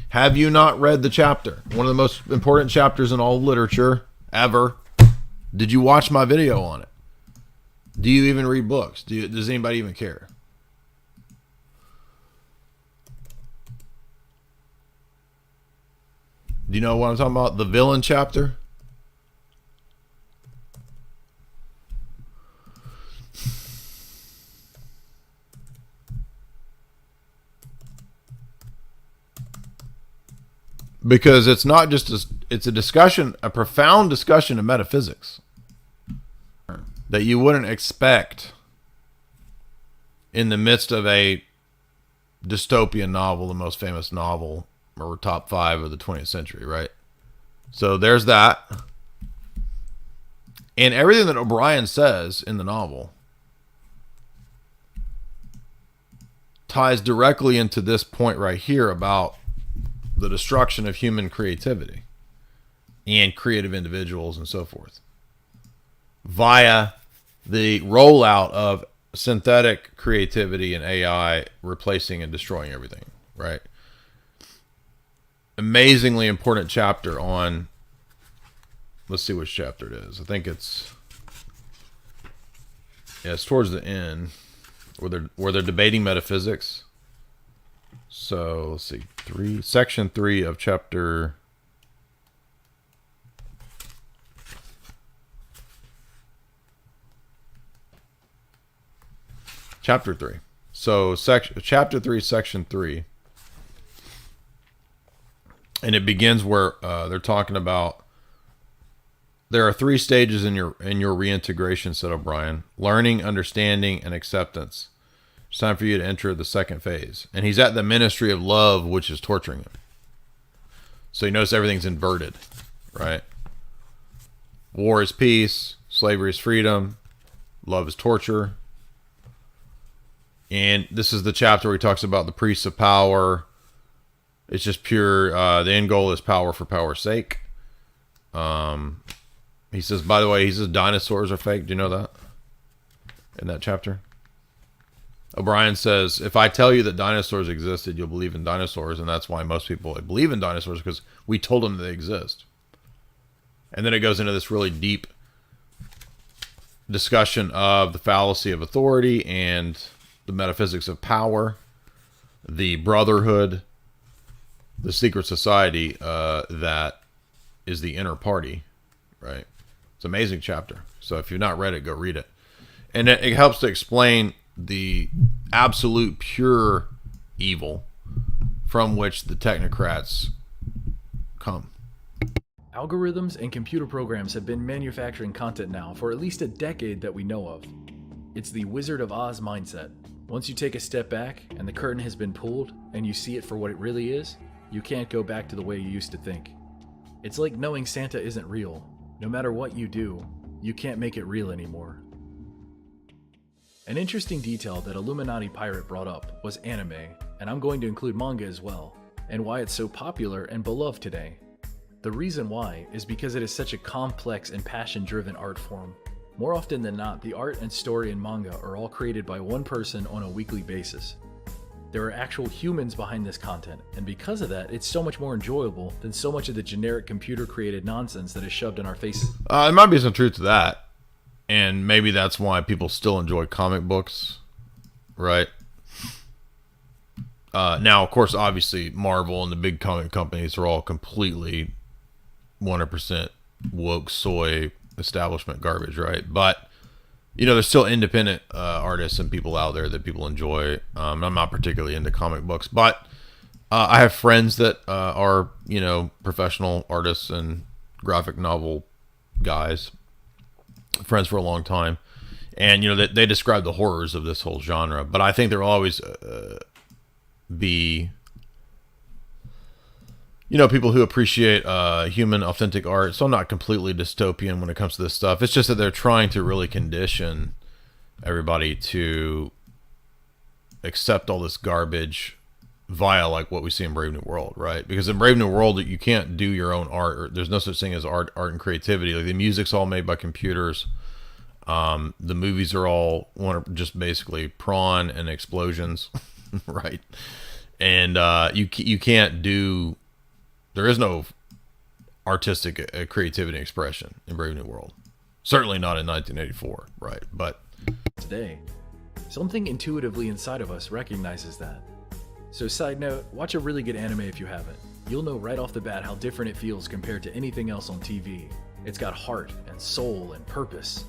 Have you not read the chapter? One of the most important chapters in all literature ever. Did you watch my video on it? Do you even read books? Does anybody even care? Do you know what I'm talking about? The villain chapter? Because it's not just it's a discussion, a profound discussion of metaphysics that you wouldn't expect in the midst of a dystopian novel, the most famous novel or top 5 of the 20th century, right? So there's that. And everything that O'Brien says in the novel ties directly into this point right here about the destruction of human creativity and creative individuals and so forth via the rollout of synthetic creativity and AI replacing and destroying everything, right? Amazingly important chapter on, let's see which chapter it is. I think it's towards the end where they're debating metaphysics. So let's see, section 3 of chapter 3. So chapter 3, section 3, and it begins where they're talking about there are 3 stages in your reintegration, said O'Brien: learning, understanding, and acceptance. It's time for you to enter the 2nd phase. And he's at the ministry of love, which is torturing him. So you notice everything's inverted, right? War is peace, slavery is freedom, love is torture. And this is the chapter where he talks about the priests of power. It's just pure, the end goal is power for power's sake. He says, by the way, he says dinosaurs are fake. Do you know that? In that chapter? O'Brien says, if I tell you that dinosaurs existed, you'll believe in dinosaurs. And that's why most people believe in dinosaurs, because we told them they exist. And then it goes into this really deep discussion of the fallacy of authority and the metaphysics of power, the brotherhood, the secret society that is the inner party, right? It's an amazing chapter. So if you've not read it, go read it. And it helps to explain the absolute pure evil from which the technocrats come. Algorithms and computer programs have been manufacturing content now for at least a decade that we know of. It's the Wizard of Oz mindset. Once you take a step back and the curtain has been pulled and you see it for what it really is, you can't go back to the way you used to think. It's like knowing Santa isn't real. No matter what you do, you can't make it real anymore. An interesting detail that Illuminati Pirate brought up was anime, and I'm going to include manga as well, and why it's so popular and beloved today. The reason why is because it is such a complex and passion-driven art form. More often than not, the art and story in manga are all created by one person on a weekly basis. There are actual humans behind this content, and because of that, it's so much more enjoyable than so much of the generic computer-created nonsense that is shoved in our faces. There might be some truth to that. And maybe that's why people still enjoy comic books, right? Now, of course, obviously, Marvel and the big comic companies are all completely 100% woke soy establishment garbage, right? But, you know, there's still independent artists and people out there that people enjoy. I'm not particularly into comic books, but I have friends that are, you know, professional artists and graphic novel guys. Friends for a long time, and you know they describe the horrors of this whole genre, but I think there'll always be, you know, people who appreciate human authentic art. So I'm not completely dystopian when it comes to this stuff. It's just that they're trying to really condition everybody to accept all this garbage via like what we see in Brave New World, right? Because in Brave New World, you can't do your own art. Or there's no such thing as art and creativity. Like the music's all made by computers. The movies are all just basically prawn and explosions, right? And you can't do. There is no artistic creativity and expression in Brave New World. Certainly not in 1984, right? But today, something intuitively inside of us recognizes that. So side note, watch a really good anime if you haven't. You'll know right off the bat how different it feels compared to anything else on TV. It's got heart and soul and purpose.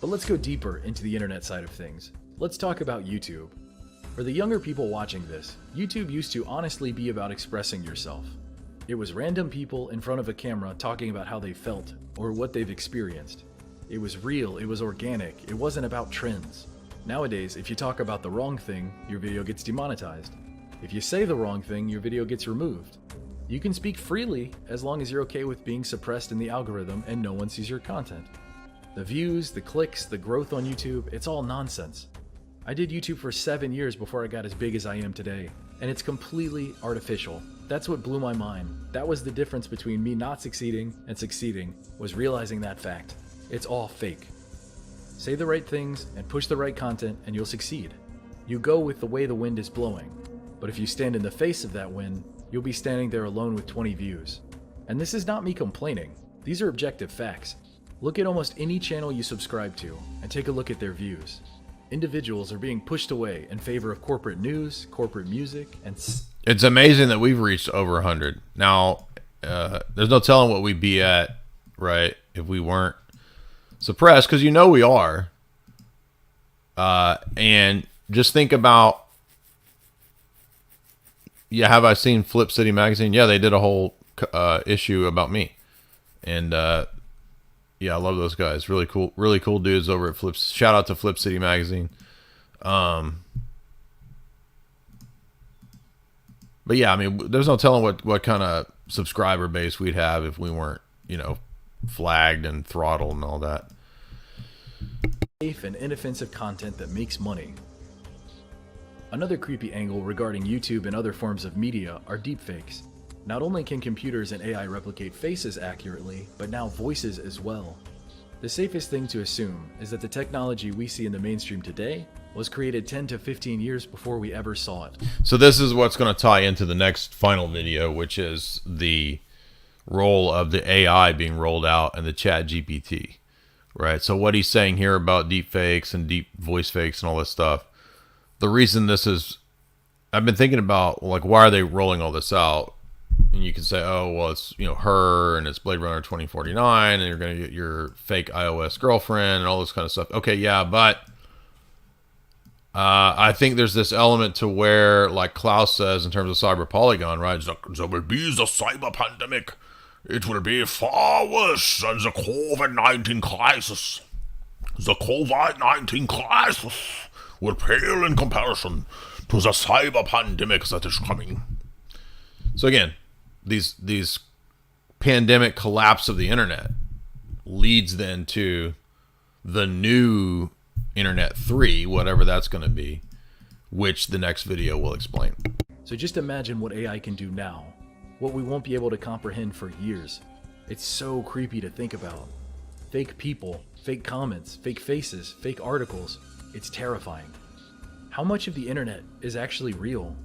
But let's go deeper into the internet side of things. Let's talk about YouTube. For the younger people watching this, YouTube used to honestly be about expressing yourself. It was random people in front of a camera talking about how they felt or what they've experienced. It was real, it was organic, it wasn't about trends. Nowadays, if you talk about the wrong thing, your video gets demonetized. If you say the wrong thing, your video gets removed. You can speak freely as long as you're okay with being suppressed in the algorithm and no one sees your content. The views, the clicks, the growth on YouTube, it's all nonsense. I did YouTube for 7 years before I got as big as I am today, and it's completely artificial. That's what blew my mind. That was the difference between me not succeeding and succeeding, was realizing that fact. It's all fake. Say the right things and push the right content and you'll succeed. You go with the way the wind is blowing. But if you stand in the face of that wind, you'll be standing there alone with 20 views. And this is not me complaining. These are objective facts. Look at almost any channel you subscribe to and take a look at their views. Individuals are being pushed away in favor of corporate news, corporate music, and... It's amazing that we've reached over 100. Now, there's no telling what we'd be at, right, if we weren't suppressed, because you know we are. And just think about, yeah, have I seen Flip City magazine? Yeah, they did a whole issue about me. And yeah, I love those guys. Really cool dudes over at Flips. Shout out to Flip City Magazine. But yeah, I mean, there's no telling what kind of subscriber base we'd have if we weren't, flagged and throttled and all that. Safe and inoffensive content that makes money. Another creepy angle regarding YouTube and other forms of media are deepfakes. Not only can computers and AI replicate faces accurately, but now voices as well. The safest thing to assume is that the technology we see in the mainstream today was created 10 to 15 years before we ever saw it. So this is what's going to tie into the next final video, which is the role of the AI being rolled out in the ChatGPT, right? So what he's saying here about deep fakes and deep voice fakes and all this stuff, the reason this is, I've been thinking about, like, why are they rolling all this out? And you can say, oh, well, it's, her, and it's Blade Runner 2049, and you're going to get your fake iOS girlfriend and all this kind of stuff. Okay, yeah, but I think there's this element to where, like Klaus says in terms of CyberPolygon, right? There will be the cyber pandemic. It will be far worse than the COVID-19 crisis. The COVID-19 crisis will pale in comparison to the cyber pandemic that is coming. So again, these pandemic collapse of the internet leads then to the new Internet 3, whatever that's going to be, which the next video will explain. So just imagine what AI can do now, what we won't be able to comprehend for years. It's so creepy to think about. Fake people, fake comments, fake faces, fake articles. It's terrifying. How much of the internet is actually real?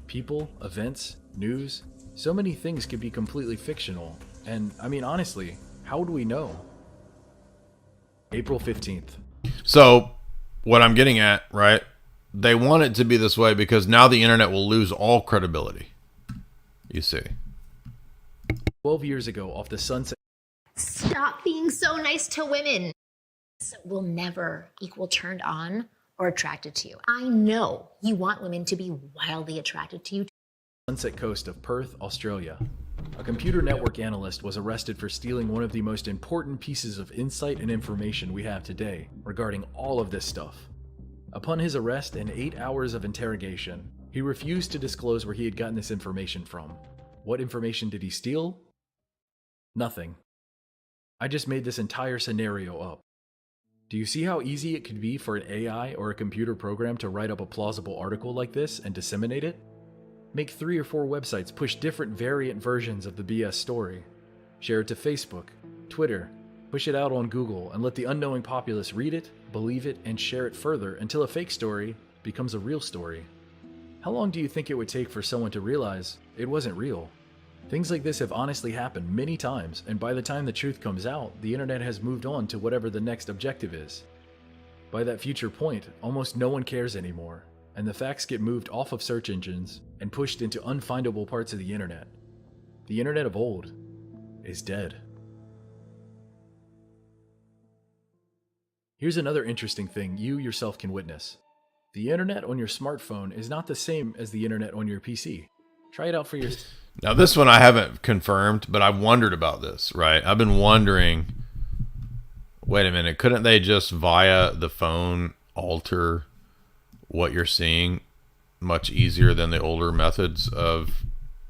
People, events, news, so many things could be completely fictional. And I mean, honestly, how would we know? April 15th. So what I'm getting at, right? They want it to be this way because now the internet will lose all credibility. You see. 12 years ago off the sunset. Stop being so nice to women. Will never equal turned on or attracted to you. I know you want women to be wildly attracted to you. Sunset coast of Perth, Australia. A computer network analyst was arrested for stealing one of the most important pieces of insight and information we have today regarding all of this stuff. Upon his arrest and 8 hours of interrogation, he refused to disclose where he had gotten this information from. What information did he steal? Nothing. I just made this entire scenario up. Do you see how easy it could be for an AI or a computer program to write up a plausible article like this and disseminate it? Make 3 or 4 websites push different variant versions of the BS story. Share it to Facebook, Twitter, push it out on Google, and let the unknowing populace read it, believe it, and share it further until a fake story becomes a real story. How long do you think it would take for someone to realize it wasn't real? Things like this have honestly happened many times, and by the time the truth comes out, the internet has moved on to whatever the next objective is. By that future point, almost no one cares anymore, and the facts get moved off of search engines and pushed into unfindable parts of the internet. The internet of old is dead. Here's another interesting thing you yourself can witness. The internet on your smartphone is not the same as the internet on your PC. Try it out for yourself. Now this one I haven't confirmed, but I've wondered about this, right? I've been wondering, wait a minute, couldn't they just via the phone alter what you're seeing much easier than the older methods of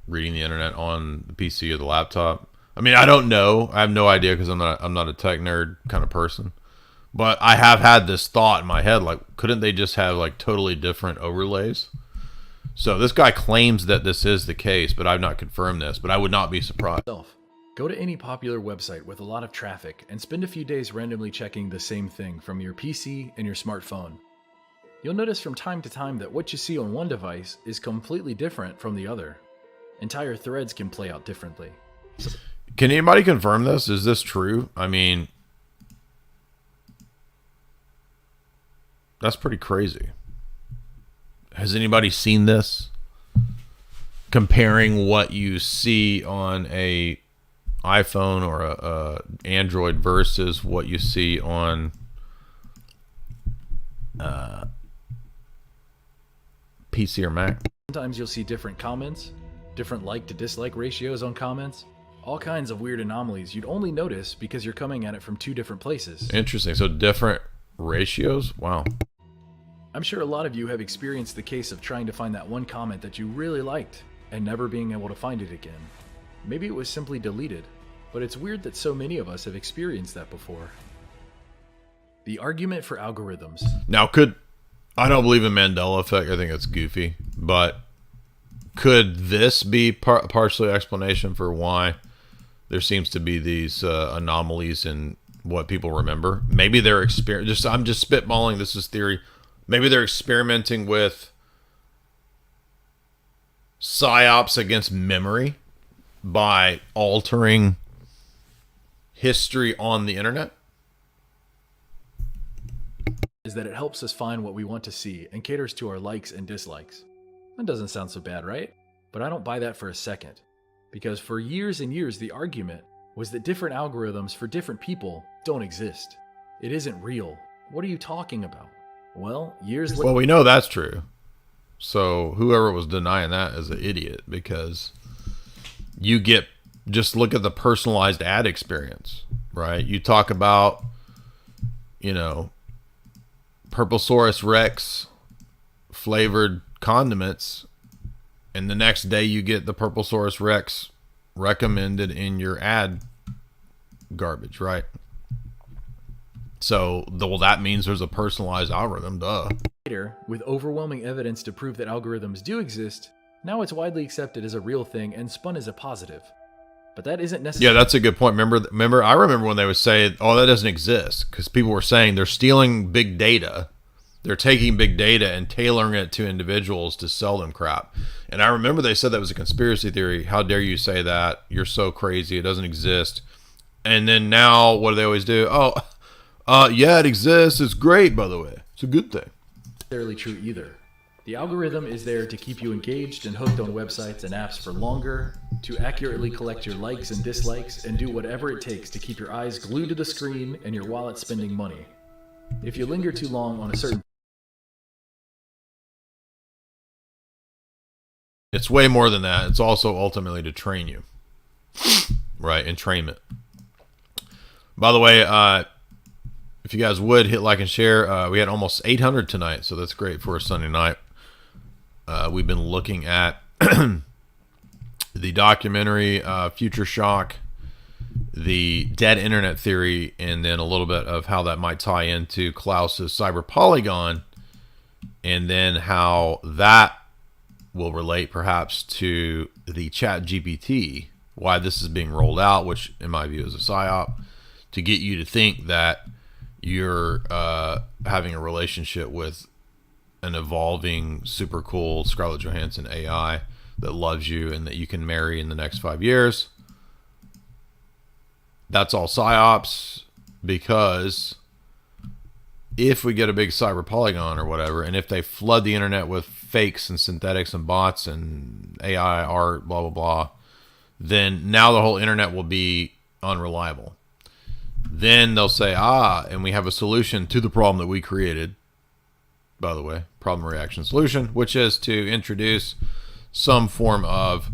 reading the internet on the PC or the laptop? I mean, I don't know. I have no idea because I'm not a tech nerd kind of person. But I have had this thought in my head, like, couldn't they just have like totally different overlays? So this guy claims that this is the case, but I've not confirmed this, but I would not be surprised. Go to any popular website with a lot of traffic and spend a few days randomly checking the same thing from your PC and your smartphone. You'll notice from time to time that what you see on one device is completely different from the other. Entire threads can play out differently. Can anybody confirm this? Is this true? I mean, that's pretty crazy. Has anybody seen this? Comparing what you see on a iPhone or a Android versus what you see on PC or Mac. Sometimes you'll see different comments, different like to dislike ratios on comments. All kinds of weird anomalies you'd only notice because you're coming at it from two different places. Interesting. So different ratios? Wow. I'm sure a lot of you have experienced the case of trying to find that one comment that you really liked and never being able to find it again. Maybe it was simply deleted, but it's weird that so many of us have experienced that before. The argument for algorithms. Now, I don't believe in Mandela effect. I think it's goofy, but could this be partially explanation for why there seems to be these anomalies in what people remember? Maybe they're I'm just spitballing. This is theory. Maybe they're experimenting with PsyOps against memory by altering history on the internet. Is that it helps us find what we want to see and caters to our likes and dislikes. That doesn't sound so bad, right? But I don't buy that for a second. Because for years and years, the argument was that different algorithms for different people don't exist. It isn't real. What are you talking about? Well, years later... Well, we know that's true. So whoever was denying that is an idiot, because just look at the personalized ad experience, right? You talk about, Purplesaurus Rex flavored condiments, and the next day you get the Purplesaurus Rex recommended in your ad garbage, right? So, that means there's a personalized algorithm, duh. Later, with overwhelming evidence to prove that algorithms do exist, now it's widely accepted as a real thing and spun as a positive. But that isn't necessary. Yeah, that's a good point. I remember when they would say, oh, that doesn't exist, because people were saying they're stealing big data. They're taking big data and tailoring it to individuals to sell them crap. And I remember they said that was a conspiracy theory. How dare you say that? You're so crazy. It doesn't exist. And then now, what do they always do? Yeah, it exists. It's great, by the way. It's a good thing. Necessarily true either. The algorithm is there to keep you engaged and hooked on websites and apps for longer, to accurately collect your likes and dislikes, and do whatever it takes to keep your eyes glued to the screen and your wallet spending money. If you linger too long on a certain... It's way more than that. It's also ultimately to train you. Right, entrainment. By the way, if you guys would hit like and share, we had almost 800 tonight, so that's great for a Sunday night. We've been looking at the documentary Future Shock, the dead internet theory, and then a little bit of how that might tie into Klaus's CyberPolygon, and then how that will relate perhaps to the ChatGPT, why this is being rolled out, which in my view is a PsyOp, to get you to think that you're having a relationship with an evolving, super cool Scarlett Johansson AI that loves you and that you can marry in the next 5 years. That's all PsyOps, because if we get a big CyberPolygon or whatever, and if they flood the internet with fakes and synthetics and bots and AI art, blah, blah, blah, then now the whole internet will be unreliable. Then they'll say, and we have a solution to the problem that we created, by the way, problem, reaction, solution, which is to introduce some form of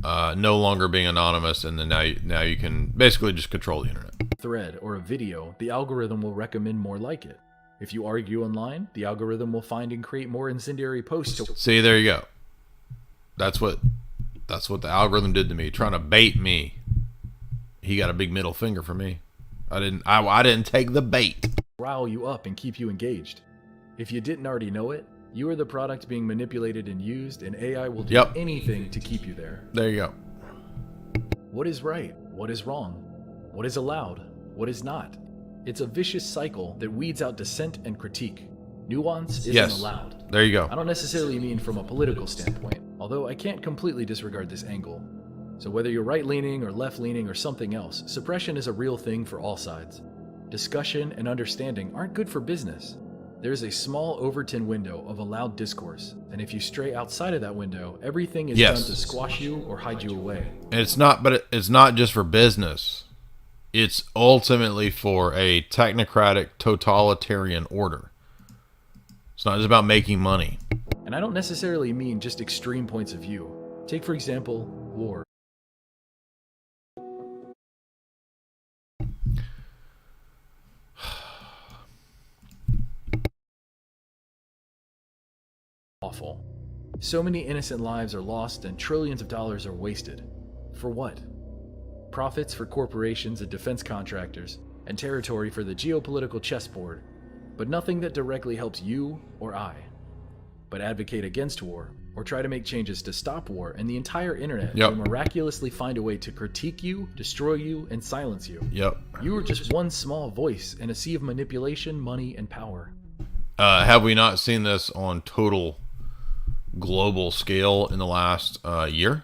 no longer being anonymous, and then now you can basically just control the internet. Thread or a video, the algorithm will recommend more like it. If you argue online, the algorithm will find and create more incendiary posts. See, there you go. That's what the algorithm did to me, trying to bait me. He got a big middle finger for me. I didn't take the bait. Rile you up and keep you engaged. If you didn't already know it, you are the product being manipulated and used, and AI will do anything to keep you there. There you go. What is right? What is wrong? What is allowed? What is not? It's a vicious cycle that weeds out dissent and critique. Nuance isn't allowed. There you go. I don't necessarily mean from a political standpoint, although I can't completely disregard this angle. So whether you're right-leaning or left-leaning or something else, suppression is a real thing for all sides. Discussion and understanding aren't good for business. There's a small Overton window of allowed discourse, and if you stray outside of that window, everything is done to squash you or hide you away. And it's not just for business. It's ultimately for a technocratic, totalitarian order. It's not just about making money. And I don't necessarily mean just extreme points of view. Take, for example, war. awful. So many innocent lives are lost and trillions of dollars are wasted. For what? Profits for corporations and defense contractors, and territory for the geopolitical chessboard, but nothing that directly helps you or I. But advocate against war, or try to make changes to stop war, and the entire internet will miraculously find a way to critique you, destroy you, and silence you. You are just one small voice in a sea of manipulation, money, and power. Have we not seen this on total global scale in the last year?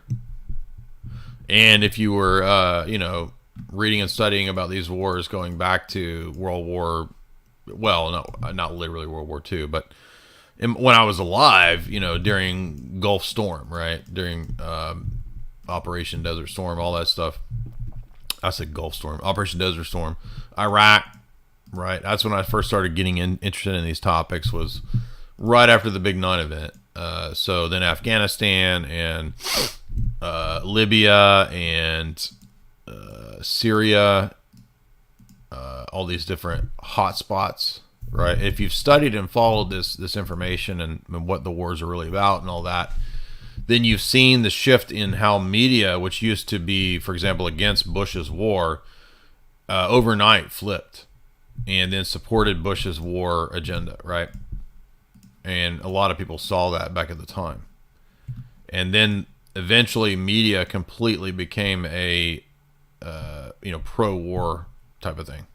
And if you were, reading and studying about these wars going back to World War, well, no, not literally World War II, but when I was alive, during Gulf Storm, right? During Operation Desert Storm, all that stuff. I said Gulf Storm, Operation Desert Storm, Iraq, right? That's when I first started getting interested in these topics, was right after the Big 9 event. So then Afghanistan and Libya and Syria, all these different hotspots, right? If you've studied and followed this information and what the wars are really about and all that, then you've seen the shift in how media, which used to be, for example, against Bush's war, overnight flipped and then supported Bush's war agenda, right? And a lot of people saw that back at the time. And then eventually media completely became a pro-war type of thing.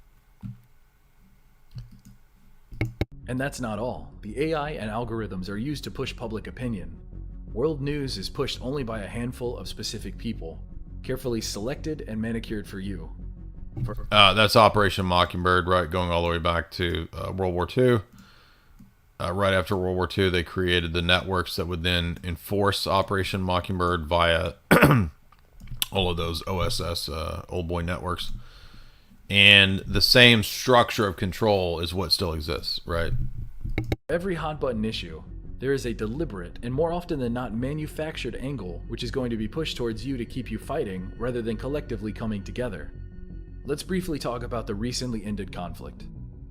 And that's not all. The AI and algorithms are used to push public opinion. World news is pushed only by a handful of specific people, carefully selected and manicured for you. That's Operation Mockingbird, right? Going all the way back to World War II. Right after World War II, they created the networks that would then enforce Operation Mockingbird via all of those OSS, old boy networks. And the same structure of control is what still exists, right? Every hot button issue, there is a deliberate and more often than not manufactured angle which is going to be pushed towards you to keep you fighting rather than collectively coming together. Let's briefly talk about the recently ended conflict.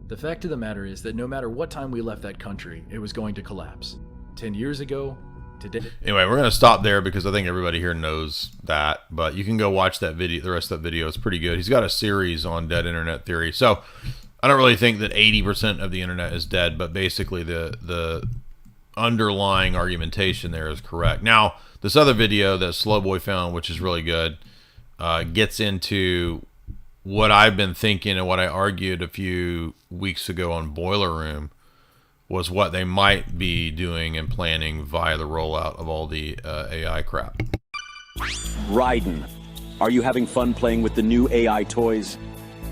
The fact of the matter is that no matter what time we left that country, it was going to collapse. 10 years ago, today. Anyway, we're going to stop there because I think everybody here knows that, but you can go watch that video. The rest of that video is pretty good. He's got a series on dead internet theory. So I don't really think that 80% of the internet is dead, but basically the underlying argumentation there is correct. Now, this other video that Slowboy found, which is really good, gets into what I've been thinking and what I argued a few weeks ago on Boiler Room was what they might be doing and planning via the rollout of all the AI crap. Raiden, are you having fun playing with the new AI toys?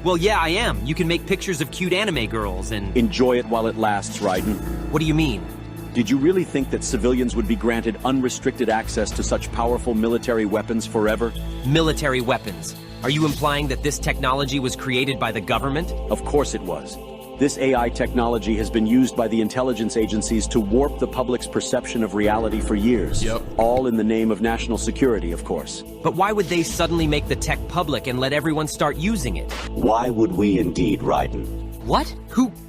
Well, yeah, I am. You can make pictures of cute anime girls and... Enjoy it while it lasts, Raiden. What do you mean? Did you really think that civilians would be granted unrestricted access to such powerful military weapons forever? Military weapons? Are you implying that this technology was created by the government? Of course it was. This AI technology has been used by the intelligence agencies to warp the public's perception of reality for years. All in the name of national security, of course. But why would they suddenly make the tech public and let everyone start using it? Why would we indeed, Raiden? What?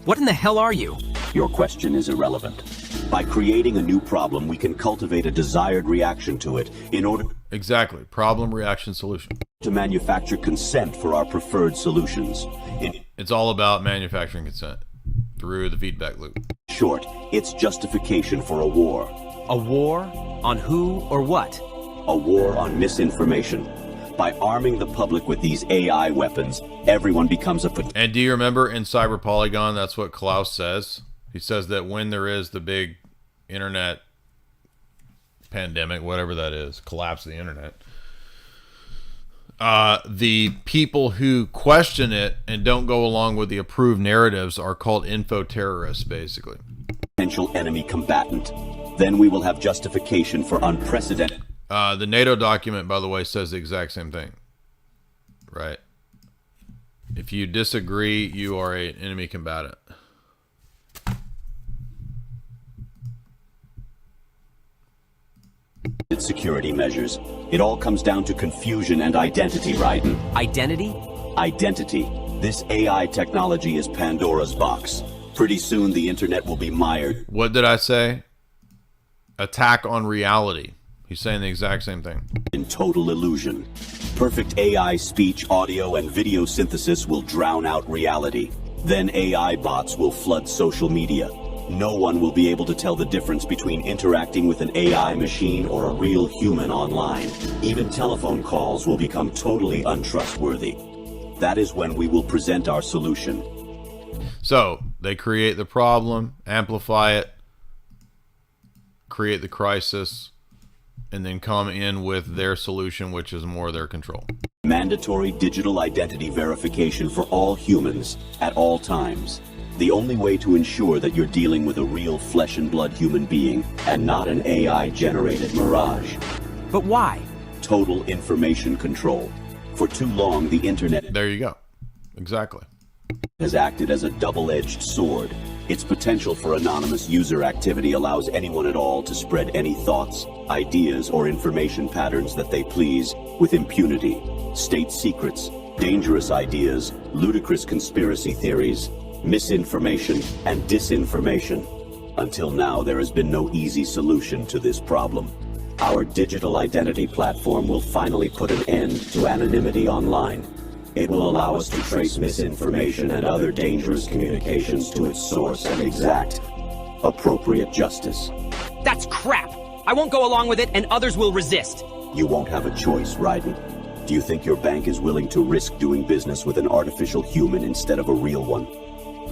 What in the hell are you? Your question is irrelevant. By creating a new problem, we can cultivate a desired reaction to it in order... Exactly. Problem, reaction, solution. ...to manufacture consent for our preferred solutions. It's all about manufacturing consent through the feedback loop. Short, it's justification for a war. A war? On who or what? A war on misinformation. By arming the public with these AI weapons, everyone becomes a... And do you remember in CyberPolygon, that's what Klaus says? He says that when there is the big internet pandemic, whatever that is, collapse of the internet, the people who question it and don't go along with the approved narratives are called info-terrorists, basically. Potential enemy combatant. Then we will have justification for unprecedented... The NATO document, by the way, says the exact same thing, right? If you disagree, you are an enemy combatant. Security measures. It all comes down to confusion and identity, Raiden. Identity? Identity. This AI technology is Pandora's box. Pretty soon the internet will be mired. What did I say? attack on reality. He's saying the exact same thing. In total illusion. Perfect AI speech, audio, and video synthesis will drown out reality. Then AI bots will flood social media. No one will be able to tell the difference between interacting with an AI machine or a real human online. Even telephone calls will become totally untrustworthy. That is when we will present our solution. So they create the problem, amplify it, create the crisis, and then come in with their solution, which is more their control. Mandatory digital identity verification for all humans at all times. The only way to ensure that you're dealing with a real flesh and blood human being and not an AI-generated mirage. But why? Total information control. For too long, the internet... There you go. Exactly. ...has acted as a double-edged sword. Its potential for anonymous user activity allows anyone at all to spread any thoughts, ideas, or information patterns that they please with impunity. State secrets, dangerous ideas, ludicrous conspiracy theories, misinformation, and disinformation. Until now, there has been no easy solution to this problem. Our digital identity platform will finally put an end to anonymity online. It will allow us to trace misinformation and other dangerous communications to its source and exact appropriate justice. That's crap! I won't go along with it, and others will resist. You won't have a choice, Ryden. Do you think your bank is willing to risk doing business with an artificial human instead of a real one?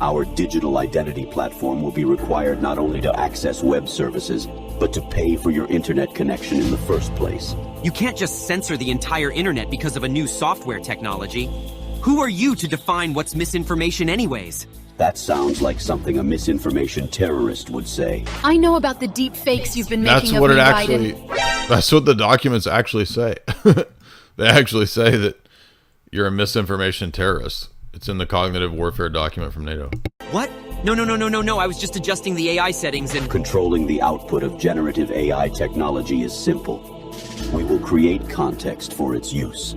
Our digital identity platform will be required not only to access web services, but to pay for your internet connection in the first place. You can't just censor the entire internet because of a new software technology. Who are you to define what's misinformation anyways? That sounds like something a misinformation terrorist would say. I know about the deep fakes you've been making That's what of it me, actually. Biden. That's what the documents actually say. They actually say that you're a misinformation terrorist. It's in the cognitive warfare document from NATO. What? No. I was just adjusting the AI settings and... Controlling the output of generative AI technology is simple. We will create context for its use.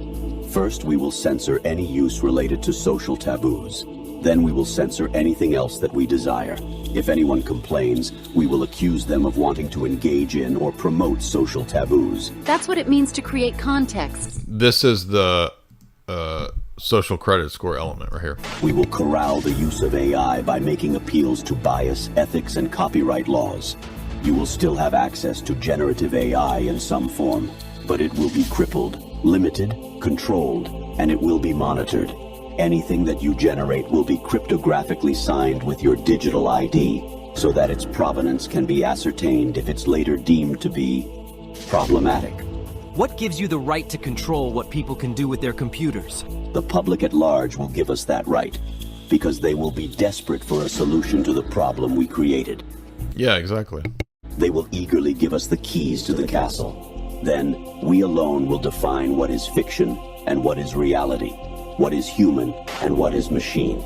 First, we will censor any use related to social taboos. Then we will censor anything else that we desire. If anyone complains, we will accuse them of wanting to engage in or promote social taboos. That's what it means to create context. This is the social credit score element right here. We will corral the use of AI by making appeals to bias, ethics, and copyright laws. You will still have access to generative AI in some form, but it will be crippled, limited, controlled, and it will be monitored. Anything that you generate will be cryptographically signed with your digital ID, so that its provenance can be ascertained if it's later deemed to be problematic. What gives you the right to control what people can do with their computers? The public at large will give us that right, because they will be desperate for a solution to the problem we created. Yeah, exactly. They will eagerly give us the keys to the castle. Then, we alone will define what is fiction and what is reality, what is human and what is machine.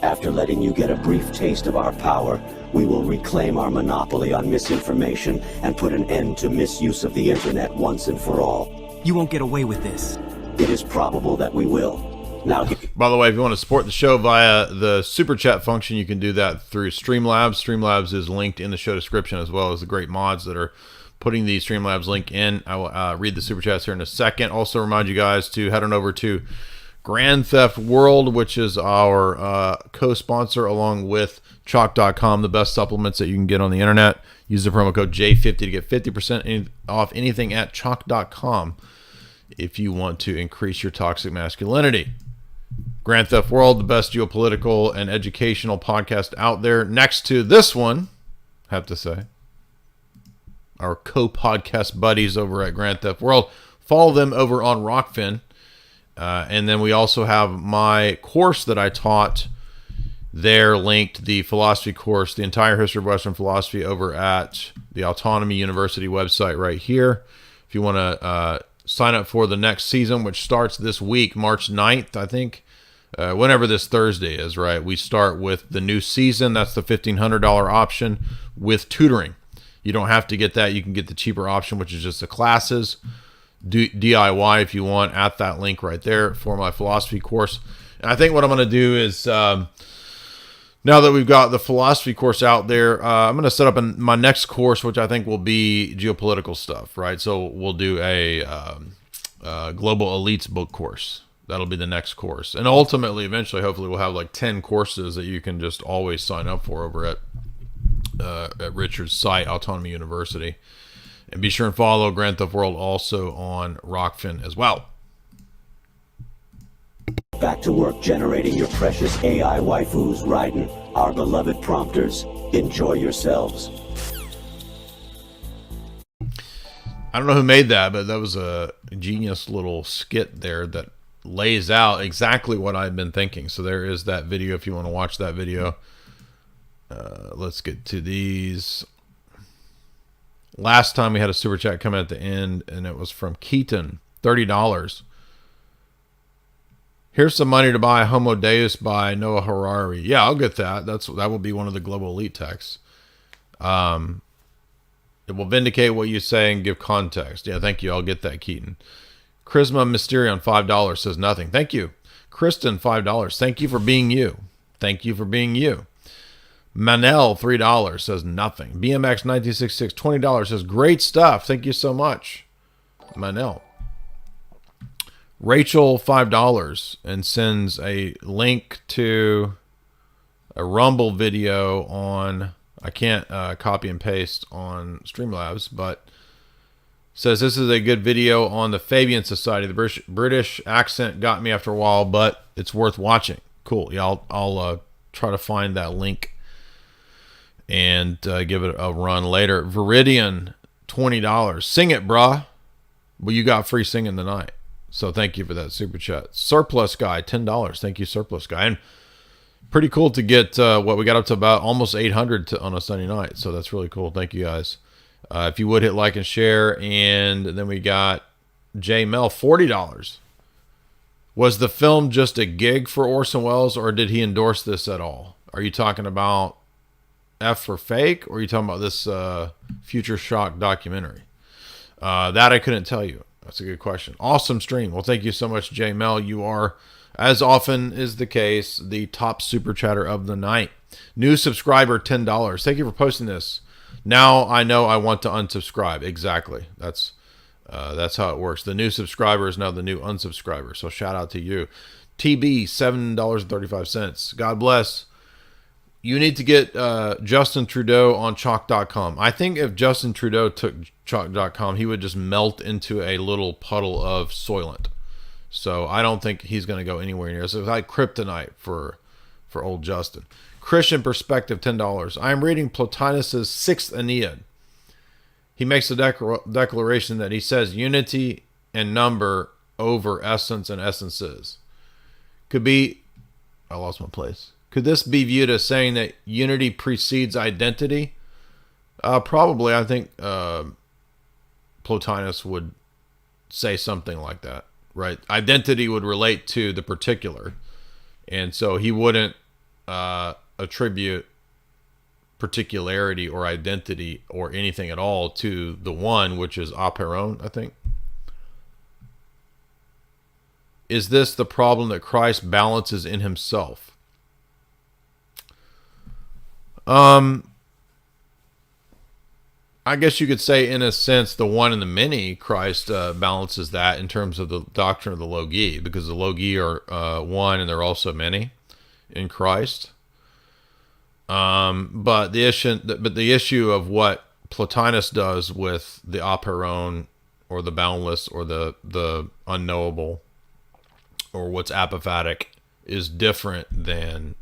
After letting you get a brief taste of our power, we will reclaim our monopoly on misinformation and put an end to misuse of the internet once and for all. You won't get away with this. It is probable that we will. Now, by the way, if you want to support the show via the super chat function, you can do that through Streamlabs. Streamlabs is linked in the show description, as well as the great mods that are putting the Streamlabs link in. I will read the super chats here in a second. Also remind you guys to head on over to Grand Theft World, which is our co-sponsor along with Chalk.com, the best supplements that you can get on the internet. Use the promo code J50 to get 50% off anything at Chalk.com if you want to increase your toxic masculinity. Grand Theft World, the best geopolitical and educational podcast out there. Next to this one, I have to say, our co-podcast buddies over at Grand Theft World. Follow them over on Rockfin. And then we also have my course that I taught there, linked, the philosophy course, the entire history of Western philosophy, over at the Autonomy University website right here. If you want to sign up for the next season, which starts this week, March 9th, I think. Whenever this Thursday is, right? We start with the new season. That's the $1,500 option with tutoring. You don't have to get that. You can get the cheaper option, which is just the classes. DIY if you want, at that link right there for my philosophy course. And I think what I'm going to do is now that we've got the philosophy course out there, I'm going to set up my next course, which I think will be geopolitical stuff, right? So we'll do a global elites book course. That'll be the next course. And ultimately, eventually, hopefully, we'll have like 10 courses that you can just always sign up for over at Richard's site, Autonomy University. And be sure and follow Grand Theft World also on Rockfin as well. Back to work generating your precious AI waifus, Raiden, our beloved prompters. Enjoy yourselves. I don't know who made that, but that was a genius little skit there that lays out exactly what I've been thinking. So there is that video if you want to watch that video. Let's get to these. Last time we had a super chat come at the end, and it was from Keaton, $30. Here's some money to buy Homo Deus by Noah Harari. Yeah, I'll get that. That will be one of the global elite texts. It will vindicate what you say and give context. Yeah, thank you. I'll get that, Keaton. Charisma Mysterion, $5 says nothing. Thank you. Kristen, $5. Thank you for being you. Thank you for being you. Manel, $3 says nothing. BMX 1966, $20 says great stuff. Thank you so much, Manel. Rachel, $5 and sends a link to a Rumble video on, I can't copy and paste on Streamlabs, but says this is a good video on the Fabian Society. The British accent got me after a while, but it's worth watching. Cool. Yeah, I'll try to find that link and give it a run later. Viridian, $20. Sing it, brah. Well, you got free singing tonight. So thank you for that super chat. Surplus Guy, $10. Thank you, Surplus Guy. And pretty cool to get what we got up to about almost 800 on a Sunday night. So that's really cool. Thank you, guys. If you would hit like and share. And then we got J Mel, $40. Was the film just a gig for Orson Welles, or did he endorse this at all? Are you talking about F for fake, or are you talking about this Future Shock documentary? That I couldn't tell you. That's a good question. Awesome stream. Well, thank you so much, J Mel. You are, as often is the case, the top super chatter of the night. New subscriber, $10. Thank you for posting this. Now I know I want to unsubscribe. Exactly. That's how it works. The new subscriber is now the new unsubscriber. So shout out to you. TB, $7.35. God bless. You need to get Justin Trudeau on chalk.com. I think if Justin Trudeau took chalk.com, he would just melt into a little puddle of Soylent. So I don't think he's going to go anywhere near. So it's like kryptonite for old Justin. Christian Perspective, $10. I am reading Plotinus's 6th Aeneid. He makes a declaration that he says unity and number over essence and essences. Could be... I lost my place. Could this be viewed as saying that unity precedes identity? Probably. I think Plotinus would say something like that, right? Identity would relate to the particular. And so he wouldn't attribute particularity or identity or anything at all to the one, which is aperon, I think. Is this the problem that Christ balances in himself? I guess you could say, in a sense, the one and the many, Christ balances that in terms of the doctrine of the Logi, because the Logi are one and they're also many in Christ. But the issue of what Plotinus does with the aperon, or the boundless, or the unknowable, or what's apophatic, is different than.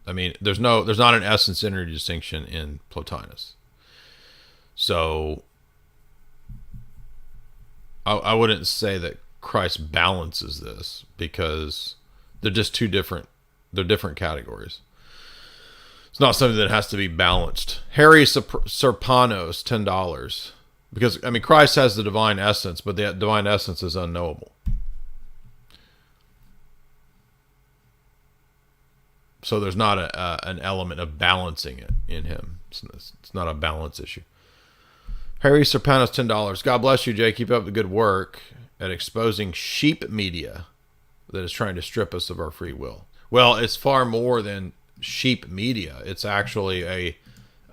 I mean, there's not an essence energy distinction in Plotinus. So I wouldn't say that Christ balances this, because they're just they're different categories. It's not something that has to be balanced. Harry Serpanos, $10. Because, I mean, Christ has the divine essence, but the divine essence is unknowable. So there's not an element of balancing it in him. It's not a balance issue. Harry Serpanos, $10. God bless you, Jay. Keep up the good work at exposing sheep media that is trying to strip us of our free will. Well, it's far more than sheep media. It's actually a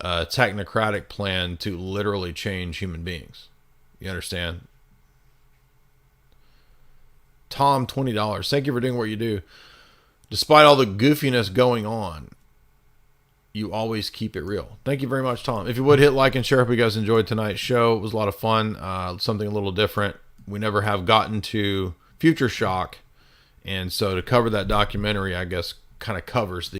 technocratic plan to literally change human beings. You understand? Tom, $20. Thank you for doing what you do. Despite all the goofiness going on, you always keep it real. Thank you very much, Tom. If you would, hit like and share. Hope you guys enjoyed tonight's show. It was a lot of fun. Something a little different. We never have gotten to Future Shock. And so to cover that documentary, I guess, kind of covers the